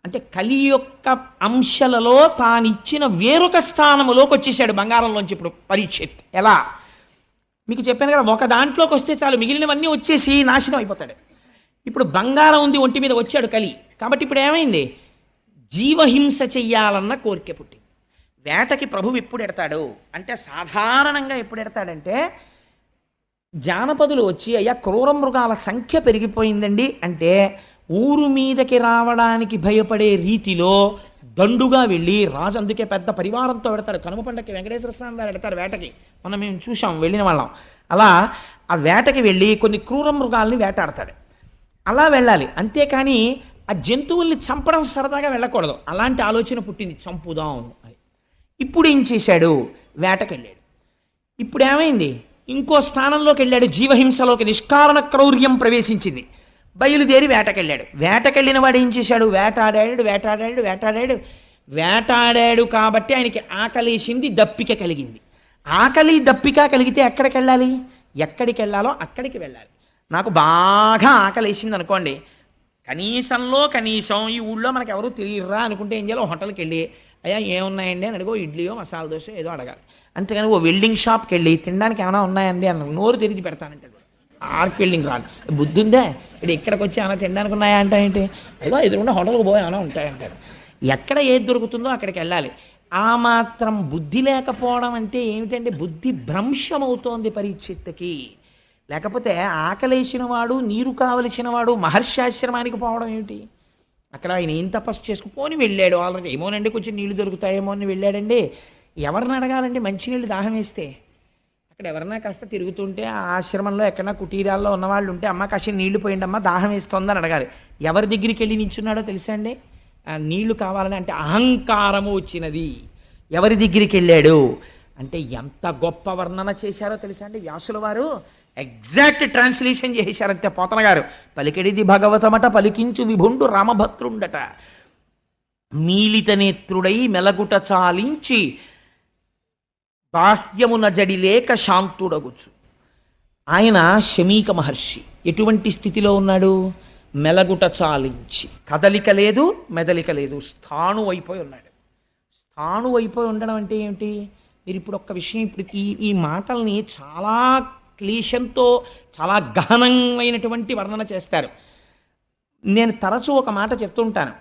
అంటే, కలి యొక్క అంశాలలో తానిచ్చిన వేరొక స్థానములోకి వచ్చేసాడు బంగారంలోంచి. ఇప్పుడు పరీక్షిత్ ఎలా? మీకు చెప్పాను కదా, ఒక దాంట్లోకి వస్తే చాలు, మిగిలినవన్నీ వచ్చేసి నాశనం అయిపోతాడు. ఇప్పుడు బంగారం ఉంది ఒంటి మీద, వచ్చాడు కలి. కాబట్టి ఇప్పుడు ఏమైంది? జీవహింస చెయ్యాలన్న కోరిక పుట్టింది. వేటకి ప్రభువు ఎప్పుడు ఎడతాడు అంటే, సాధారణంగా ఎప్పుడు ఎడతాడంటే, జానపదులు వచ్చి అయ్యా క్రూర మృగాల సంఖ్య పెరిగిపోయిందండి అంటే, ఊరు మీదకి రావడానికి భయపడే రీతిలో దండుగా వెళ్ళి, రాజు అందుకే పెద్ద పరివారంతో పెడతాడు. కనుమ పండగకి వెంకటేశ్వర స్వామి వారు పెడతారు వేటకి. మనం మేము చూసాం, వెళ్ళిన వాళ్ళం. అలా ఆ వేటకి వెళ్ళి కొన్ని క్రూర మృగాల్ని వేటాడతాడు. అలా వెళ్ళాలి, అంతేకాని ఆ జంతువుల్ని చంపడం సరదాగా వెళ్ళకూడదు. అలాంటి ఆలోచన పుట్టింది, చంపుదాం అని. ఇప్పుడు ఏం చేశాడు? వేటకెళ్ళాడు. ఇప్పుడు ఏమైంది? ఇంకో స్థానంలోకి వెళ్ళాడు, జీవహింసలోకి. నిష్కారణ క్రౌర్యం ప్రవేశించింది. బయలుదేరి వేటకెళ్ళాడు. వేటకెళ్ళిన వాడు ఏం చేశాడు? వేటాడాడు కాబట్టి ఆయనకి ఆకలేసింది, దప్పిక కలిగింది. ఆకలి దప్పిక కలిగితే ఎక్కడికి వెళ్ళాలి? ఎక్కడికి వెళ్ళాలో అక్కడికి వెళ్ళాలి. నాకు బాగా ఆకలేసింది అనుకోండి, కనీసంలో కనీసం ఈ ఊళ్ళో మనకు ఎవరు తెలియరా అనుకుంటే ఏం చేయాలి? హోటల్కి వెళ్ళి, అయ్యా ఏమున్నాయండి అని అడిగో, ఇడ్లీయో మసాలా దోశ ఏదో అడగాలి. అంతేగాని ఓ వెల్డింగ్ షాప్కి వెళ్ళి తినడానికి ఏమైనా ఉన్నాయండి అన్న నోరు తిరిగి పెడతానంటాడు. ఆర్క్ వెల్డింగ్ రాదు, బుద్ధి ఉందే, ఇప్పుడు ఇక్కడికి వచ్చి ఏమైనా తినడానికి ఉన్నాయా అంటే ఏంటి? ఏదో ఎదురుకుండా హోటల్కి పోయి ఏమైనా ఉంటాయంటాడు. ఎక్కడ ఏది దొరుకుతుందో అక్కడికి వెళ్ళాలి. ఆ మాత్రం బుద్ధి లేకపోవడం అంటే ఏమిటంటే, బుద్ధి భ్రంశమవుతోంది పరీక్షిత్తుకి. లేకపోతే ఆకలేసిన వాడు, నీరు కావలసిన వాడు మహర్షాశ్రమానికి పోవడం ఏమిటి? అక్కడ ఆయన ఏం తపస్సు చేసుకుపోని వెళ్ళాడు. ఆల్రెడీ ఏమోనండి కొంచెం నీళ్లు దొరుకుతాయేమో అని వెళ్ళాడండి. ఎవరిని అడగాలండి? మంచినీళ్ళు దాహం వేస్తే అక్కడ ఎవరన్నా కాస్త తిరుగుతుంటే, ఆ ఆశ్రమంలో ఎక్కడన్నా కుటీరాల్లో ఉన్నవాళ్ళు ఉంటే, అమ్మ కాసిన నీళ్లు పోయిండి అమ్మ దాహం వేస్తోందని అడగాలి. ఎవరి దగ్గరికి వెళ్ళి నించున్నాడో తెలుసా అండి? నీళ్లు కావాలని అంటే అహంకారము వచ్చినది. ఎవరి దగ్గరికి వెళ్ళాడు అంటే, ఎంత గొప్ప వర్ణన చేశారో తెలుసా అండి వ్యాసుల వారు? ఎగ్జాక్ట్ ట్రాన్స్లేషన్ చేశారంతే పోతన గారు. పలికెడిది భగవతమట పలికించు విభుండు రామభద్రుండట, మీలిత నేత్రుడై మెలగుట చాలించి బాహ్యమున జడిలేక శాంతుడగుచు. ఆయన శమీక మహర్షి. ఎటువంటి స్థితిలో ఉన్నాడు? మెలగుట చాలించి, కదలిక లేదు, మెదలిక లేదు, స్థాణు అయిపోయి ఉన్నాడు. స్థాణు అయిపోయి ఉండడం అంటే ఏమిటి? మీరు ఇప్పుడు ఒక్క విషయం, ఇప్పుడు ఈ మాటల్ని చాలా క్లీశంతో, చాలా గహనమైనటువంటి వర్ణన చేస్తారు. నేను తరచూ ఒక మాట చెప్తుంటాను.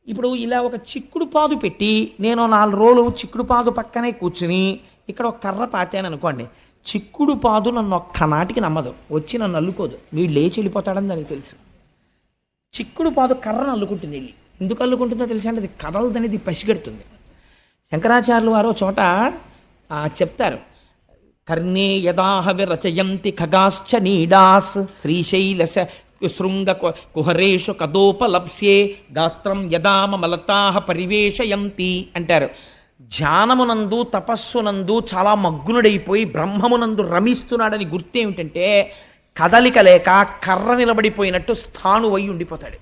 ఇప్పుడు ఇలా ఒక చిక్కుడు పాదు పెట్టి, నేను 4 రోజులు చిక్కుడు పాదు పక్కనే కూర్చుని ఇక్కడ ఒక కర్ర పాతాను అనుకోండి, చిక్కుడు పాదు నన్ను ఒక్కనాటికి నమ్మదు, వచ్చి నన్ను అల్లుకోదు, వీడు లేచి వెళ్ళిపోతాడని దానికి తెలుసు. చిక్కుడు పాదు కర్రను అల్లుకుంటుంది వెళ్ళి. ఎందుకు అల్లుకుంటుందో తెలుసా అంటే, అది కదలదనేది పసిగడుతుంది. శంకరాచార్యులు వారు చోట చెప్తారు, కర్ణే యదాహ విరచయంతి ఖగాశ్చ నీడాస్ శ్రీశైలస శృంగ కుహరేషు కదోపలప్స్యే గాత్రం యదామలతాహ పరివేషయంతి అంటారు. ధ్యానమునందు తపస్సునందు చాలా మగ్నుడైపోయి బ్రహ్మమునందు రమిస్తున్నాడని గుర్తేమిటంటే, కదలిక లేక కర్ర నిలబడిపోయినట్టు స్థాణువై ఉండిపోతాడు.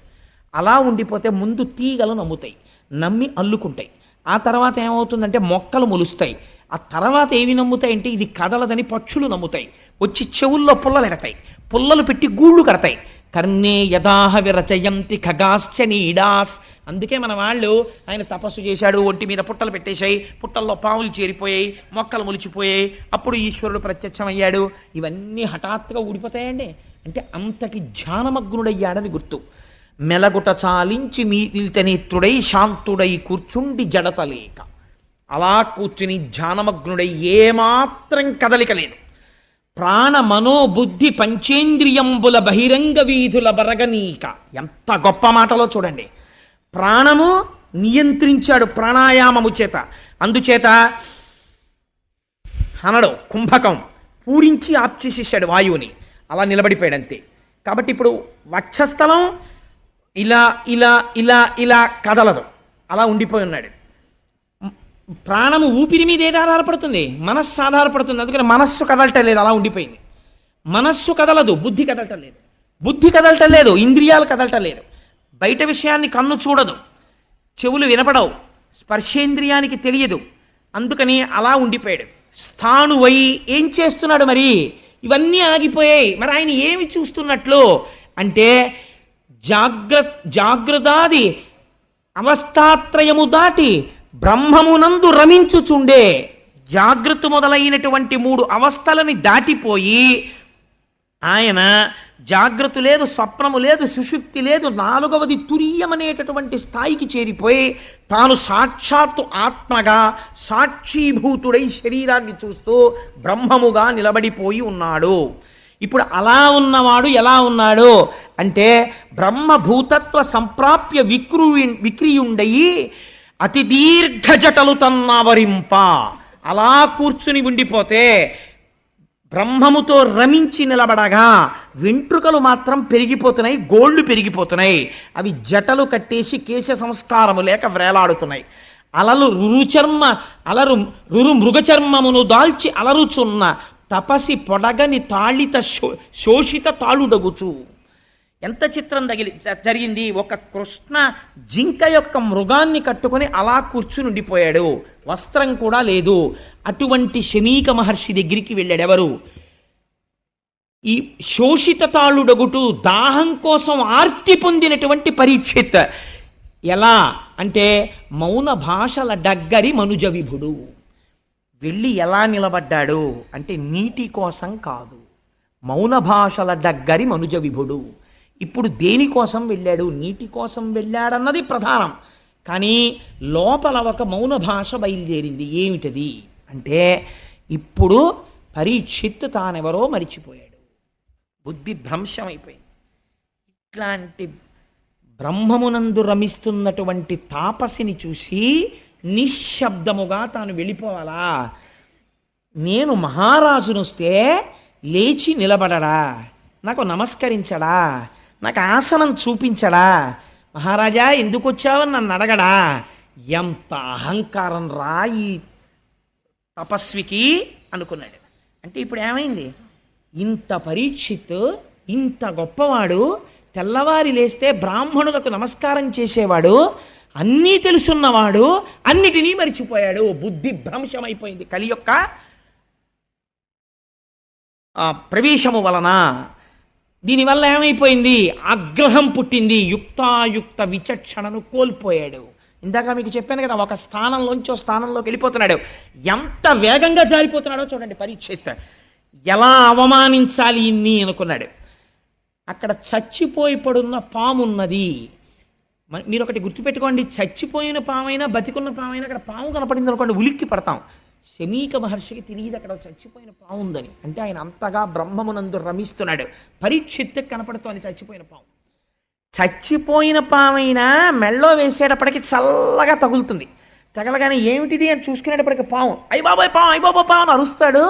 అలా ఉండిపోతే ముందు తీగలు నమ్ముతాయి, నమ్మి అల్లుకుంటాయి. ఆ తర్వాత ఏమవుతుందంటే మొక్కలు మొలుస్తాయి. ఆ తర్వాత ఏవి నమ్ముతాయంటే, ఇది కదలదని పక్షులు నమ్ముతాయి, వచ్చి చెవుల్లో పుల్లలు ఎడతాయి, పుల్లలు పెట్టి గూళ్ళు కడతాయి. కర్ణే యదాహ విరచయంతి ఖగాశ్చ నీడాస్. అందుకే మన వాళ్ళు, ఆయన తపస్సు చేశాడు, ఒంటి మీద పుట్టలు పెట్టేశాయి, పుట్టల్లో పాములు చేరిపోయాయి, మొక్కలు మొలిచిపోయాయి, అప్పుడు ఈశ్వరుడు ప్రత్యక్షమయ్యాడు. ఇవన్నీ హఠాత్తుగా ఊడిపోతాయండి. అంటే అంతటి ధ్యానమగ్నుడయ్యాడని గుర్తు. మెలగుట చాలించి మీలితనేత్రుడై శాంతుడై కూర్చుండి జడతలేక. అలా కూర్చుని ధ్యానమగ్నుడై ఏమాత్రం కదలిక లేదు. ప్రాణ మనోబుద్ధి పంచేంద్రియంబుల బహిరంగ వీధుల బరగనీక. ఎంత గొప్ప మాటలో చూడండి. ప్రాణము నియంత్రించాడు ప్రాణాయామము చేత. అందుచేత అనడు కుంభకం పూరించి ఆప్ చేసేసాడు వాయువుని, అలా నిలబడిపోయాడు అంతే. కాబట్టి ఇప్పుడు వక్షస్థలం ఇలా ఇలా ఇలా ఇలా కదలదు, అలా ఉండిపోయి ఉన్నాడు. ప్రాణము ఊపిరి మీద ఏది ఆధారపడుతుంది? మనస్సు ఆధారపడుతుంది. అందుకని మనస్సు కదలటం లేదు, అలా ఉండిపోయింది. మనస్సు కదలదు, బుద్ధి కదలటం లేదు. బుద్ధి కదలటం లేదు, ఇంద్రియాలు కదలటం లేదు. బయట విషయాన్ని కన్ను చూడదు, చెవులు వినపడవు, స్పర్శేంద్రియానికి తెలియదు. అందుకని అలా ఉండిపోయాడు. స్థాణువై ఏం చేస్తున్నాడు మరి? ఇవన్నీ ఆగిపోయాయి. మరి ఆయన ఏమి చూస్తున్నట్లు అంటే జాగ్రత్తాది అవస్థాత్రయము దాటి బ్రహ్మమునందు రమించుచుండే. జాగ్రత్త మొదలైనటువంటి 3 అవస్థలని దాటిపోయి ఆయన జాగ్రత్త లేదు, స్వప్నము లేదు, సుషుప్తి లేదు, 4వది తురీయమనేటటువంటి స్థాయికి చేరిపోయి తాను సాక్షాత్తు ఆత్మగా సాక్షీభూతుడై శరీరాన్ని చూస్తూ బ్రహ్మముగా నిలబడిపోయి ఉన్నాడు. ఇప్పుడు అలా ఉన్నవాడు ఎలా ఉన్నాడు అంటే బ్రహ్మభూతత్వ సంప్రాప్య విక్రియుండయి అతి దీర్ఘ జటలు తన్నావరింప. అలా కూర్చుని ఉండిపోతే బ్రహ్మముతో రమించి నిలబడగా వెంట్రుకలు మాత్రం పెరిగిపోతున్నాయి, గోళ్ళు పెరిగిపోతున్నాయి. అవి జటలు కట్టేసి కేశ సంస్కారము లేక వ్రేలాడుతున్నాయి. రురు మృగచర్మమును దాల్చి అలరుచున్న తపసి పొడగని తాళిత శోషిత తాళుడగుచు. ఎంత చిత్రం జరిగింది. ఒక కృష్ణ జింక యొక్క మృగాన్ని కట్టుకొని అలా కూర్చుని ఉండిపోయాడు, వస్త్రం కూడా లేదు. అటువంటి శమీక మహర్షి దగ్గరికి వెళ్ళాడు. ఎవరు? ఈ శోషిత తాళుడగుటు దాహం కోసం ఆర్తి పొందినటువంటి పరీక్షిత్. ఎలా అంటే మౌన భాషల డగ్గరి మనుజ విభుడు. వెళ్ళి ఎలా నిలబడ్డాడు అంటే నీటి కోసం కాదు, మౌన భాషల దగ్గరి మనుజ విభుడు. ఇప్పుడు దేనికోసం వెళ్ళాడు? నీటి కోసం వెళ్ళాడన్నది ప్రధానం. కానీ లోపల ఒక మౌన భాష బయలుదేరింది. ఏమిటది అంటే ఇప్పుడు పరీక్షిత్ తానెవరో మరిచిపోయాడు, బుద్ధి భ్రంశమైపోయింది. ఇట్లాంటి బ్రహ్మమునందు రమిస్తున్నటువంటి తాపసిని చూసి నిశ్శబ్దముగా తాను వెళ్ళిపోవాలా? నేను మహారాజునొస్తే లేచి నిలబడడా, నాకు నమస్కరించడా, నాకు ఆసనం చూపించడా, మహారాజా ఎందుకు వచ్చావని నన్ను అడగడా? ఎంత అహంకారం రా ఈ తపస్వికి అనుకున్నాడు. అంటే ఇప్పుడు ఏమైంది? ఇంత పరీక్షిత్, ఇంత గొప్పవాడు, తెల్లవారి లేస్తే బ్రాహ్మణులకు నమస్కారం చేసేవాడు, అన్నీ తెలుసున్నవాడు, అన్నిటినీ మరిచిపోయాడు. బుద్ధి భ్రంశమైపోయింది కలి యొక్క ప్రవేశము వలన. దీనివల్ల ఏమైపోయింది? ఆగ్రహం పుట్టింది. యుక్తాయుక్త విచక్షణను కోల్పోయాడు. ఇందాక మీకు చెప్పాను కదా, ఒక స్థానంలోంచి ఒక స్థానంలోకి వెళ్ళిపోతున్నాడు. ఎంత వేగంగా జారిపోతున్నాడో చూడండి పరీక్షిత్. ఎలా అవమానించాలి ఇన్ని అనుకున్నాడు. అక్కడ చచ్చిపోయి పడున్న పామున్నది. మీరు ఒకటి గుర్తుపెట్టుకోండి, చచ్చిపోయిన పామైనా బతికున్న పామైనా అక్కడ పాము కనపడింది అనుకోండి ఉలిక్కి పడతాం. శమీక మహర్షికి తెలియదు అక్కడ చచ్చిపోయిన పాము ఉందని. అంటే ఆయన అంతగా బ్రహ్మమునందు రమిస్తున్నాడు. పరీక్షిత్ కనపడుతోంది చచ్చిపోయిన పాము. చచ్చిపోయిన పామైనా మెళ్ళో వేసేటప్పటికి చల్లగా తగులుతుంది. తగలగానే ఏమిటిది అని చూసుకునేటప్పటికి పాము, అయ్య బాబాయ్ పాము, అయ్య బాబా పాము అని అరుస్తాడు.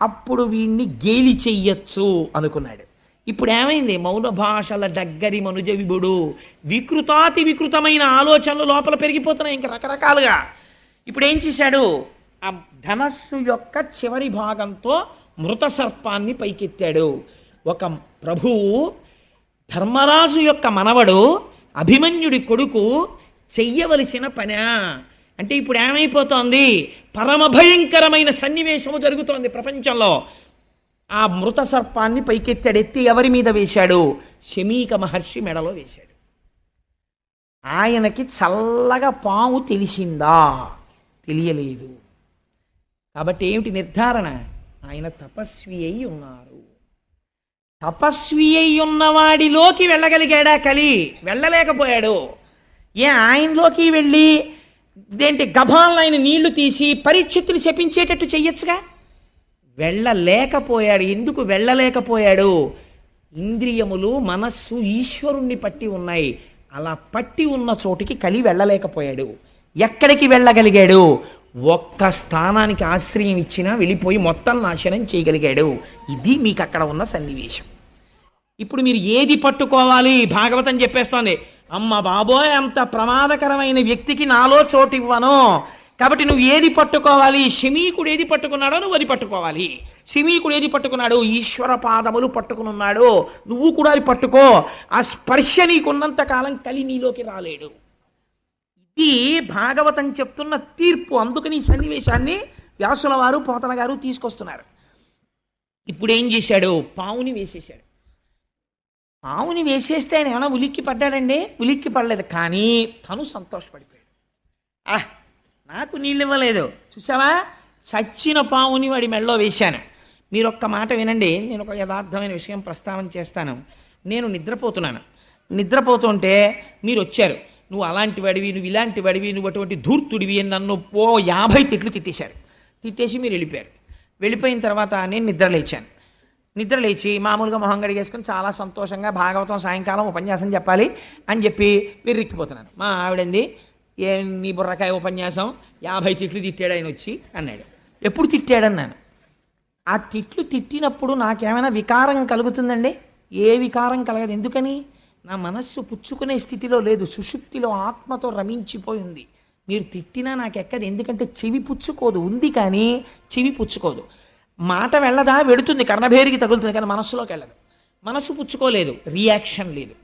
అప్పుడు వీడిని గేలి చెయ్యొచ్చు అనుకున్నాడు. ఇప్పుడు ఏమైంది? మౌన భాషల దగ్గరి మనుజ విభుడు. వికృతాతి వికృతమైన ఆలోచనలు లోపల పెరిగిపోతున్నాయి ఇంకా రకరకాలుగా. ఇప్పుడు ఏం చేశాడు? ఆ ధనస్సు యొక్క చివరి భాగంతో మృత సర్పాన్ని పైకెత్తాడు. ఒక ప్రభువు ధర్మరాజు యొక్క మనవడు అభిమన్యుడి కొడుకు చెయ్యవలసిన పని. అంటే ఇప్పుడు ఏమైపోతోంది? పరమ భయంకరమైన సన్నివేశము జరుగుతోంది ప్రపంచంలో. ఆ మృత సర్పాన్ని పైకెత్తాడు. ఎత్తి ఎవరి మీద వేశాడు? శమీక మహర్షి మెడలో వేశాడు. ఆయనకి చల్లగా పాము తెలిసిందా? తెలియలేదు. కాబట్టి ఏమిటి నిర్ధారణ? ఆయన తపస్వి అయి ఉన్నారు. తపస్వి అయి ఉన్నవాడిలోకి వెళ్ళగలిగాడా కలి? వెళ్ళలేకపోయాడు. ఆయనలోకి వెళ్ళి దేంటి గభాలను ఆయన నీళ్లు తీసి పరీక్షిత్తులు శపించేటట్టు చెయ్యొచ్చుగా. వెళ్ళలేకపోయాడు. ఎందుకు వెళ్ళలేకపోయాడు? ఇంద్రియములు, మనస్సు ఈశ్వరుణ్ణి పట్టి ఉన్నాయి. అలా పట్టి ఉన్న చోటికి కలి వెళ్ళలేకపోయాడు. ఎక్కడికి వెళ్ళగలిగాడు? ఒక్క స్థానానికి ఆశ్రయం ఇచ్చినా వెళ్ళిపోయి మొత్తం నాశనం చేయగలిగాడు. ఇది మీకు అక్కడ ఉన్న సన్నివేశం. ఇప్పుడు మీరు ఏది పట్టుకోవాలి? భాగవతం చెప్పేస్తోంది, అమ్మ బాబోయ్ అంత ప్రమాదకరమైన వ్యక్తికి నాలో చోటు ఇవ్వను. కాబట్టి నువ్వు ఏది పట్టుకోవాలి? శమీకుడు ఏది పట్టుకున్నాడో నువ్వు అది పట్టుకోవాలి. శమీకుడు ఏది పట్టుకున్నాడు? ఈశ్వర పాదములు పట్టుకున్నాడు. నువ్వు కూడా అది పట్టుకో. ఆ స్పర్శ నీకున్నంత కాలం కలి నీలోకి రాలేడు. ఇది భాగవతం చెప్తున్న తీర్పు. అందుకని ఈ సన్నివేశాన్ని వ్యాసుల వారు, పోతన గారు తీసుకొస్తున్నారు. ఇప్పుడు ఏం చేశాడు? పావుని వేసేశాడు. పావుని వేసేస్తే ఆయన ఏమైనా ఉలిక్కి పడ్డాడండి? ఉలిక్కి పడలేదు. కానీ తను సంతోషపడిపోయాడు. నాకు నీళ్ళు ఇవ్వలేదు చూసావా, చచ్చిన పావుని వాడి మెళ్ళో వేశాను. మీరు ఒక్క మాట వినండి, నేను ఒక యథార్థమైన విషయం ప్రస్తావన చేస్తాను. నేను నిద్రపోతున్నాను. నిద్రపోతుంటే మీరు వచ్చారు. నువ్వు అలాంటి వాడివి, నువ్వు ఇలాంటి వాడివి, నువ్వు అటువంటి ధూర్తుడివి అని నన్ను 50 తిట్లు తిట్టేశారు. తిట్టేసి మీరు వెళ్ళిపోయారు. వెళ్ళిపోయిన తర్వాత నేను నిద్రలేచాను. నిద్రలేచి మామూలుగా మొహం గడిగేసుకుని చాలా సంతోషంగా భాగవతం సాయంకాలం ఉపన్యాసం చెప్పాలి అని చెప్పి విర్రిక్కిపోతున్నాను. మా ఆవిడంది, ఏ నీ బుర్రకాయ ఉపన్యాసం, 50 తిట్లు తిట్టాడు ఆయన వచ్చి అన్నాడు. ఎప్పుడు తిట్టాడన్నాను. ఆ తిట్లు తిట్టినప్పుడు నాకేమైనా వికారం కలుగుతుందండి? ఏ వికారం కలగదు. ఎందుకని? నా మనస్సు పుచ్చుకునే స్థితిలో లేదు, సుషుప్తిలో ఆత్మతో రమించిపోయింది. మీరు తిట్టినా నాకు ఎక్కదు. ఎందుకంటే చెవి పుచ్చుకోదు. ఉంది కానీ చెవి పుచ్చుకోదు. మాట వెళ్ళదా? వెడుతుంది, కర్ణభేరికి తగులుతుంది, కానీ మనస్సులోకి వెళ్ళదు. మనస్సు పుచ్చుకోలేదు, రియాక్షన్ లేదు.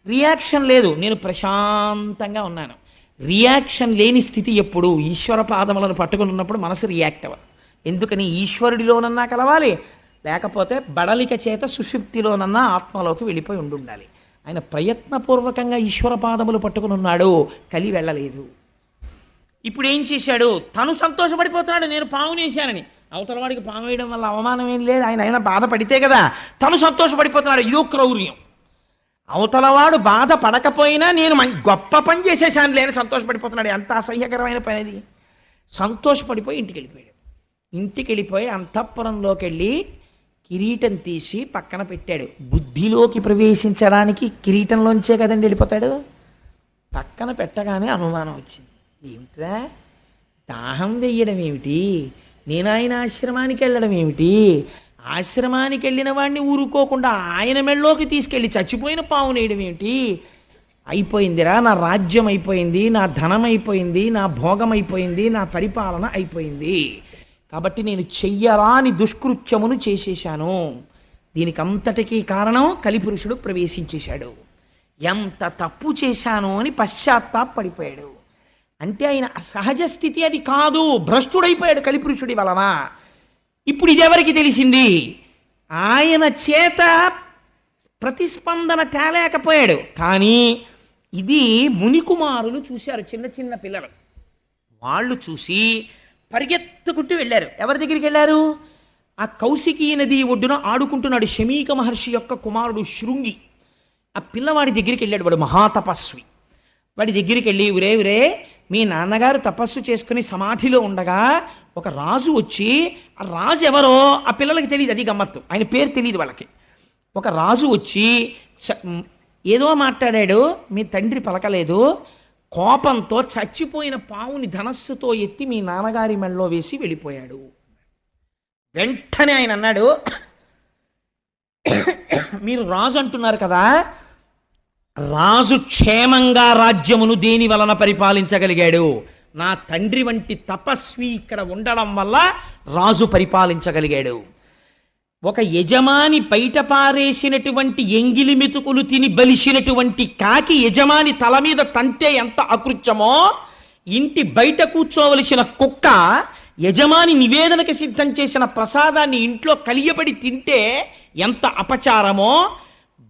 రియాక్షన్ లేదు, నేను ప్రశాంతంగా ఉన్నాను. రియాక్షన్ లేని స్థితి ఎప్పుడు? ఈశ్వర పాదములను పట్టుకుని ఉన్నప్పుడు మనసు రియాక్ట్ అవ్వదు. ఎందుకని? ఈశ్వరుడిలోనన్నా కలవాలి, లేకపోతే బడలిక చేత సుషుప్తిలోనన్నా ఆత్మలోకి వెళ్ళిపోయి ఉండాలి. ఆయన ప్రయత్నపూర్వకంగా ఈశ్వర పాదములు పట్టుకుని ఉన్నాడు, కలి వెళ్ళలేదు. ఇప్పుడు ఏం చేశాడు? తను సంతోషపడిపోతున్నాడు, నేను పావుని వేశానని. అవతల వాడికి పాము వేయడం వల్ల అవమానం ఏం లేదు, ఆయన బాధపడితే కదా. తను సంతోషపడిపోతున్నాడు, ఇదో క్రౌర్యం. అవతలవాడు బాధ పడకపోయినా నేను గొప్ప పని చేసేసాను లేని సంతోషపడిపోతున్నాడు. ఎంత అసహ్యకరమైన పని అది. సంతోషపడిపోయి ఇంటికి వెళ్ళిపోయాడు. ఇంటికి వెళ్ళిపోయి అంతఃపురంలోకి వెళ్ళి కిరీటం తీసి పక్కన పెట్టాడు. బుద్ధిలోకి ప్రవేశించడానికి కిరీటంలోంచే కదండి వెళ్ళిపోతాడు. పక్కన పెట్టగానే అనుమానం వచ్చింది. ఏమిట్రా, దాహం వెయ్యడం ఏమిటి, నేను ఆయన ఆశ్రమానికి వెళ్ళడం ఏమిటి, ఆశ్రమానికి వెళ్ళిన వాడిని ఊరుకోకుండా ఆయన మెళ్ళలోకి తీసుకెళ్ళి చచ్చిపోయిన పావును వేయడం ఏమిటి? అయిపోయిందిరా, నా రాజ్యం అయిపోయింది, నా ధనం అయిపోయింది, నా భోగం అయిపోయింది, నా పరిపాలన అయిపోయింది. కాబట్టి నేను చెయ్యరాని దుష్కృత్యమును చేసేశాను. దీనికి అంతటికీ కారణం కలిపురుషుడు ప్రవేశించేశాడు. ఎంత తప్పు చేశాను అని పశ్చాత్తాపడిపోయాడు. అంటే ఆయన సహజ స్థితి అది కాదు, భ్రష్టుడైపోయాడు కలిపురుషుడి వలన. ఇప్పుడు ఇదెవరికి తెలిసింది? ఆయన చేత ప్రతిస్పందన తేలేకపోయాడు. కానీ ఇది మునికుమారులు చూశారు, చిన్న చిన్న పిల్లలు. వాళ్ళు చూసి పరిగెత్తుకుంటూ వెళ్ళారు. ఎవరి దగ్గరికి వెళ్ళారు? ఆ కౌశికీ నది ఒడ్డున ఆడుకుంటున్నాడు శమీక మహర్షి యొక్క కుమారుడు శృంగి. ఆ పిల్లవాడి దగ్గరికి వెళ్ళాడు. వాడు మహాతపస్వి. వాడి దగ్గరికి వెళ్ళి, ఉరే మీ నాన్నగారు తపస్సు చేసుకుని సమాధిలో ఉండగా ఒక రాజు వచ్చి, ఆ రాజు ఎవరో ఆ పిల్లలకి తెలియదు, అది గమ్మత్తు, ఆయన పేరు తెలియదు వాళ్ళకి. ఒక రాజు వచ్చి ఏదో మాట్లాడాడు, మీ తండ్రి పలకలేదు, కోపంతో చచ్చిపోయిన పావుని ధనస్సుతో ఎత్తి మీ నాన్నగారి మెడలో వేసి వెళ్ళిపోయాడు. వెంటనే ఆయన అన్నాడు, మీరు రాజు అంటున్నారు కదా, రాజు క్షేమంగా రాజ్యమును దేని వలన పరిపాలించగలిగాడు? నా తండ్రి వంటి తపస్వి ఇక్కడ ఉండడం వల్ల రాజు పరిపాలించగలిగాడు. ఒక యజమాని బయట పారేసినటువంటి ఎంగిలి మెతుకులు తిని బలిసినటువంటి కాకి యజమాని తల మీద తంతే ఎంత అకృత్యమో, ఇంటి బయట కూర్చోవలసిన కుక్క యజమాని నివేదనకి సిద్ధం చేసిన ప్రసాదాన్ని ఇంట్లో కలియబడి తింటే ఎంత అపచారమో,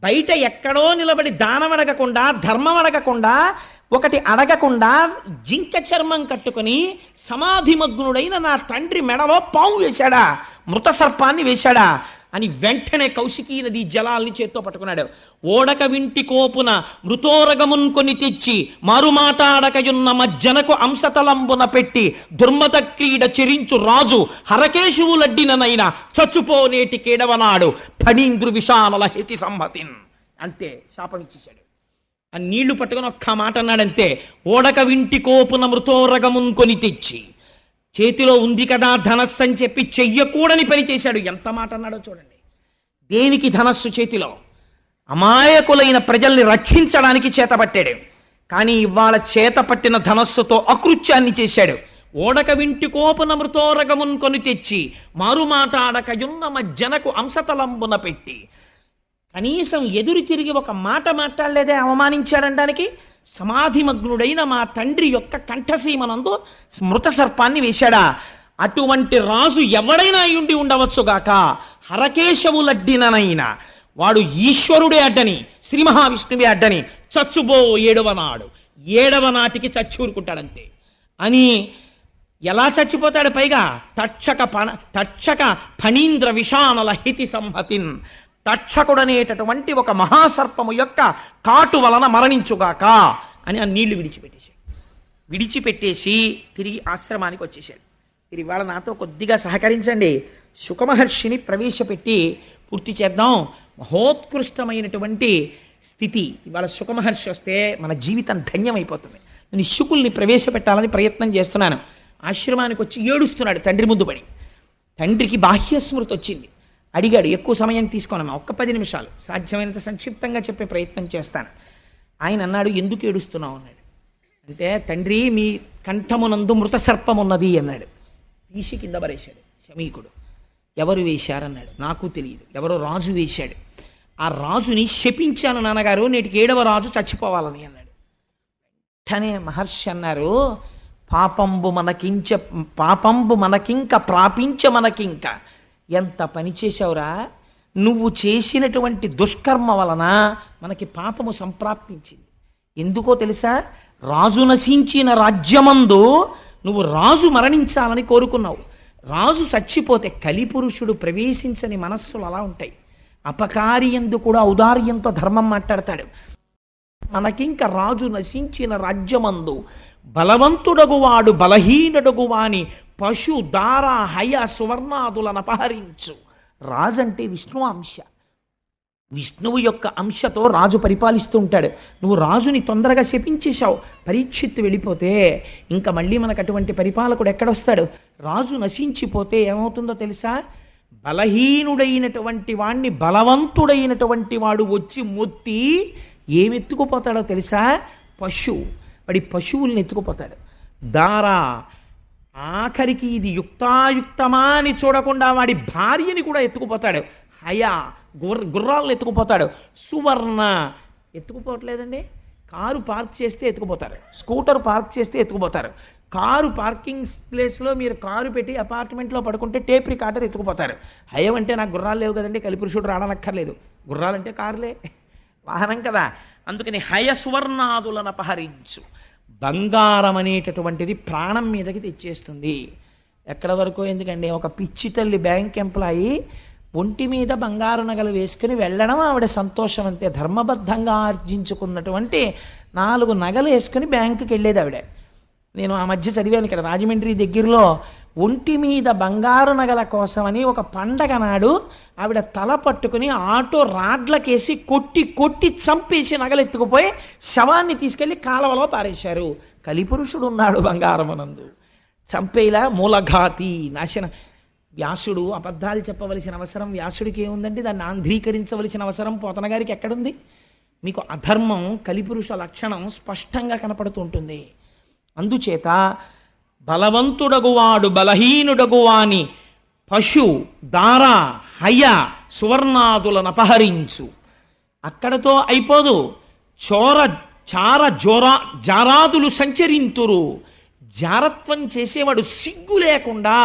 బయట ఎక్కడో నిలబడి దానం అడగకుండా, ధర్మం అడగకుండా, ఒకటి అడగకుండా జింక చర్మం కట్టుకుని సమాధిమగ్నుడైన నా తండ్రి మెడలో పాము వేశాడా, మృత సర్పాన్ని వేశాడా అని వెంటనే కౌశికీ నది జలాల్ని చేత్తో పట్టుకున్నాడు. ఓడక వింటి కోపున మృతోరగమున్ కొని తెచ్చి మారుమాటాడకయున్న మజ్జనకు అంశతలంబున పెట్టి దుర్మత క్రీడ చెరించు రాజు హరకేశువులడ్డిననైనా చచ్చుపోనేటి కేడవనాడు ఫణీంద్రు విషానల హేతి సంహతిన్. అంతే, శాపం ఇచ్చేశాడు. ఆ నీళ్లు పట్టుకొని ఒక్క మాట అన్నాడంతే. ఓడక వింటి కోపున మృతోరగమున్ కొని తెచ్చి, చేతిలో ఉంది కదా ధనస్సు అని చెప్పి చెయ్యకూడని పని చేశాడు. ఎంత మాట అన్నాడో చూడండి. దేనికి ధనస్సు చేతిలో? అమాయకులైన ప్రజల్ని రక్షించడానికి చేతపట్టాడు. కానీ ఇవాళ చేతపట్టిన ధనస్సుతో అకృత్యాన్ని చేశాడు. ఓడక వింటి కోపున మృతోరగమున్ కొని తెచ్చి మారుమాటాడకయున్న మజ్జనకు అంశతలంబున పెట్టి, కనీసం ఎదురు తిరిగి ఒక మాట మాట్లాడలేదే అవమానించాడనడానికి. సమాధిమగ్నుడైన మా తండ్రి యొక్క కంఠసీమనందు స్మృత సర్పాన్ని వేశాడా? అటువంటి రాజు ఎవడైనా ఉండి ఉండవచ్చుగాక, హరకేశవులడ్డిననైనా వాడు ఈశ్వరుడే అడ్డని, శ్రీ మహావిష్ణువే అడ్డని చచ్చుబో 7వ నాడు, 7వ నాటికి చచ్చూరుకుంటాడంతే అని. ఎలా చచ్చిపోతాడు? పైగా తక్షక ఫణీంద్ర విషానల హితి సంహతిన్, తక్షకుడనేటటువంటి ఒక మహాసర్పము యొక్క కాటు వలన మరణించుగాక అని ఆ నీళ్లు విడిచిపెట్టేశాడు. విడిచిపెట్టేసి తిరిగి ఆశ్రమానికి వచ్చేసాడు. మీరు ఇవాళ నాతో కొద్దిగా సహకరించండి, శుకమహర్షిని ప్రవేశపెట్టి పూర్తి చేద్దాం. మహోత్కృష్టమైనటువంటి స్థితి. ఇవాళ శుకమహర్షి వస్తే మన జీవితం ధన్యమైపోతుంది. నేను శుకుల్ని ప్రవేశపెట్టాలని ప్రయత్నం చేస్తున్నాను. ఆశ్రమానికి వచ్చి ఏడుస్తున్నాడు తండ్రి ముందు పడి. తండ్రికి బాహ్యస్మృతి వచ్చింది. అడిగాడు, ఎక్కువ సమయం తీసుకోనమ్మా, ఒక్క 10 నిమిషాలు, సాధ్యమైనంత సంక్షిప్తంగా చెప్పే ప్రయత్నం చేస్తాను. ఆయన అన్నాడు, ఎందుకు ఏడుస్తున్నావు అన్నాడు. అంటే తండ్రి మీ కంఠమునందు మృత సర్పం ఉన్నది అన్నాడు. తీసి కింద పరేశాడు శమీకుడు. ఎవరు వేశారన్నాడు. నాకు తెలియదు, ఎవరో రాజు వేశాడు. ఆ రాజుని శపించాను నాన్నగారు, నేటికి 7వ రాజు చచ్చిపోవాలని అన్నాడు. వెంటనే మహర్షి అన్నారు, పాపంబు మనకింక ప్రాపించ మనకింక. ఎంత పని చేశావురా, నువ్వు చేసినటువంటి దుష్కర్మ వలన మనకి పాపము సంప్రాప్తించింది. ఎందుకో తెలుసా? రాజు నశించిన రాజ్యమందు నువ్వు రాజు మరణించాలని కోరుకున్నావు. రాజు చచ్చిపోతే కలిపురుషుడు ప్రవేశించని మనస్సులు అలా ఉంటాయి. అపకారి యందు కూడా ఔదార్యంతో ధర్మం మాట్లాడతాడు. మనకింక రాజు నశించిన రాజ్యమందు బలవంతుడగువాడు బలహీనుడగువాని పశు దార హయ సువర్ణాదులను అపహరించు. రాజు అంటే విష్ణు అంశ. విష్ణువు యొక్క అంశతో రాజు పరిపాలిస్తూ ఉంటాడు. నువ్వు రాజుని తొందరగా శపించేశావు. పరీక్షిత్తు వెళ్ళిపోతే ఇంకా మళ్ళీ మనకు అటువంటి పరిపాలకుడు ఎక్కడొస్తాడు? రాజు నశించిపోతే ఏమవుతుందో తెలుసా? బలహీనుడైనటువంటి వాణ్ణి బలవంతుడైనటువంటి వాడు వచ్చి మొత్తి ఏమెత్తుకుపోతాడో తెలుసా? వాడి పశువుల్ని ఎత్తుకుపోతాడు. దారా, ఆఖరికి ఇది యుక్తాయుక్తమా అని చూడకుండా వాడి భార్యని కూడా ఎత్తుకుపోతాడు. హయా, గుర్రాలను ఎత్తుకుపోతాడు. సువర్ణ, ఎత్తుకుపోవట్లేదండి. కారు పార్క్ చేస్తే ఎత్తుకుపోతారు, స్కూటర్ పార్క్ చేస్తే ఎత్తుకుపోతారు. కారు పార్కింగ్ ప్లేస్లో మీరు కారు పెట్టి అపార్ట్మెంట్లో పడుకుంటే టేప్ రికార్డర్ ఎత్తుకుపోతారు. హయం అంటే నాకు గుర్రాలు లేవు కదండి, కలిపురుషుడు రావనక్కర్లేదు. గుర్రాలంటే కారులే, వాహనం కదా. అందుకని హయ సువర్ణాదులను అపహరించు. బంగారం అనేటటువంటిది ప్రాణం మీదకి తెచ్చేస్తుంది. ఎక్కడ వరకు ఎందుకండి? ఒక పిచ్చి తల్లి బ్యాంక్ ఎంప్లాయీ ఒంటి మీద బంగారు నగలు వేసుకుని వెళ్ళడం ఆవిడ సంతోషం అంతే. ధర్మబద్ధంగా ఆర్జించుకున్నటువంటి 4 నగలు వేసుకుని బ్యాంకుకి వెళ్ళేది ఆవిడ. నేను ఆ మధ్య చదివాను ఇక్కడ రాజమండ్రి దగ్గరలో, ఒంటి మీద బంగారు నగల కోసమని ఒక పండగ నాడు ఆవిడ తల పట్టుకుని ఆటో రాడ్లకేసి కొట్టి చంపేసి నగలెత్తుకుపోయి శవాన్ని తీసుకెళ్లి కాలవలో పారేశారు. కలిపురుషుడు ఉన్నాడు బంగారమునందు. చంపేలా మూలఘాతి, నాశనం. వ్యాసుడు అబద్ధాలు చెప్పవలసిన అవసరం వ్యాసుడికి ఏముందండి? దాన్ని ఆంధ్రీకరించవలసిన అవసరం పోతన గారికి ఎక్కడుంది? మీకు అధర్మం, కలిపురుష లక్షణం స్పష్టంగా కనపడుతుంటుంది. అందుచేత బలవంతుడగువాడు బలహీనుడగువాని పశు దార హయ సువర్ణాదులను అపహరించు. అక్కడతో అయిపోదు. జారాదులు సంచరింతురు. జారత్వం చేసేవాడు సిగ్గు లేకుండా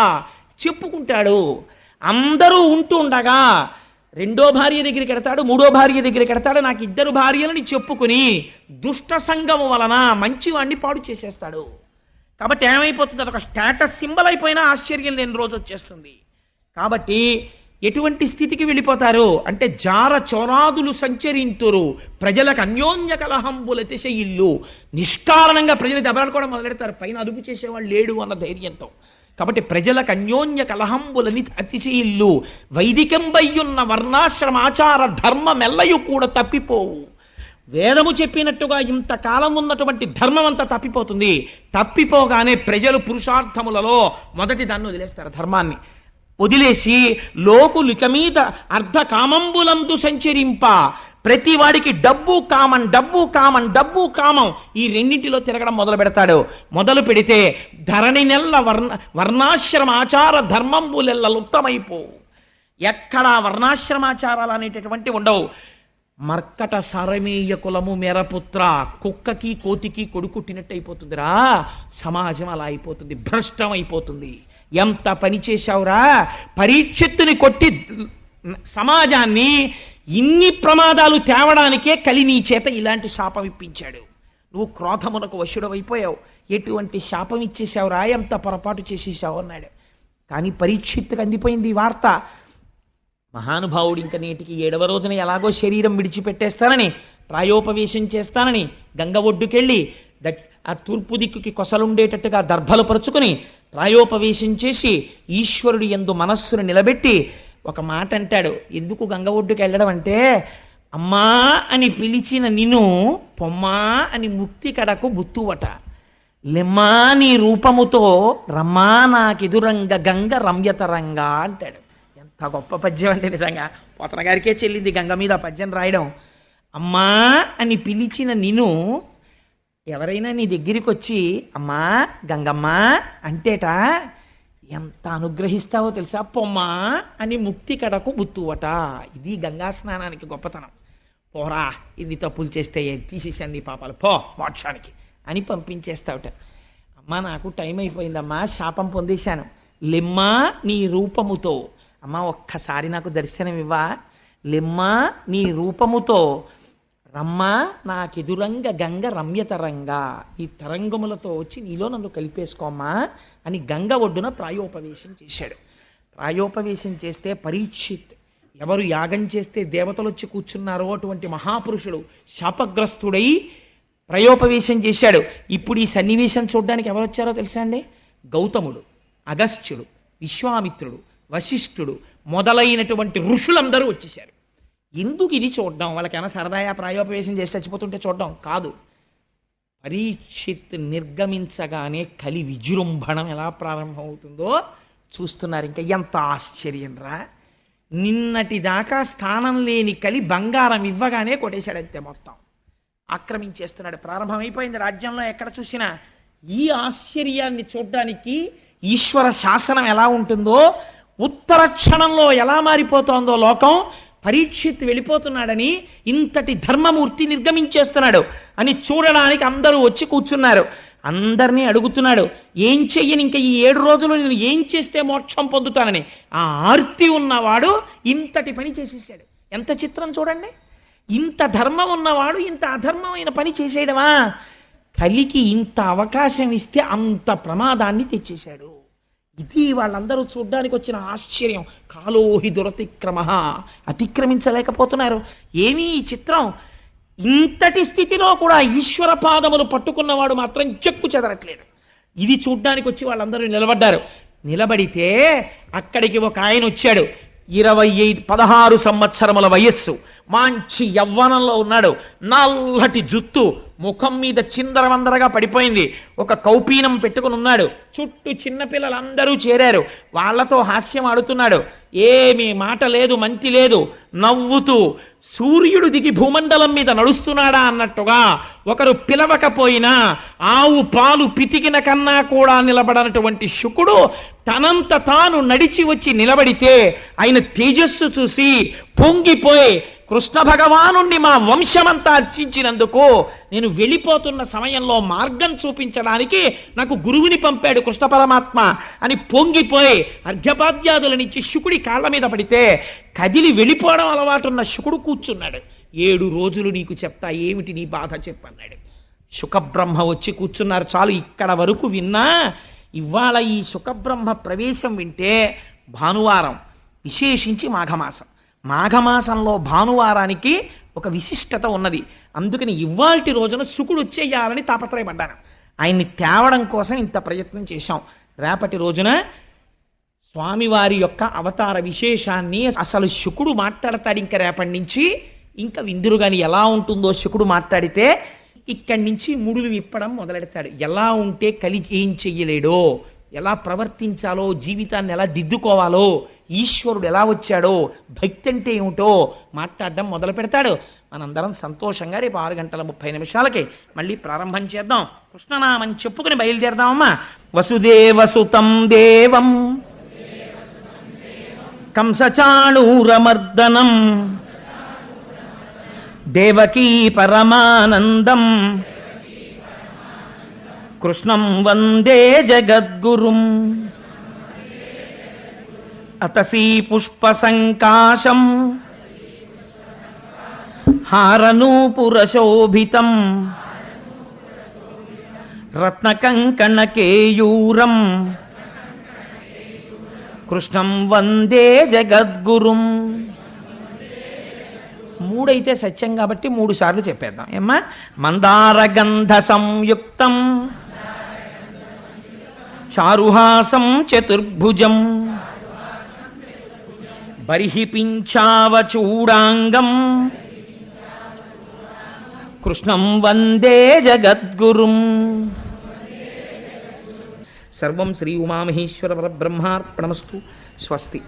చెప్పుకుంటాడు. అందరూ ఉంటూ ఉండగా 2వ భార్య దగ్గరికి ఎడతాడు, 3వ భార్య దగ్గరికి ఎడతాడు. నాకు 2 భార్యలని చెప్పుకుని దుష్ట సంగము వలన మంచివాణ్ణి పాడు చేసేస్తాడు. కాబట్టి ఏమైపోతుంది? అదొక స్టేటస్ సింబల్ అయిపోయినా ఆశ్చర్యం లేని రోజు వచ్చేస్తుంది. కాబట్టి ఎటువంటి స్థితికి వెళ్ళిపోతారు అంటే జార చోరాదులు సంచరింతురు, ప్రజలకు అన్యోన్య కలహంబులతిశయిల్లు. నిష్కారణంగా ప్రజలు దెబ్బలాడుకోవడం మొదలెడతారు, పైన అదుపు చేసేవాళ్ళు లేడు అన్న ధైర్యంతో. కాబట్టి ప్రజలకు అన్యోన్య కలహంబులని అతిశయిల్లు, వైదికంబయ్యున్న వర్ణాశ్రమాచార ధర్మమెల్లయు కూడా తప్పిపోవు. వేదము చెప్పినట్టుగా ఇంతకాలం ఉన్నటువంటి ధర్మం అంతా తప్పిపోతుంది. తప్పిపోగానే ప్రజలు పురుషార్థములలో మొదటి దాన్ని వదిలేస్తారు, ధర్మాన్ని వదిలేసి లోకులిక మీద అర్ధ కామంబులందు సంచరింప. ప్రతి వాడికి డబ్బు కామం, డబ్బు కామం, డబ్బు కామం, ఈ రెండింటిలో తిరగడం మొదలు పెడతాడు. మొదలు పెడితే ధరణి నెల్ల వర్ణాశ్రమాచార ధర్మంబులెల్ల లుప్తమైపోవు. ఎక్కడా వర్ణాశ్రమాచారాలు అనేటటువంటి ఉండవు. మర్కట సారమేయ కులము మెరపుత్ర, కుక్కకి కోతికి కొడుకుట్టినట్టు అయిపోతుందిరా సమాజం. అలా అయిపోతుంది, భ్రష్టం అయిపోతుంది. ఎంత పని చేశావురా, పరీక్షిత్తుని కొట్టి సమాజాన్ని ఇన్ని ప్రమాదాలు తేవడానికే కలి నీ చేత ఇలాంటి శాపం ఇప్పించాడు. నువ్వు క్రోధమునకు వశుడవైపోయావు, ఎటువంటి శాపం ఇచ్చేసావురా, ఎంత పొరపాటు చేసేసావు అన్నాడు. కానీ పరీక్షిత్తుకు అందిపోయింది ఈ వార్త. మహానుభావుడు ఇంక నేటికి 7వ రోజున ఎలాగో శరీరం విడిచిపెట్టేస్తానని, ప్రాయోపవేశం చేస్తానని గంగ ఒడ్డుకెళ్ళి ఆ తూర్పు దిక్కుకి కొసలుండేటట్టుగా దర్భలు పరుచుకుని ప్రాయోపవేశం చేసి ఈశ్వరుడు యందు మనస్సును నిలబెట్టి ఒక మాట అంటాడు. ఎందుకు గంగ ఒడ్డుకి వెళ్ళడం అంటే, అమ్మా అని పిలిచిన నిన్ను పొమ్మా అని ముక్తి కడకు బుత్తువట, లెమ్మా నీ రూపముతో రమ్మా నాకెదురంగ గంగ రమ్యతరంగా అంటాడు. ఎంత గొప్ప పద్యం అంటే నిజంగా పోతన గారికే చెల్లింది గంగ మీద పద్యం రాయడం. అమ్మా అని పిలిచిన నిన్ను ఎవరైనా నీ దగ్గరికి వచ్చి అమ్మా గంగమ్మ అంటేట ఎంత అనుగ్రహిస్తావో తెలుసా, పొమ్మా అని ముక్తి కడకు బుత్తువట. ఇది గంగా స్నానానికి గొప్పతనం. పోరా, ఇది తప్పులు చేస్తే తీసేసాను నీ పాపాలు, పో మోక్షానికి అని పంపించేస్తావుట. అమ్మా నాకు టైం అయిపోయిందమ్మా, శాపం పొందేశాను, లెమ్మా నీ రూపముతో, అమ్మా ఒక్కసారి నాకు దర్శనం ఇవ్వా, లెమ్మా నీ రూపముతో, రమ్మా నాకెదురంగ గంగ రమ్యతరంగా, ఈ తరంగములతో వచ్చి నీలో నన్ను కలిపేసుకోమ్మా అని గంగ ఒడ్డున ప్రాయోపవేశం చేశాడు. ప్రాయోపవేశం చేస్తే పరీక్షిత్, ఎవరు యాగం చేస్తే దేవతలు వచ్చి కూర్చున్నారో అటువంటి మహాపురుషుడు శాపగ్రస్తుడై ప్రాయోపవేశం చేశాడు. ఇప్పుడు ఈ సన్నివేశం చూడడానికి ఎవరు వచ్చారో తెలుసా అండి? గౌతముడు, అగస్త్యుడు, విశ్వామిత్రుడు, వశిష్ఠుడు మొదలైనటువంటి ఋషులందరూ వచ్చేశారు. ఎందుకు ఇది చూడడం? వాళ్ళకైనా సరదాయా ప్రాయోపవేశం చేసి చచ్చిపోతుంటే చూడడం కాదు. పరీక్షిత్ నిర్గమించగానే కలి విజృంభణం ఎలా ప్రారంభమవుతుందో చూస్తున్నారు. ఇంకా ఎంత ఆశ్చర్యం రా! నిన్నటి దాకా స్థానం లేని కలి బంగారం ఇవ్వగానే కొట్టేశాడు, అంతే మొత్తం ఆక్రమించేస్తున్నాడు. ప్రారంభమైపోయింది రాజ్యంలో ఎక్కడ చూసినా. ఈ ఆశ్చర్యాన్ని చూడడానికి ఈశ్వర శాసనం ఎలా ఉంటుందో, ఉత్తర క్షణంలో ఎలా మారిపోతోందో లోకం, పరీక్షిత్ వెళ్ళిపోతున్నాడని, ఇంతటి ధర్మమూర్తి నిర్గమించేస్తున్నాడు అని చూడడానికి అందరూ వచ్చి కూర్చున్నారు. అందరినీ అడుగుతున్నాడు, ఏం చెయ్యని ఇంకా ఈ 7 రోజులు నేను ఏం చేస్తే మోక్షం పొందుతానని. ఆ ఆర్తి ఉన్నవాడు ఇంతటి పని చేసేసాడు. ఎంత చిత్రం చూడండి! ఇంత ధర్మం ఉన్నవాడు ఇంత అధర్మమైన పని చేసేయడమా? కలికి ఇంత అవకాశం ఇస్తే అంత ప్రమాదాన్ని తెచ్చేశాడు. ఇది వాళ్ళందరూ చూడ్డానికి వచ్చిన ఆశ్చర్యం. కాలోహి దురతిక్రమ, అతిక్రమించలేకపోతున్నారు. ఏమీ ఈ చిత్రం! ఇంతటి స్థితిలో కూడా ఈశ్వర పాదములు పట్టుకున్నవాడు మాత్రం చెక్కు చెదరట్లేదు. ఇది చూడ్డానికి వచ్చి వాళ్ళందరూ నిలబడ్డారు. నిలబడితే అక్కడికి ఒక ఆయన వచ్చాడు. 16 సంవత్సరముల వయస్సు, మంచి యవ్వనంలో ఉన్నాడు. నల్లటి జుత్తు, ముఖం మీద చిందరవందరగా పడిపోయింది. ఒక కౌపీనం పెట్టుకుని ఉన్నాడు. చుట్టూ చిన్నపిల్లలందరూ చేరారు. వాళ్లతో హాస్యం ఆడుతున్నాడు. ఏమీ మాట లేదు, మంతి లేదు. నవ్వుతూ సూర్యుడు దిగి భూమండలం మీద నడుస్తున్నాడా అన్నట్టుగా, ఒకరు పిలవకపోయినా ఆవు పాలు పితికిన కన్నా కూడా నిలబడనటువంటి శుకుడు తనంత తాను నడిచి వచ్చి నిలబడితే ఆయన తేజస్సు చూసి పొంగిపోయి, కృష్ణ భగవానుణ్ణి మా వంశమంతా అర్చించినందుకు నేను వెళ్ళిపోతున్న సమయంలో మార్గం చూపించడానికి నాకు గురువుని పంపాడు కృష్ణ పరమాత్మ అని పొంగిపోయి అర్ఘ్యపాద్యాదులనిచ్చి శుకుడి కాళ్ళ మీద పడితే కదిలి వెళ్ళిపోవడం అలవాటున్న శుకుడు కూర్చున్నాడు. 7 రోజులు నీకు చెప్తా, ఏమిటి నీ బాధ చెప్పన్నాడు. శుకబ్రహ్మ వచ్చి కూర్చున్నారు. చాలు, ఇక్కడ వరకు విన్నా. ఇవాళ ఈ శుకబ్రహ్మ ప్రవేశం వింటే భానువారం విశేషించి మాఘమాసం. మాఘమాసంలో భానువారానికి ఒక విశిష్టత ఉన్నది. అందుకని ఇవాల్టి రోజున శుకుడు వచ్చేయాలని తాపత్రయపడ్డాను. ఆయన్ని తేవడం కోసం ఇంత ప్రయత్నం చేశాం. రేపటి రోజున స్వామివారి యొక్క అవతార విశేషాన్ని అసలు శుకుడు మాట్లాడతాడు. ఇంకా రేపటి నుంచి ఇంకా విందురు గాని ఎలా ఉంటుందో శుకుడు మాట్లాడితే ఇక్కడి నుంచి ముడులు విప్పడం మొదలెడతాడు. ఎలా ఉంటే కలి ఏం చెయ్యలేడో, ఎలా ప్రవర్తించాలో, జీవితాన్ని ఎలా దిద్దుకోవాలో, ఈశ్వరుడు ఎలా వచ్చాడో, భక్తి అంటే ఏమిటో మాట్లాడడం మొదలు పెడతాడు. మనందరం సంతోషంగా రేపు 6:30 మళ్ళీ ప్రారంభం చేద్దాం. కృష్ణనామం చెప్పుకుని బయలుదేరదామమ్మా. వసుదేవసుతం దేవం కంసచాణూరమర్దనం దేవకీ పరమానందం కృష్ణం వందే జగద్గురుం అతసీ పుష్పసంకాశం హారనూపురశోభితం రత్నకంకణకేయూరం కృష్ణం వందే జగద్గురుం. 3 అయితే సత్యం కాబట్టి 3 సార్లు చెప్పేద్దాం ఏమ్మా. మందారగంధ సంయుక్తం చారుహాసం చతుర్భుజం బర్హి పింఛావచూడాంగం కృష్ణం వందే జగద్గురుం. సర్వం శ్రీ ఉమామహేశ్వర పరబ్రహ్మార్పణమస్తు. స్వస్తి.